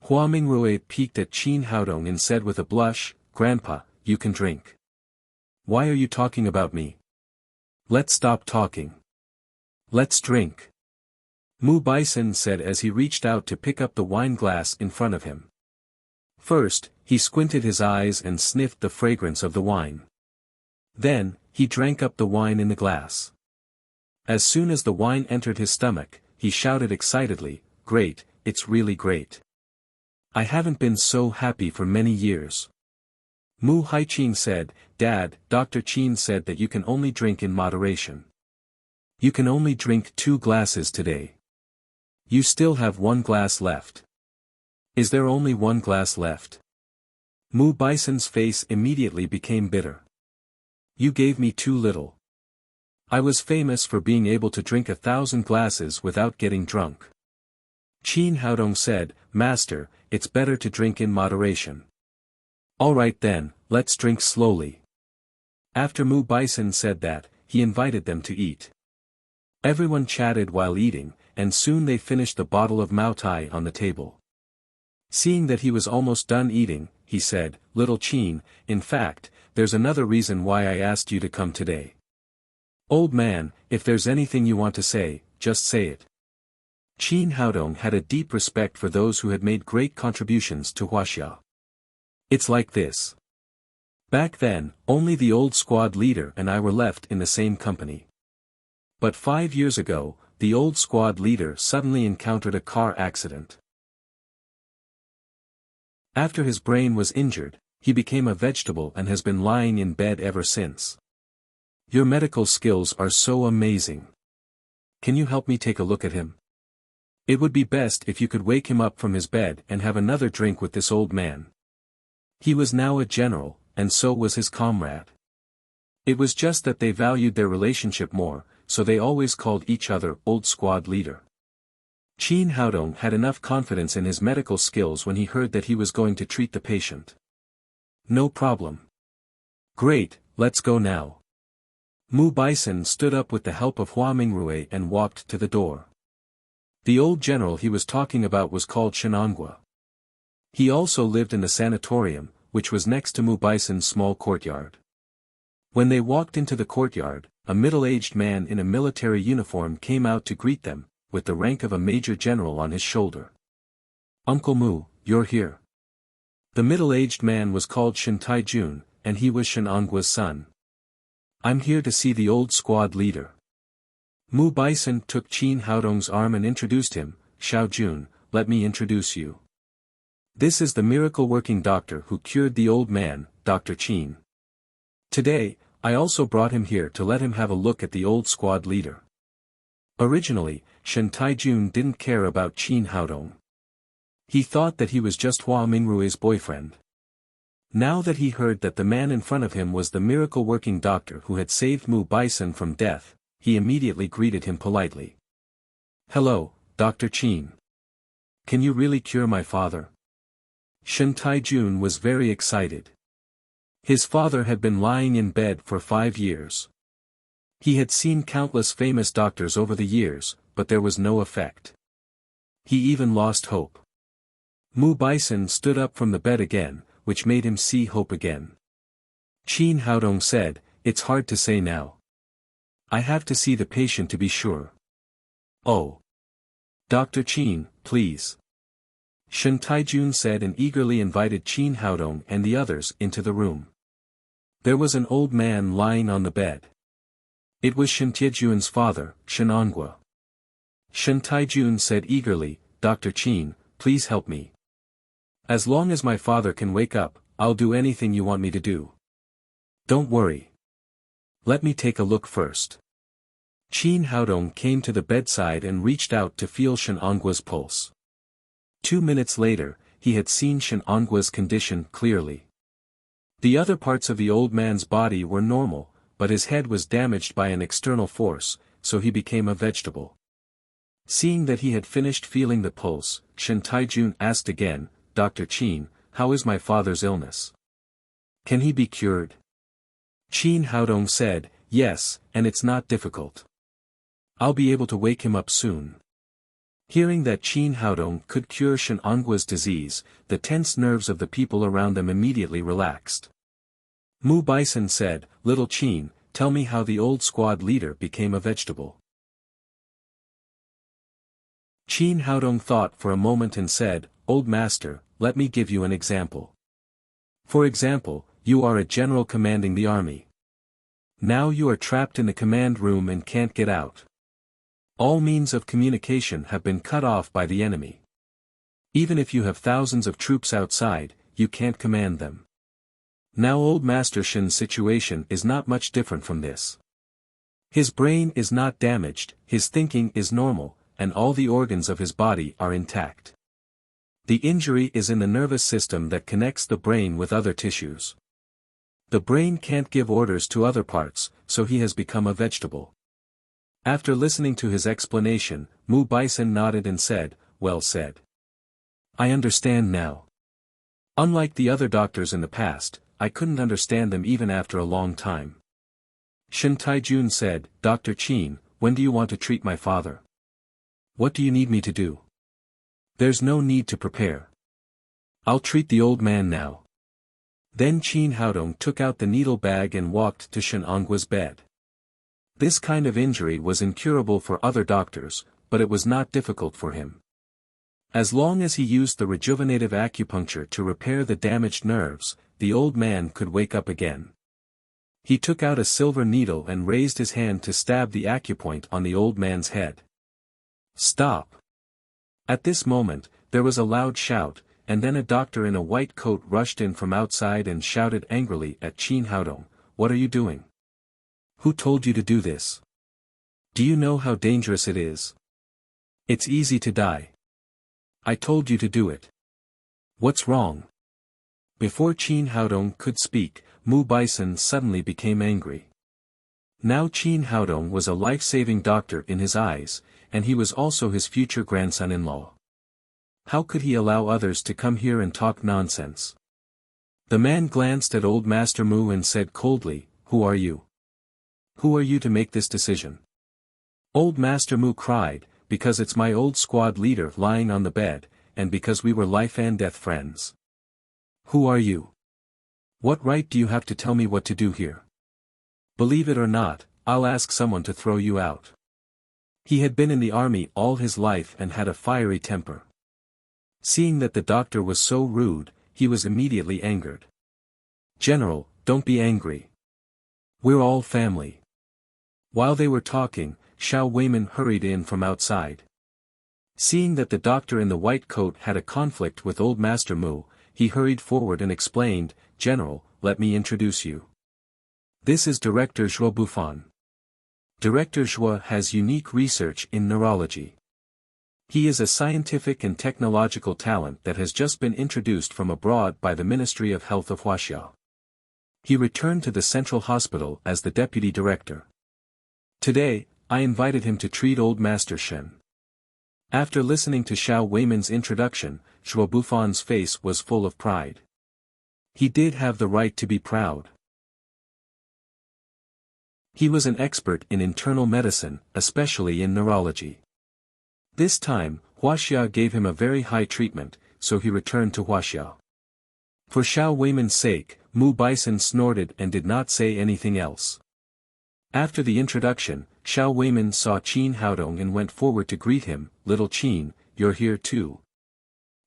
Hua Mingrui peeked at Qin Haodong and said with a blush, "Grandpa, you can drink. Why are you talking about me? Let's stop talking. Let's drink." Mu Baison said as he reached out to pick up the wine glass in front of him. First, he squinted his eyes and sniffed the fragrance of the wine. Then, he drank up the wine in the glass. As soon as the wine entered his stomach, he shouted excitedly, "Great, it's really great. I haven't been so happy for many years." Mu Haiqing said, "Dad, Dr. Qin said that you can only drink in moderation. You can only drink 2 glasses today. You still have 1 glass left. Is there only 1 glass left?" Mu Baison's face immediately became bitter. "You gave me too little. I was famous for being able to drink 1,000 glasses without getting drunk." Qin Haodong said, "Master, it's better to drink in moderation." "Alright then, let's drink slowly." After Mu Baison said that, he invited them to eat. Everyone chatted while eating, and soon they finished the bottle of Maotai on the table. Seeing that he was almost done eating, he said, "Little Qin, in fact, there's another reason why I asked you to come today. Old man, if there's anything you want to say, just say it." Qin Haodong had a deep respect for those who had made great contributions to Wuxia. "It's like this. Back then, only the old squad leader and I were left in the same company. But 5 years ago, the old squad leader suddenly encountered a car accident. After his brain was injured, he became a vegetable and has been lying in bed ever since. Your medical skills are so amazing. Can you help me take a look at him? It would be best if you could wake him up from his bed and have another drink with this old man." He was now a general, and so was his comrade. It was just that they valued their relationship more, so they always called each other old squad leader. Qin Haodong had enough confidence in his medical skills when he heard that he was going to treat the patient. "No problem. Great, let's go now. Mu Bison stood up with the help of Hua Mingrui and walked to the door. The old general he was talking about was called Shenangua. He also lived in the sanatorium, which was next to Mu Bison's small courtyard. When they walked into the courtyard, a middle-aged man in a military uniform came out to greet them, with the rank of a major general on his shoulder. Uncle Mu, you're here. The middle-aged man was called Shin Taijun, and he was Shenangua's son. I'm here to see the old squad leader. Mu Bison took Qin Haodong's arm and introduced him. Xiao Jun, let me introduce you. This is the miracle-working doctor who cured the old man, Dr. Qin. Today, I also brought him here to let him have a look at the old squad leader. Originally, Shen Taijun didn't care about Qin Haodong. He thought that he was just Hua Mingrui's boyfriend. Now that he heard that the man in front of him was the miracle-working doctor who had saved Mu Bison from death, he immediately greeted him politely. Hello, Dr. Qin. Can you really cure my father? Shen Taijun was very excited. His father had been lying in bed for 5 years. He had seen countless famous doctors over the years, but there was no effect. He even lost hope. Mu Bison stood up from the bed again, which made him see hope again. Qin Haodong said, it's hard to say now. I have to see the patient to be sure. Oh. Dr. Qin, please. Shen Taijun said and eagerly invited Qin Haodong and the others into the room. There was an old man lying on the bed. It was Shen Tiejun's father, Shenangua. Shen Taijun said eagerly, Dr. Qin, please help me. As long as my father can wake up, I'll do anything you want me to do. Don't worry. Let me take a look first. Qin Haodong came to the bedside and reached out to feel Shenangua's pulse. 2 minutes later, he had seen Shenangua's condition clearly. The other parts of the old man's body were normal, but his head was damaged by an external force, so he became a vegetable. Seeing that he had finished feeling the pulse, Shen Taijun asked again, Dr. Qin, how is my father's illness? Can he be cured? Qin Haodong said, yes, and it's not difficult. I'll be able to wake him up soon. Hearing that Qin Haodong could cure Shenangua's disease, the tense nerves of the people around them immediately relaxed. Mu Bison said, Little Qin, tell me how the old squad leader became a vegetable. Qin Haodong thought for a moment and said, Old master, let me give you an example. For example, you are a general commanding the army. Now you are trapped in the command room and can't get out. All means of communication have been cut off by the enemy. Even if you have thousands of troops outside, you can't command them. Now old Master Shin's situation is not much different from this. His brain is not damaged, his thinking is normal, and all the organs of his body are intact. The injury is in the nervous system that connects the brain with other tissues. The brain can't give orders to other parts, so he has become a vegetable. After listening to his explanation, Mu Bison nodded and said, Well said. I understand now. Unlike the other doctors in the past, I couldn't understand them even after a long time. Shen Taijun said, Dr. Qin, when do you want to treat my father? What do you need me to do? There's no need to prepare. I'll treat the old man now. Then Qin Haodong took out the needle bag and walked to Shenangua's bed. This kind of injury was incurable for other doctors, but it was not difficult for him. As long as he used the rejuvenative acupuncture to repair the damaged nerves, the old man could wake up again. He took out a silver needle and raised his hand to stab the acupoint on the old man's head. Stop! At this moment, there was a loud shout, and then a doctor in a white coat rushed in from outside and shouted angrily at Qin Haodong, What are you doing? Who told you to do this? Do you know how dangerous it is? It's easy to die. I told you to do it. What's wrong? Before Qin Haodong could speak, Mu Bison suddenly became angry. Now Qin Haodong was a life-saving doctor in his eyes, and he was also his future grandson-in-law. How could he allow others to come here and talk nonsense? The man glanced at old Master Mu and said coldly, Who are you? Who are you to make this decision? Old Master Mu cried, because it's my old squad leader lying on the bed, and because we were life and death friends. Who are you? What right do you have to tell me what to do here? Believe it or not, I'll ask someone to throw you out. He had been in the army all his life and had a fiery temper. Seeing that the doctor was so rude, he was immediately angered. General, don't be angry. We're all family. While they were talking, Xiao Weiman hurried in from outside. Seeing that the doctor in the white coat had a conflict with old Master Mu, he hurried forward and explained, General, let me introduce you. This is Director Zhuo Bufan. Director Zhuo has unique research in neurology. He is a scientific and technological talent that has just been introduced from abroad by the Ministry of Health of Wuxia. He returned to the Central Hospital as the deputy director. Today, I invited him to treat old Master Shen. After listening to Xiao Weiman's introduction, Zhuo Bufan's face was full of pride. He did have the right to be proud. He was an expert in internal medicine, especially in neurology. This time, Wuxia gave him a very high treatment, so he returned to Wuxia. For Xiao Weiman's sake, Mu Bison snorted and did not say anything else. After the introduction, Xiao Weiman saw Qin Haodong and went forward to greet him. Little Qin, you're here too.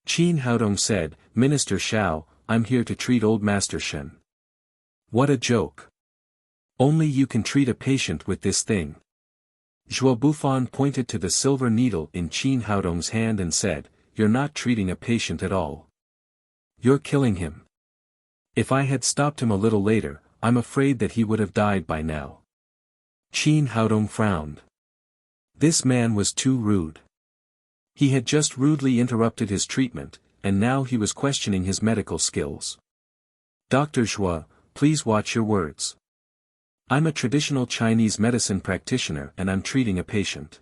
Qin Haodong said, Minister Xiao, I'm here to treat old Master Shen. What a joke. Only you can treat a patient with this thing. Zhuo Bufan pointed to the silver needle in Qin Haodong's hand and said, You're not treating a patient at all. You're killing him. If I had stopped him a little later, I'm afraid that he would have died by now. Qin Haodong frowned. This man was too rude. He had just rudely interrupted his treatment, and now he was questioning his medical skills. Dr. Zhuo, please watch your words. I'm a traditional Chinese medicine practitioner and I'm treating a patient.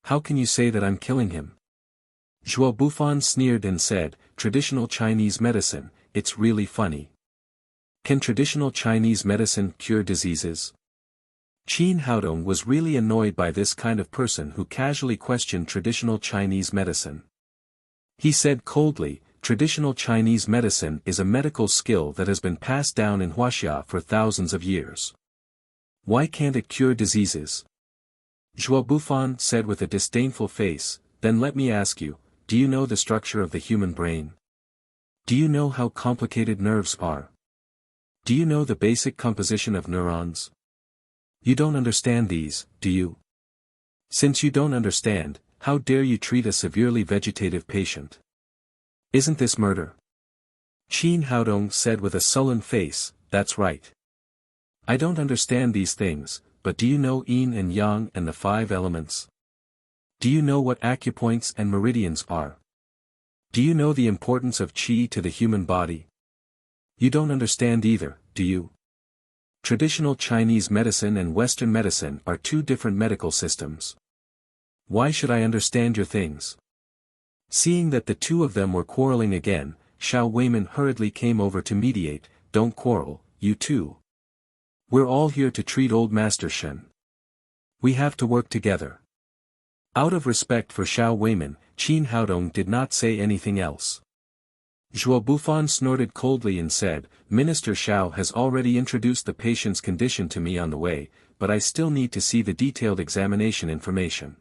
How can you say that I'm killing him? Zhuo Bufan sneered and said, Traditional Chinese medicine, it's really funny. Can traditional Chinese medicine cure diseases? Qin Haodong was really annoyed by this kind of person who casually questioned traditional Chinese medicine. He said coldly, Traditional Chinese medicine is a medical skill that has been passed down in Wuxia for thousands of years. Why can't it cure diseases? Zhuo Bufan said with a disdainful face, Then let me ask you, do you know the structure of the human brain? Do you know how complicated nerves are? Do you know the basic composition of neurons? You don't understand these, do you? Since you don't understand, how dare you treat a severely vegetative patient? Isn't this murder? Qin Haodong said with a sullen face, That's right. I don't understand these things, but do you know yin and yang and the 5 elements? Do you know what acupoints and meridians are? Do you know the importance of qi to the human body? You don't understand either, do you? Traditional Chinese medicine and Western medicine are 2 different medical systems. Why should I understand your things? Seeing that the 2 of them were quarreling again, Xiao Weiman hurriedly came over to mediate, Don't quarrel, you two. We're all here to treat old Master Shen. We have to work together. Out of respect for Xiao Weiman, Qin Haodong did not say anything else. Zhuo Bufan snorted coldly and said, Minister Xiao has already introduced the patient's condition to me on the way, but I still need to see the detailed examination information.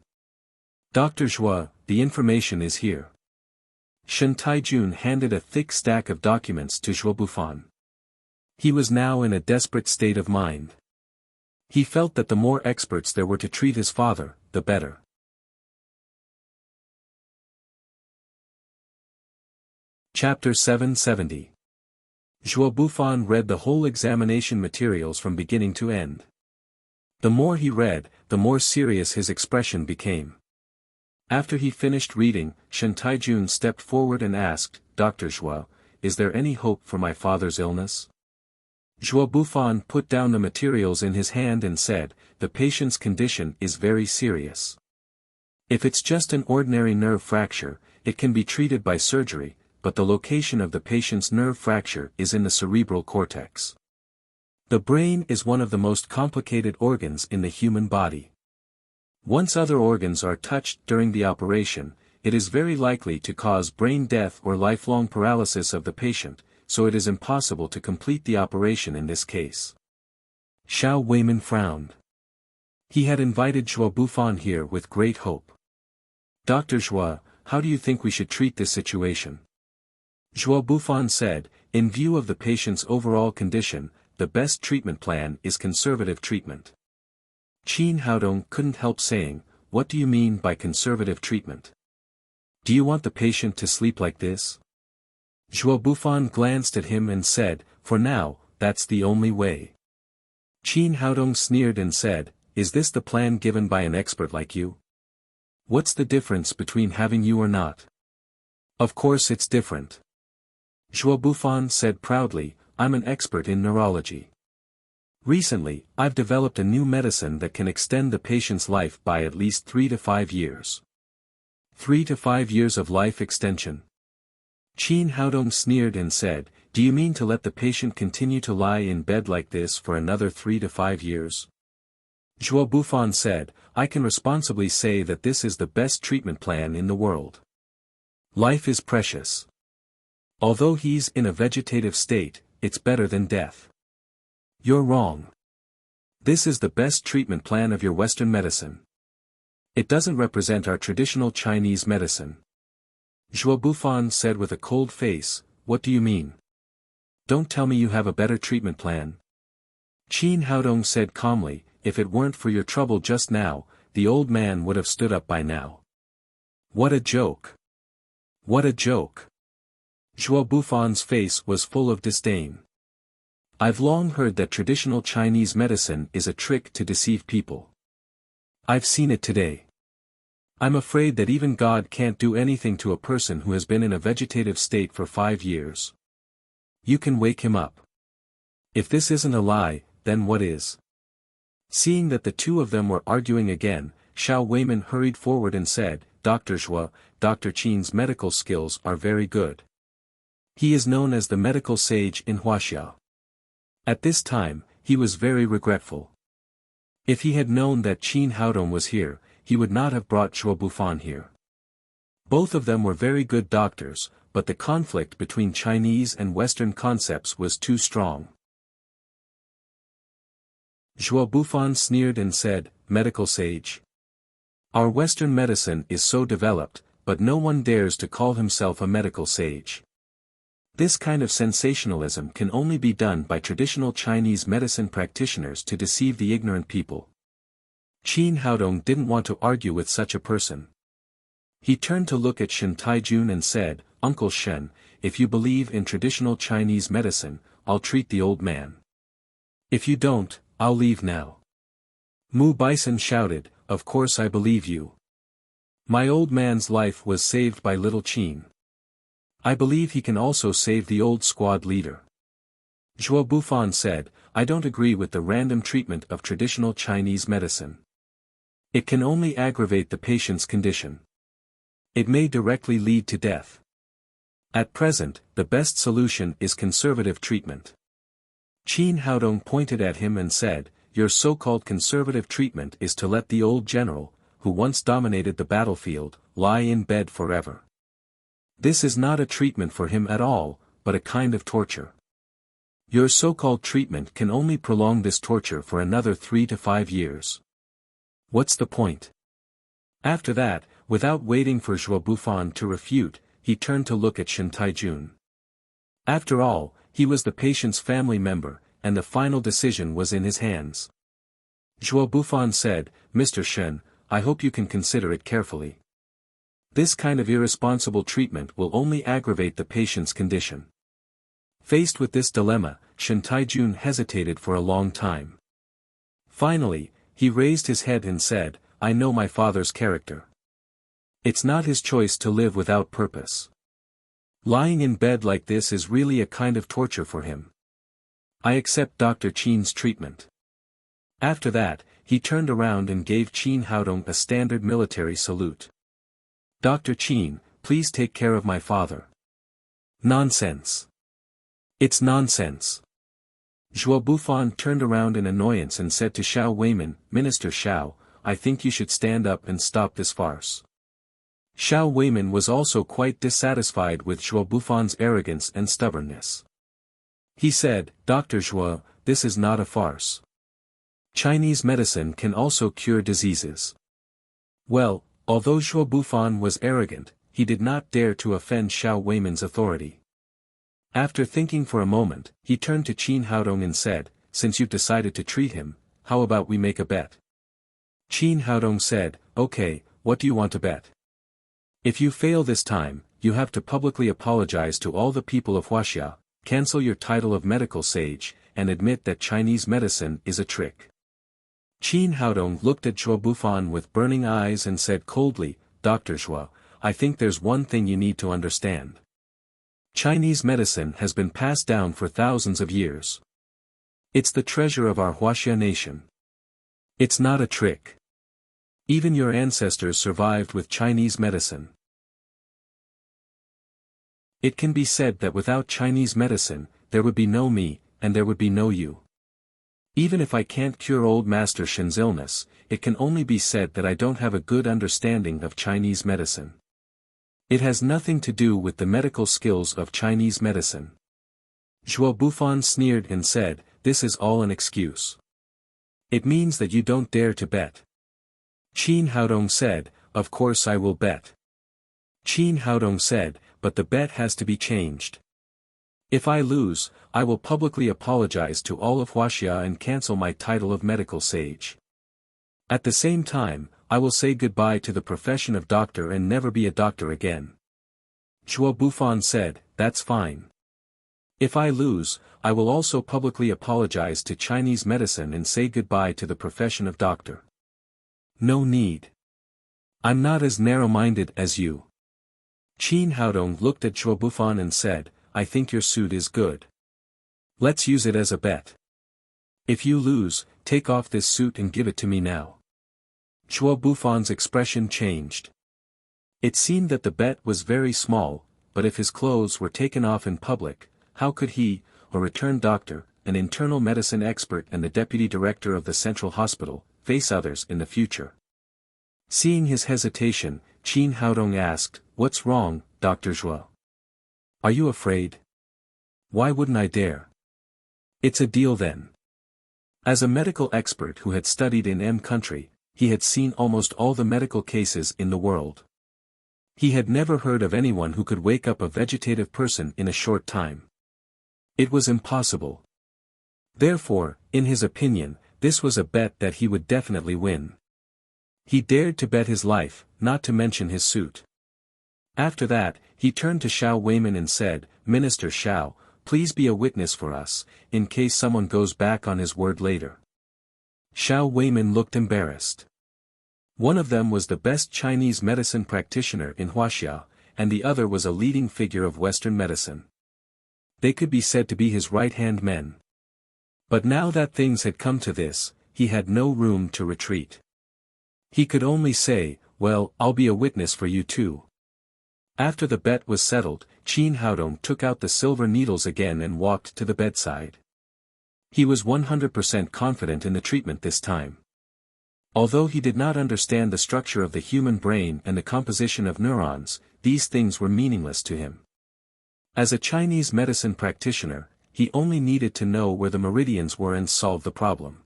Dr. Zhuo, the information is here. Shen Taijun handed a thick stack of documents to Zhuo Bufan. He was now in a desperate state of mind. He felt that the more experts there were to treat his father, the better. Chapter 770. Zhuo Bufan read the whole examination materials from beginning to end. The more he read, the more serious his expression became. After he finished reading, Shen Taijun stepped forward and asked, Dr. Zhuo, is there any hope for my father's illness? Zhuo Bufan put down the materials in his hand and said, the patient's condition is very serious. If it's just an ordinary nerve fracture, it can be treated by surgery, but the location of the patient's nerve fracture is in the cerebral cortex. The brain is one of the most complicated organs in the human body. Once other organs are touched during the operation, it is very likely to cause brain death or lifelong paralysis of the patient, so it is impossible to complete the operation in this case. Xiao Weimin frowned. He had invited Zhuo Bufan here with great hope. Dr. Zhuo, how do you think we should treat this situation? Zhuo Bufan said, in view of the patient's overall condition, the best treatment plan is conservative treatment. Qin Haodong couldn't help saying, what do you mean by conservative treatment? Do you want the patient to sleep like this? Zhuo Bufan glanced at him and said, for now, that's the only way. Qin Haodong sneered and said, is this the plan given by an expert like you? What's the difference between having you or not? Of course it's different. Zhuo Bufan said proudly, I'm an expert in neurology. Recently, I've developed a new medicine that can extend the patient's life by at least 3 to 5 years. 3 to 5 years of life extension. Qin Haodong sneered and said, do you mean to let the patient continue to lie in bed like this for another 3 to 5 years? Zhuo Bufan said, I can responsibly say that this is the best treatment plan in the world. Life is precious. Although he's in a vegetative state, it's better than death. You're wrong. This is the best treatment plan of your Western medicine. It doesn't represent our traditional Chinese medicine. Zhuo Bufan said with a cold face, what do you mean? Don't tell me you have a better treatment plan. Qin Haodong said calmly, if it weren't for your trouble just now, the old man would have stood up by now. What a joke. What a joke. Zhuo Bufan's face was full of disdain. I've long heard that traditional Chinese medicine is a trick to deceive people. I've seen it today. I'm afraid that even God can't do anything to a person who has been in a vegetative state for 5 years. You can wake him up. If this isn't a lie, then what is? Seeing that the two of them were arguing again, Xiao Weimin hurried forward and said, Dr. Zhuo, Dr. Qin's medical skills are very good. He is known as the medical sage in Wuxia. At this time, he was very regretful. If he had known that Qin Haodong was here, he would not have brought Zhuo Bufan here. Both of them were very good doctors, but the conflict between Chinese and Western concepts was too strong. Zhuo Bufan sneered and said, medical sage. Our Western medicine is so developed, but no one dares to call himself a medical sage. This kind of sensationalism can only be done by traditional Chinese medicine practitioners to deceive the ignorant people. Qin Haodong didn't want to argue with such a person. He turned to look at Shen Taijun and said, Uncle Shen, if you believe in traditional Chinese medicine, I'll treat the old man. If you don't, I'll leave now. Mu Bison shouted, of course I believe you. My old man's life was saved by little Qin. I believe he can also save the old squad leader. Zhuo Bufan said, I don't agree with the random treatment of traditional Chinese medicine. It can only aggravate the patient's condition. It may directly lead to death. At present, the best solution is conservative treatment. Qin Haodong pointed at him and said, your so-called conservative treatment is to let the old general, who once dominated the battlefield, lie in bed forever. This is not a treatment for him at all, but a kind of torture. Your so-called treatment can only prolong this torture for another 3 to 5 years. What's the point? After that, without waiting for Zhuo Bufan to refute, he turned to look at Shen Taijun. After all, he was the patient's family member, and the final decision was in his hands. Zhuo Bufan said, Mr. Shen, I hope you can consider it carefully. This kind of irresponsible treatment will only aggravate the patient's condition. Faced with this dilemma, Shen Taijun hesitated for a long time. Finally, he raised his head and said, I know my father's character. It's not his choice to live without purpose. Lying in bed like this is really a kind of torture for him. I accept Dr. Qin's treatment. After that, he turned around and gave Qin Haodong a standard military salute. Dr. Qin, please take care of my father. Nonsense. It's nonsense. Zhuo Bufan turned around in annoyance and said to Xiao Weiman, Minister Xiao, I think you should stand up and stop this farce. Xiao Weiman was also quite dissatisfied with Zhuo Bufan's arrogance and stubbornness. He said, Dr. Zhuo, this is not a farce. Chinese medicine can also cure diseases. Well, although Zhuo Bufan was arrogant, he did not dare to offend Xiao Weiman's authority. After thinking for a moment, he turned to Qin Haodong and said, Since you've decided to treat him, how about we make a bet? Qin Haodong said, Okay, what do you want to bet? If you fail this time, you have to publicly apologize to all the people of Wuxia, cancel your title of medical sage, and admit that Chinese medicine is a trick. Qin Haodong looked at Zhuo Bufan with burning eyes and said coldly, Dr. Zhuo, I think there's one thing you need to understand. Chinese medicine has been passed down for thousands of years. It's the treasure of our Wuxia nation. It's not a trick. Even your ancestors survived with Chinese medicine. It can be said that without Chinese medicine, there would be no me, and there would be no you. Even if I can't cure old Master Shen's illness, it can only be said that I don't have a good understanding of Chinese medicine. It has nothing to do with the medical skills of Chinese medicine. Zhuo Bufan sneered and said, This is all an excuse. It means that you don't dare to bet. Qin Haodong said, Of course I will bet. Qin Haodong said, But the bet has to be changed. If I lose, I will publicly apologize to all of Wuxia and cancel my title of medical sage. At the same time, I will say goodbye to the profession of doctor and never be a doctor again. Zhuo Bufan said, That's fine. If I lose, I will also publicly apologize to Chinese medicine and say goodbye to the profession of doctor. No need. I'm not as narrow-minded as you. Qin Haodong looked at Zhuo Bufan and said, I think your suit is good. Let's use it as a bet. If you lose, take off this suit and give it to me now. Zhuo Bufan's expression changed. It seemed that the bet was very small, but if his clothes were taken off in public, how could he, a returned doctor, an internal medicine expert and the deputy director of the central hospital, face others in the future? Seeing his hesitation, Qin Haodong asked, What's wrong, Dr. Zhuo? Are you afraid? Why wouldn't I dare? It's a deal then. As a medical expert who had studied in M country, he had seen almost all the medical cases in the world. He had never heard of anyone who could wake up a vegetative person in a short time. It was impossible. Therefore, in his opinion, this was a bet that he would definitely win. He dared to bet his life, not to mention his suit. After that, he turned to Xiao Weiman and said, Minister Xiao, please be a witness for us, in case someone goes back on his word later. Xiao Weiman looked embarrassed. One of them was the best Chinese medicine practitioner in Wuxia, and the other was a leading figure of Western medicine. They could be said to be his right-hand men. But now that things had come to this, he had no room to retreat. He could only say, Well, I'll be a witness for you too. After the bet was settled, Qin Haodong took out the silver needles again and walked to the bedside. He was 100% confident in the treatment this time. Although he did not understand the structure of the human brain and the composition of neurons, these things were meaningless to him. As a Chinese medicine practitioner, he only needed to know where the meridians were and solve the problem.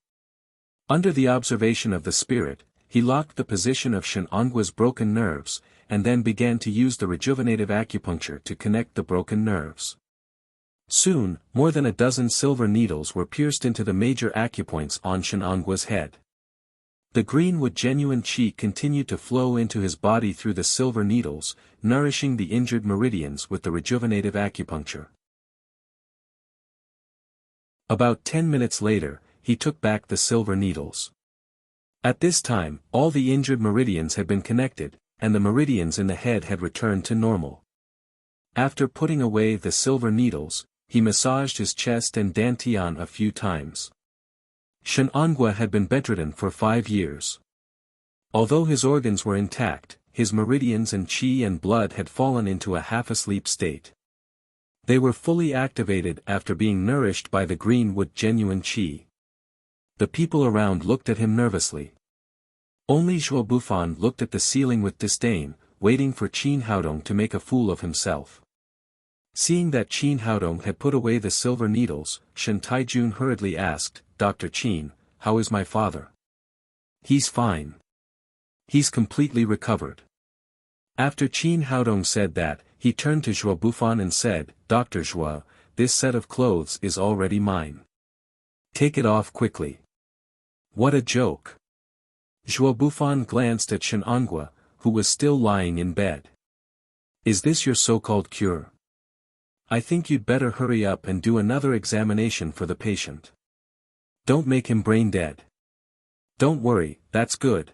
Under the observation of the spirit, he locked the position of Shen Ongua's broken nerves, and then began to use the rejuvenative acupuncture to connect the broken nerves. Soon, more than a dozen silver needles were pierced into the major acupoints on Shen Ongua's head. The greenwood genuine qi continued to flow into his body through the silver needles, nourishing the injured meridians with the rejuvenative acupuncture. About 10 minutes later, he took back the silver needles. At this time, all the injured meridians had been connected, and the meridians in the head had returned to normal. After putting away the silver needles, he massaged his chest and dantian a few times. Shen Onggua had been bedridden for 5 years. Although his organs were intact, his meridians and qi and blood had fallen into a half-asleep state. They were fully activated after being nourished by the greenwood genuine qi. The people around looked at him nervously. Only Zhuo Bufan looked at the ceiling with disdain, waiting for Qin Haodong to make a fool of himself. Seeing that Qin Haodong had put away the silver needles, Shen Taijun hurriedly asked, "Dr. Qin, how is my father?" "He's fine. He's completely recovered." After Qin Haodong said that, he turned to Zhuo Bufan and said, "Dr. Zhuo, this set of clothes is already mine. Take it off quickly." "What a joke." Zhuo Bufan glanced at Shen Ongua, who was still lying in bed. "Is this your so-called cure? I think you'd better hurry up and do another examination for the patient. Don't make him brain dead." "Don't worry, that's good."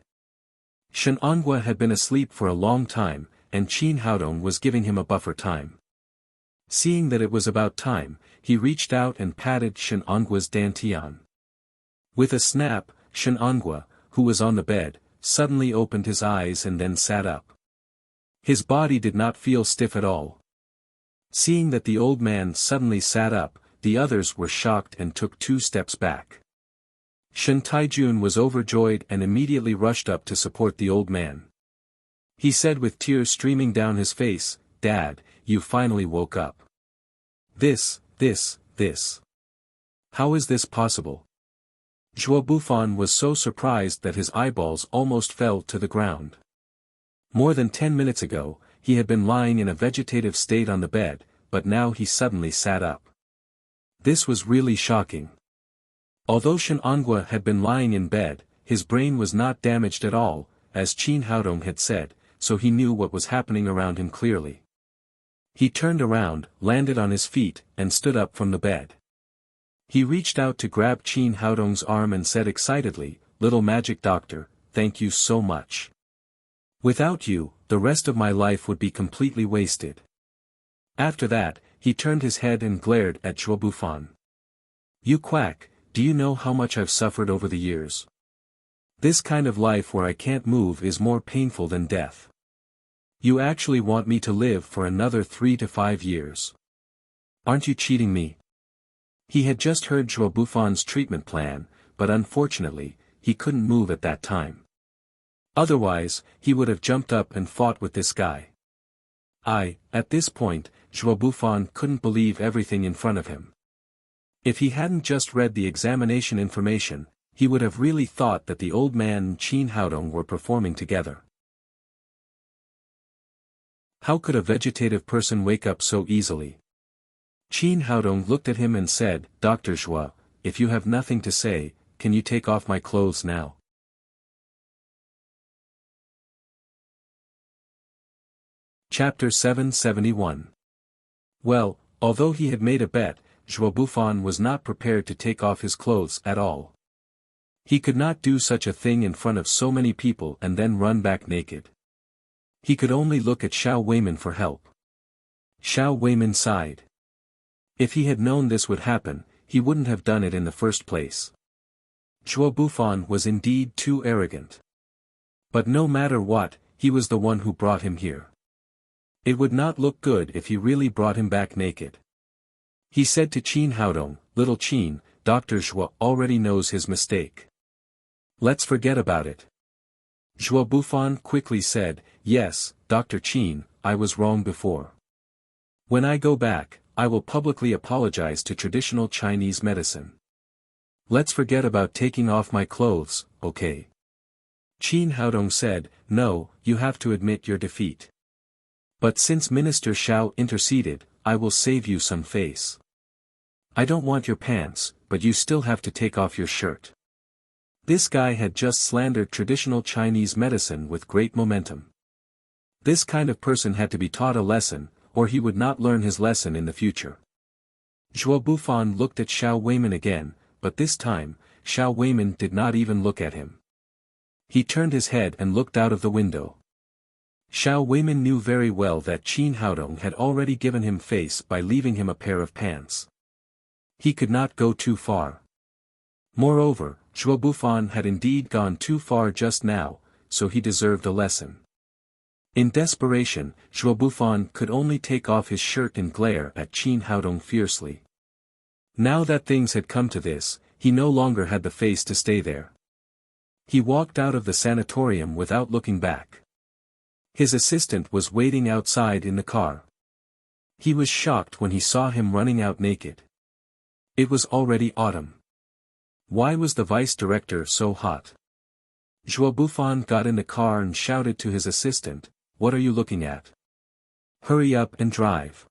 Shen Ongua had been asleep for a long time, and Qin Haodong was giving him a buffer time. Seeing that it was about time, he reached out and patted Shen Ongua's dantian. With a snap, Shen Ongua, who was on the bed, suddenly opened his eyes and then sat up. His body did not feel stiff at all. Seeing that the old man suddenly sat up, the others were shocked and took 2 steps back. Shen Taijun was overjoyed and immediately rushed up to support the old man. He said with tears streaming down his face, "Dad, you finally woke up. This. How is this possible?" Zhuo Bufan was so surprised that his eyeballs almost fell to the ground. More than 10 minutes ago, he had been lying in a vegetative state on the bed, but now he suddenly sat up. This was really shocking. Although Shen Ongua had been lying in bed, his brain was not damaged at all, as Qin Haodong had said, so he knew what was happening around him clearly. He turned around, landed on his feet, and stood up from the bed. He reached out to grab Qin Haodong's arm and said excitedly, "Little magic doctor, thank you so much. Without you, the rest of my life would be completely wasted." After that, he turned his head and glared at Zhuo Bufan. "You quack, do you know how much I've suffered over the years? This kind of life where I can't move is more painful than death. You actually want me to live for another 3 to 5 years. Aren't you cheating me?" He had just heard Zhuo Bufan's treatment plan, but unfortunately, he couldn't move at that time. Otherwise, he would have jumped up and fought with this guy. At this point, Zhuo Bufan couldn't believe everything in front of him. If he hadn't just read the examination information, he would have really thought that the old man and Qin Haodong were performing together. How could a vegetative person wake up so easily? Qin Haodong looked at him and said, "Dr. Zhuo, if you have nothing to say, can you take off my clothes now?" Chapter 771. Well, although he had made a bet, Zhuo Bufan was not prepared to take off his clothes at all. He could not do such a thing in front of so many people and then run back naked. He could only look at Xiao Weimin for help. Xiao Weimin sighed. If he had known this would happen, he wouldn't have done it in the first place. Zhuo Bufan was indeed too arrogant. But no matter what, he was the one who brought him here. It would not look good if he really brought him back naked. He said to Qin Haodong, "Little Qin, Dr. Zhuo already knows his mistake. Let's forget about it." Zhuo Bufan quickly said, "Yes, Dr. Qin, I was wrong before. When I go back, I will publicly apologize to traditional Chinese medicine. Let's forget about taking off my clothes, okay?" Qin Haodong said, "No, you have to admit your defeat. But since Minister Xiao interceded, I will save you some face. I don't want your pants, but you still have to take off your shirt." This guy had just slandered traditional Chinese medicine with great momentum. This kind of person had to be taught a lesson, or he would not learn his lesson in the future. Zhuo Bufan looked at Xiao Weimin again, but this time, Xiao Weimin did not even look at him. He turned his head and looked out of the window. Xiao Weimin knew very well that Qin Haodong had already given him face by leaving him a pair of pants. He could not go too far. Moreover, Zhuo Bufan had indeed gone too far just now, so he deserved a lesson. In desperation, Zhuo Bufan could only take off his shirt and glare at Qin Haodong fiercely. Now that things had come to this, he no longer had the face to stay there. He walked out of the sanatorium without looking back. His assistant was waiting outside in the car. He was shocked when he saw him running out naked. It was already autumn. Why was the vice director so hot? Zhuo Bufan got in the car and shouted to his assistant, "What are you looking at? Hurry up and drive."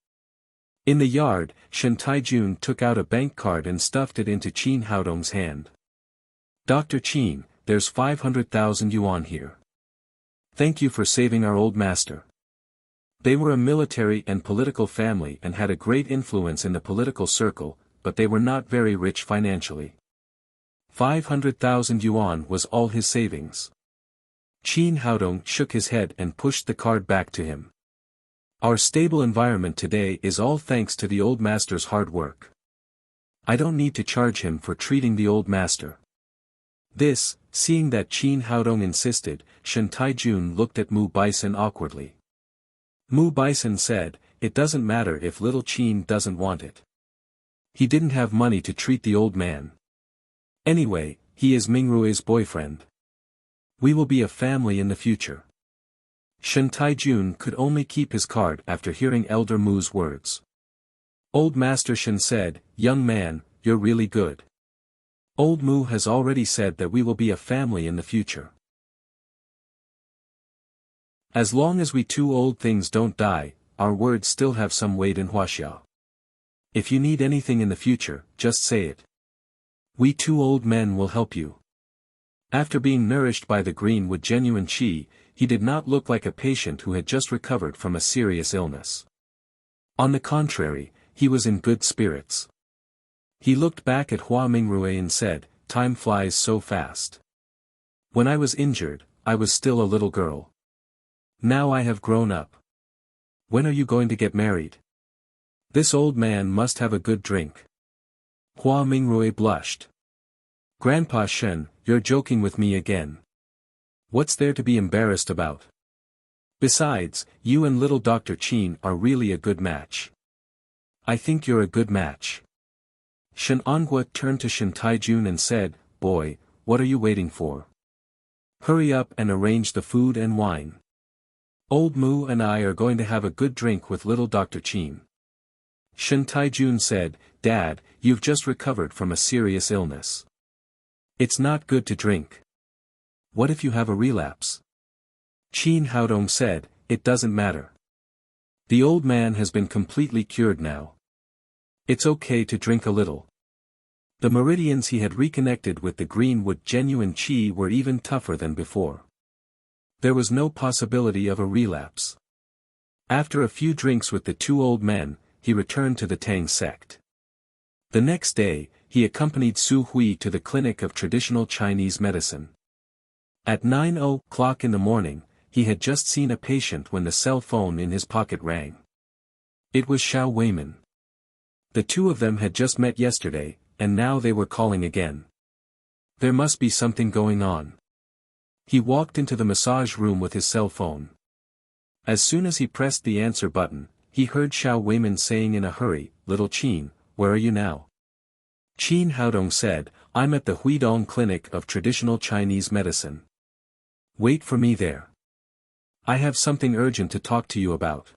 In the yard, Shen Taijun took out a bank card and stuffed it into Qin Haodong's hand. "Dr. Qin, there's 500,000 yuan here. Thank you for saving our old master." They were a military and political family and had a great influence in the political circle, but they were not very rich financially. 500,000 yuan was all his savings. Qin Haodong shook his head and pushed the card back to him. "Our stable environment today is all thanks to the old master's hard work. I don't need to charge him for treating the old master." This, seeing that Qin Haodong insisted, Shen Taijun looked at Mu Bison awkwardly. Mu Bison said, "It doesn't matter if little Qin doesn't want it. He didn't have money to treat the old man. Anyway, he is Mingrue's boyfriend. We will be a family in the future." Shen Taijun could only keep his card after hearing Elder Mu's words. Old Master Shen said, "Young man, you're really good. Old Mu has already said that we will be a family in the future. As long as we two old things don't die, our words still have some weight in Huaxia. If you need anything in the future, just say it. We two old men will help you." After being nourished by the green with genuine qi, he did not look like a patient who had just recovered from a serious illness. On the contrary, he was in good spirits. He looked back at Hua Mingrue and said, "Time flies so fast. When I was injured, I was still a little girl. Now I have grown up. When are you going to get married? This old man must have a good drink." Hua Mingrue blushed. "Grandpa Shen, you're joking with me again. What's there to be embarrassed about? Besides, you and little Dr. Qin are really a good match. I think you're a good match." Shen Anhua turned to Shen Taijun and said, "Boy, what are you waiting for? Hurry up and arrange the food and wine. Old Mu and I are going to have a good drink with little Dr. Qin." Shen Taijun said, "Dad, you've just recovered from a serious illness. It's not good to drink. What if you have a relapse?" Qin Haodong said, "It doesn't matter. The old man has been completely cured now. It's okay to drink a little." The meridians he had reconnected with the greenwood genuine qi were even tougher than before. There was no possibility of a relapse. After a few drinks with the two old men, he returned to the Tang sect. The next day, he accompanied Su Hui to the clinic of traditional Chinese medicine. At 9:00 in the morning, he had just seen a patient when the cell phone in his pocket rang. It was Xiao Weiman. The two of them had just met yesterday, and now they were calling again. There must be something going on. He walked into the massage room with his cell phone. As soon as he pressed the answer button, he heard Xiao Weiman saying in a hurry, "Little Qin, where are you now?" Qin Haodong said, "I'm at the Huidong Clinic of Traditional Chinese Medicine. Wait for me there. I have something urgent to talk to you about."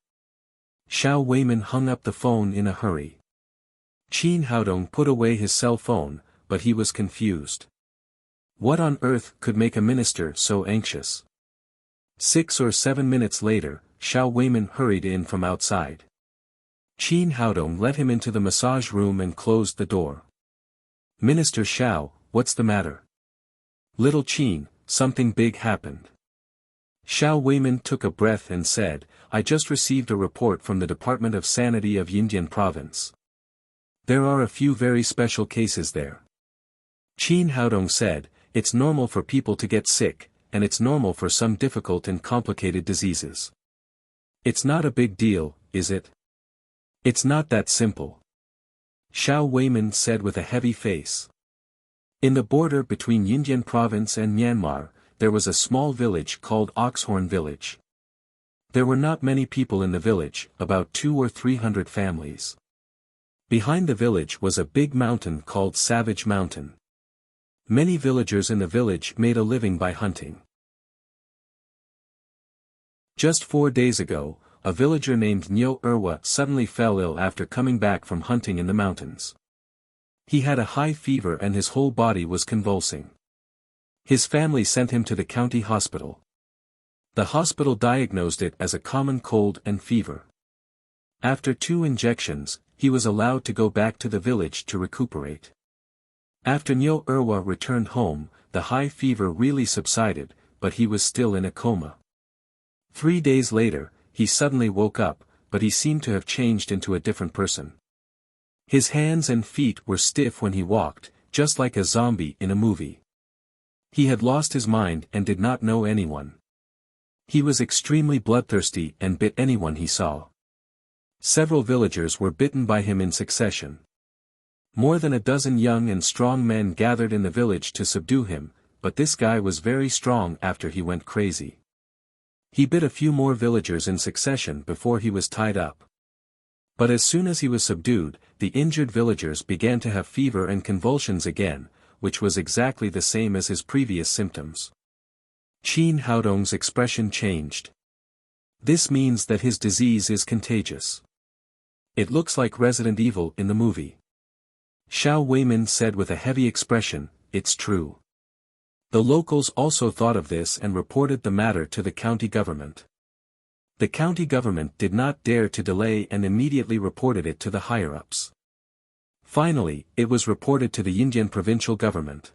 Xiao Weiman hung up the phone in a hurry. Qin Haodong put away his cell phone, but he was confused. What on earth could make a minister so anxious? 6 or 7 minutes later, Xiao Weiman hurried in from outside. Qin Haodong let him into the massage room and closed the door. "Minister Xiao, what's the matter?" "Little Qin, something big happened." Xiao Weiman took a breath and said, "I just received a report from the Department of Sanity of Yindian Province. There are a few very special cases there." Qin Haodong said, "It's normal for people to get sick, and it's normal for some difficult and complicated diseases. It's not a big deal, is it? It's not that simple." Xiao Weiman said with a heavy face. In the border between Yindian Province and Myanmar, there was a small village called Oxhorn Village. There were not many people in the village, about 200 or 300 families. Behind the village was a big mountain called Savage Mountain. Many villagers in the village made a living by hunting. Just 4 days ago, a villager named Nyo Erwa suddenly fell ill after coming back from hunting in the mountains. He had a high fever and his whole body was convulsing. His family sent him to the county hospital. The hospital diagnosed it as a common cold and fever. After 2 injections, he was allowed to go back to the village to recuperate. After Nyo Erwa returned home, the high fever really subsided, but he was still in a coma. 3 days later, he suddenly woke up, but he seemed to have changed into a different person. His hands and feet were stiff when he walked, just like a zombie in a movie. He had lost his mind and did not know anyone. He was extremely bloodthirsty and bit anyone he saw. Several villagers were bitten by him in succession. More than a dozen young and strong men gathered in the village to subdue him, but this guy was very strong after he went crazy. He bit a few more villagers in succession before he was tied up. But as soon as he was subdued, the injured villagers began to have fever and convulsions again, which was exactly the same as his previous symptoms. Qin Haodong's expression changed. This means that his disease is contagious. It looks like Resident Evil in the movie. Xiao Weimin said with a heavy expression, "It's true." The locals also thought of this and reported the matter to the county government. The county government did not dare to delay and immediately reported it to the higher-ups. Finally, it was reported to the Yindian provincial government.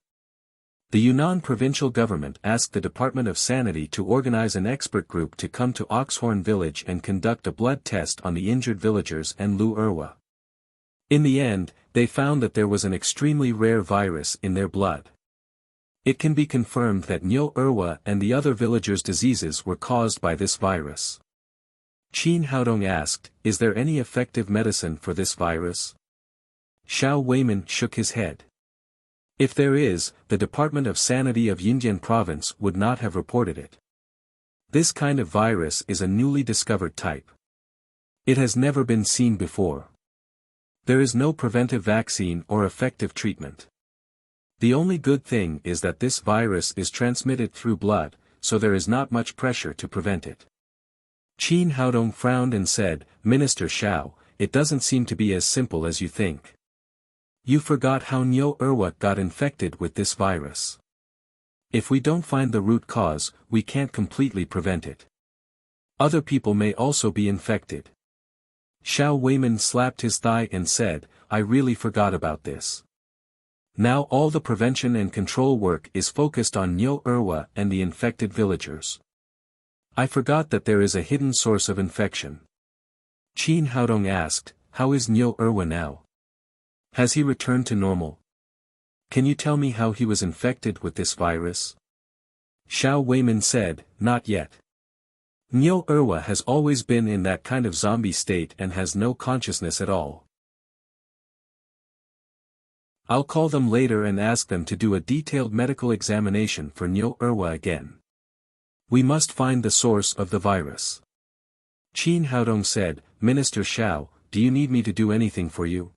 The Yunnan provincial government asked the Department of Sanity to organize an expert group to come to Oxhorn village and conduct a blood test on the injured villagers and Lu Erwa. In the end, they found that there was an extremely rare virus in their blood. It can be confirmed that Nyo Erwa and the other villagers' diseases were caused by this virus. Qin Haodong asked, "Is there any effective medicine for this virus?" Xiao Weimin shook his head. If there is, the Department of Sanity of Yindian province would not have reported it. This kind of virus is a newly discovered type. It has never been seen before. There is no preventive vaccine or effective treatment. The only good thing is that this virus is transmitted through blood, so there is not much pressure to prevent it. Qin Haodong frowned and said, "Minister Xiao, it doesn't seem to be as simple as you think. You forgot how Nyo Erwa got infected with this virus. If we don't find the root cause, we can't completely prevent it. Other people may also be infected." Xiao Weimin slapped his thigh and said, "I really forgot about this. Now all the prevention and control work is focused on Nyo Erwa and the infected villagers. I forgot that there is a hidden source of infection." Qin Haodong asked, "How is Nyo Erwa now? Has he returned to normal? Can you tell me how he was infected with this virus?" Xiao Weimin said, "Not yet. Nyo Erwa has always been in that kind of zombie state and has no consciousness at all. I'll call them later and ask them to do a detailed medical examination for Nyo Erwa again. We must find the source of the virus." Qin Haodong said, "Minister Xiao, do you need me to do anything for you?"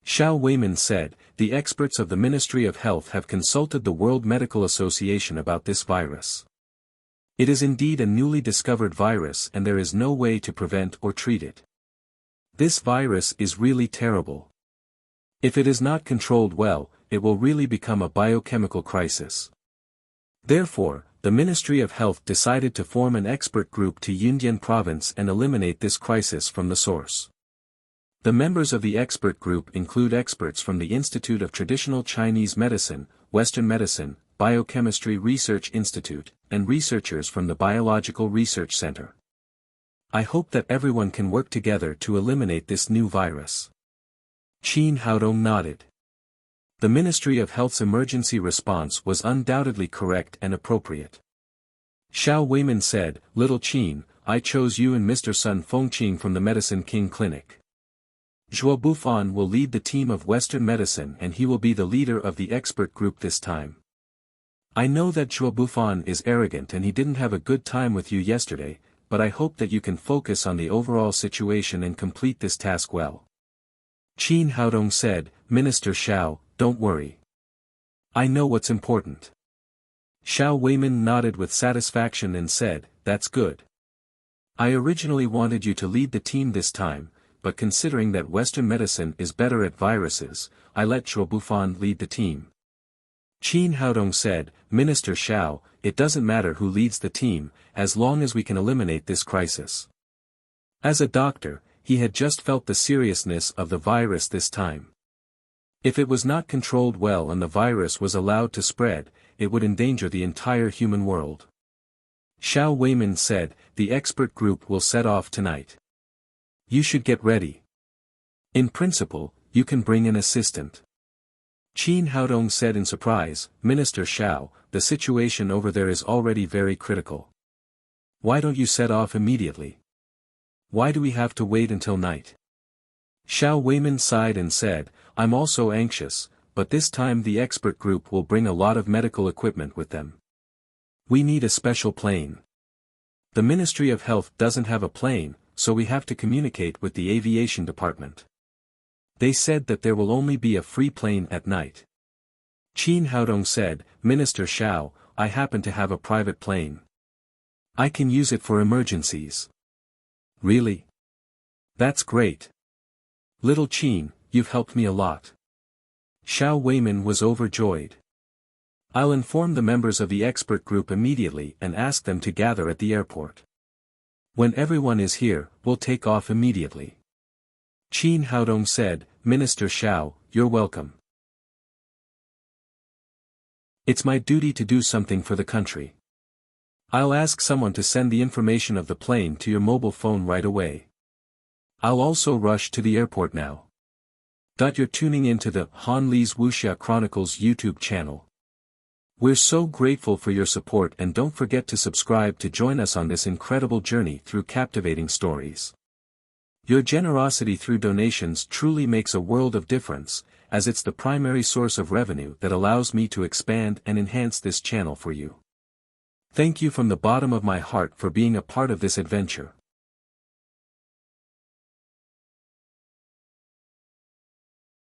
Xiao Weimin said, "The experts of the Ministry of Health have consulted the World Medical Association about this virus. It is indeed a newly discovered virus and there is no way to prevent or treat it. This virus is really terrible. If it is not controlled well, it will really become a biochemical crisis. Therefore, the Ministry of Health decided to form an expert group to Yindian province and eliminate this crisis from the source. The members of the expert group include experts from the Institute of Traditional Chinese Medicine, Western Medicine, Biochemistry Research Institute, and researchers from the Biological Research Center. I hope that everyone can work together to eliminate this new virus." Qin Haodong nodded. The Ministry of Health's emergency response was undoubtedly correct and appropriate. Xiao Weimin said, "Little Qin, I chose you and Mr. Sun Fengqing from the Medicine King Clinic. Zhuo Bufan will lead the team of Western medicine and he will be the leader of the expert group this time. I know that Zhuo Bufan is arrogant and he didn't have a good time with you yesterday, but I hope that you can focus on the overall situation and complete this task well. Qin Haodong said, Minister Xiao, don't worry. I know what's important. Xiao Weimin nodded with satisfaction and said, that's good. I originally wanted you to lead the team this time, but considering that Western medicine is better at viruses, I let Zhuo Bufan lead the team. Qin Haodong said, Minister Xiao, it doesn't matter who leads the team, as long as we can eliminate this crisis. As a doctor, he had just felt the seriousness of the virus this time. If it was not controlled well and the virus was allowed to spread, it would endanger the entire human world. Xiao Weimin said, the expert group will set off tonight. You should get ready. In principle, you can bring an assistant. Qin Haodong said in surprise, Minister Xiao, the situation over there is already very critical. Why don't you set off immediately? Why do we have to wait until night? Xiao Weimin sighed and said, I'm also anxious, but this time the expert group will bring a lot of medical equipment with them. We need a special plane. The Ministry of Health doesn't have a plane, so we have to communicate with the aviation department. They said that there will only be a free plane at night. Qin Haodong said, Minister Xiao, I happen to have a private plane. I can use it for emergencies. Really? That's great. Little Qin, you've helped me a lot. Xiao Weimin was overjoyed. I'll inform the members of the expert group immediately and ask them to gather at the airport. When everyone is here, we'll take off immediately. Qin Haodong said, Minister Xiao, you're welcome. It's my duty to do something for the country. I'll ask someone to send the information of the plane to your mobile phone right away. I'll also rush to the airport now. You're tuning into the Han Li's Wuxia Chronicles YouTube channel. We're so grateful for your support, and don't forget to subscribe to join us on this incredible journey through captivating stories. Your generosity through donations truly makes a world of difference, as it's the primary source of revenue that allows me to expand and enhance this channel for you. Thank you from the bottom of my heart for being a part of this adventure.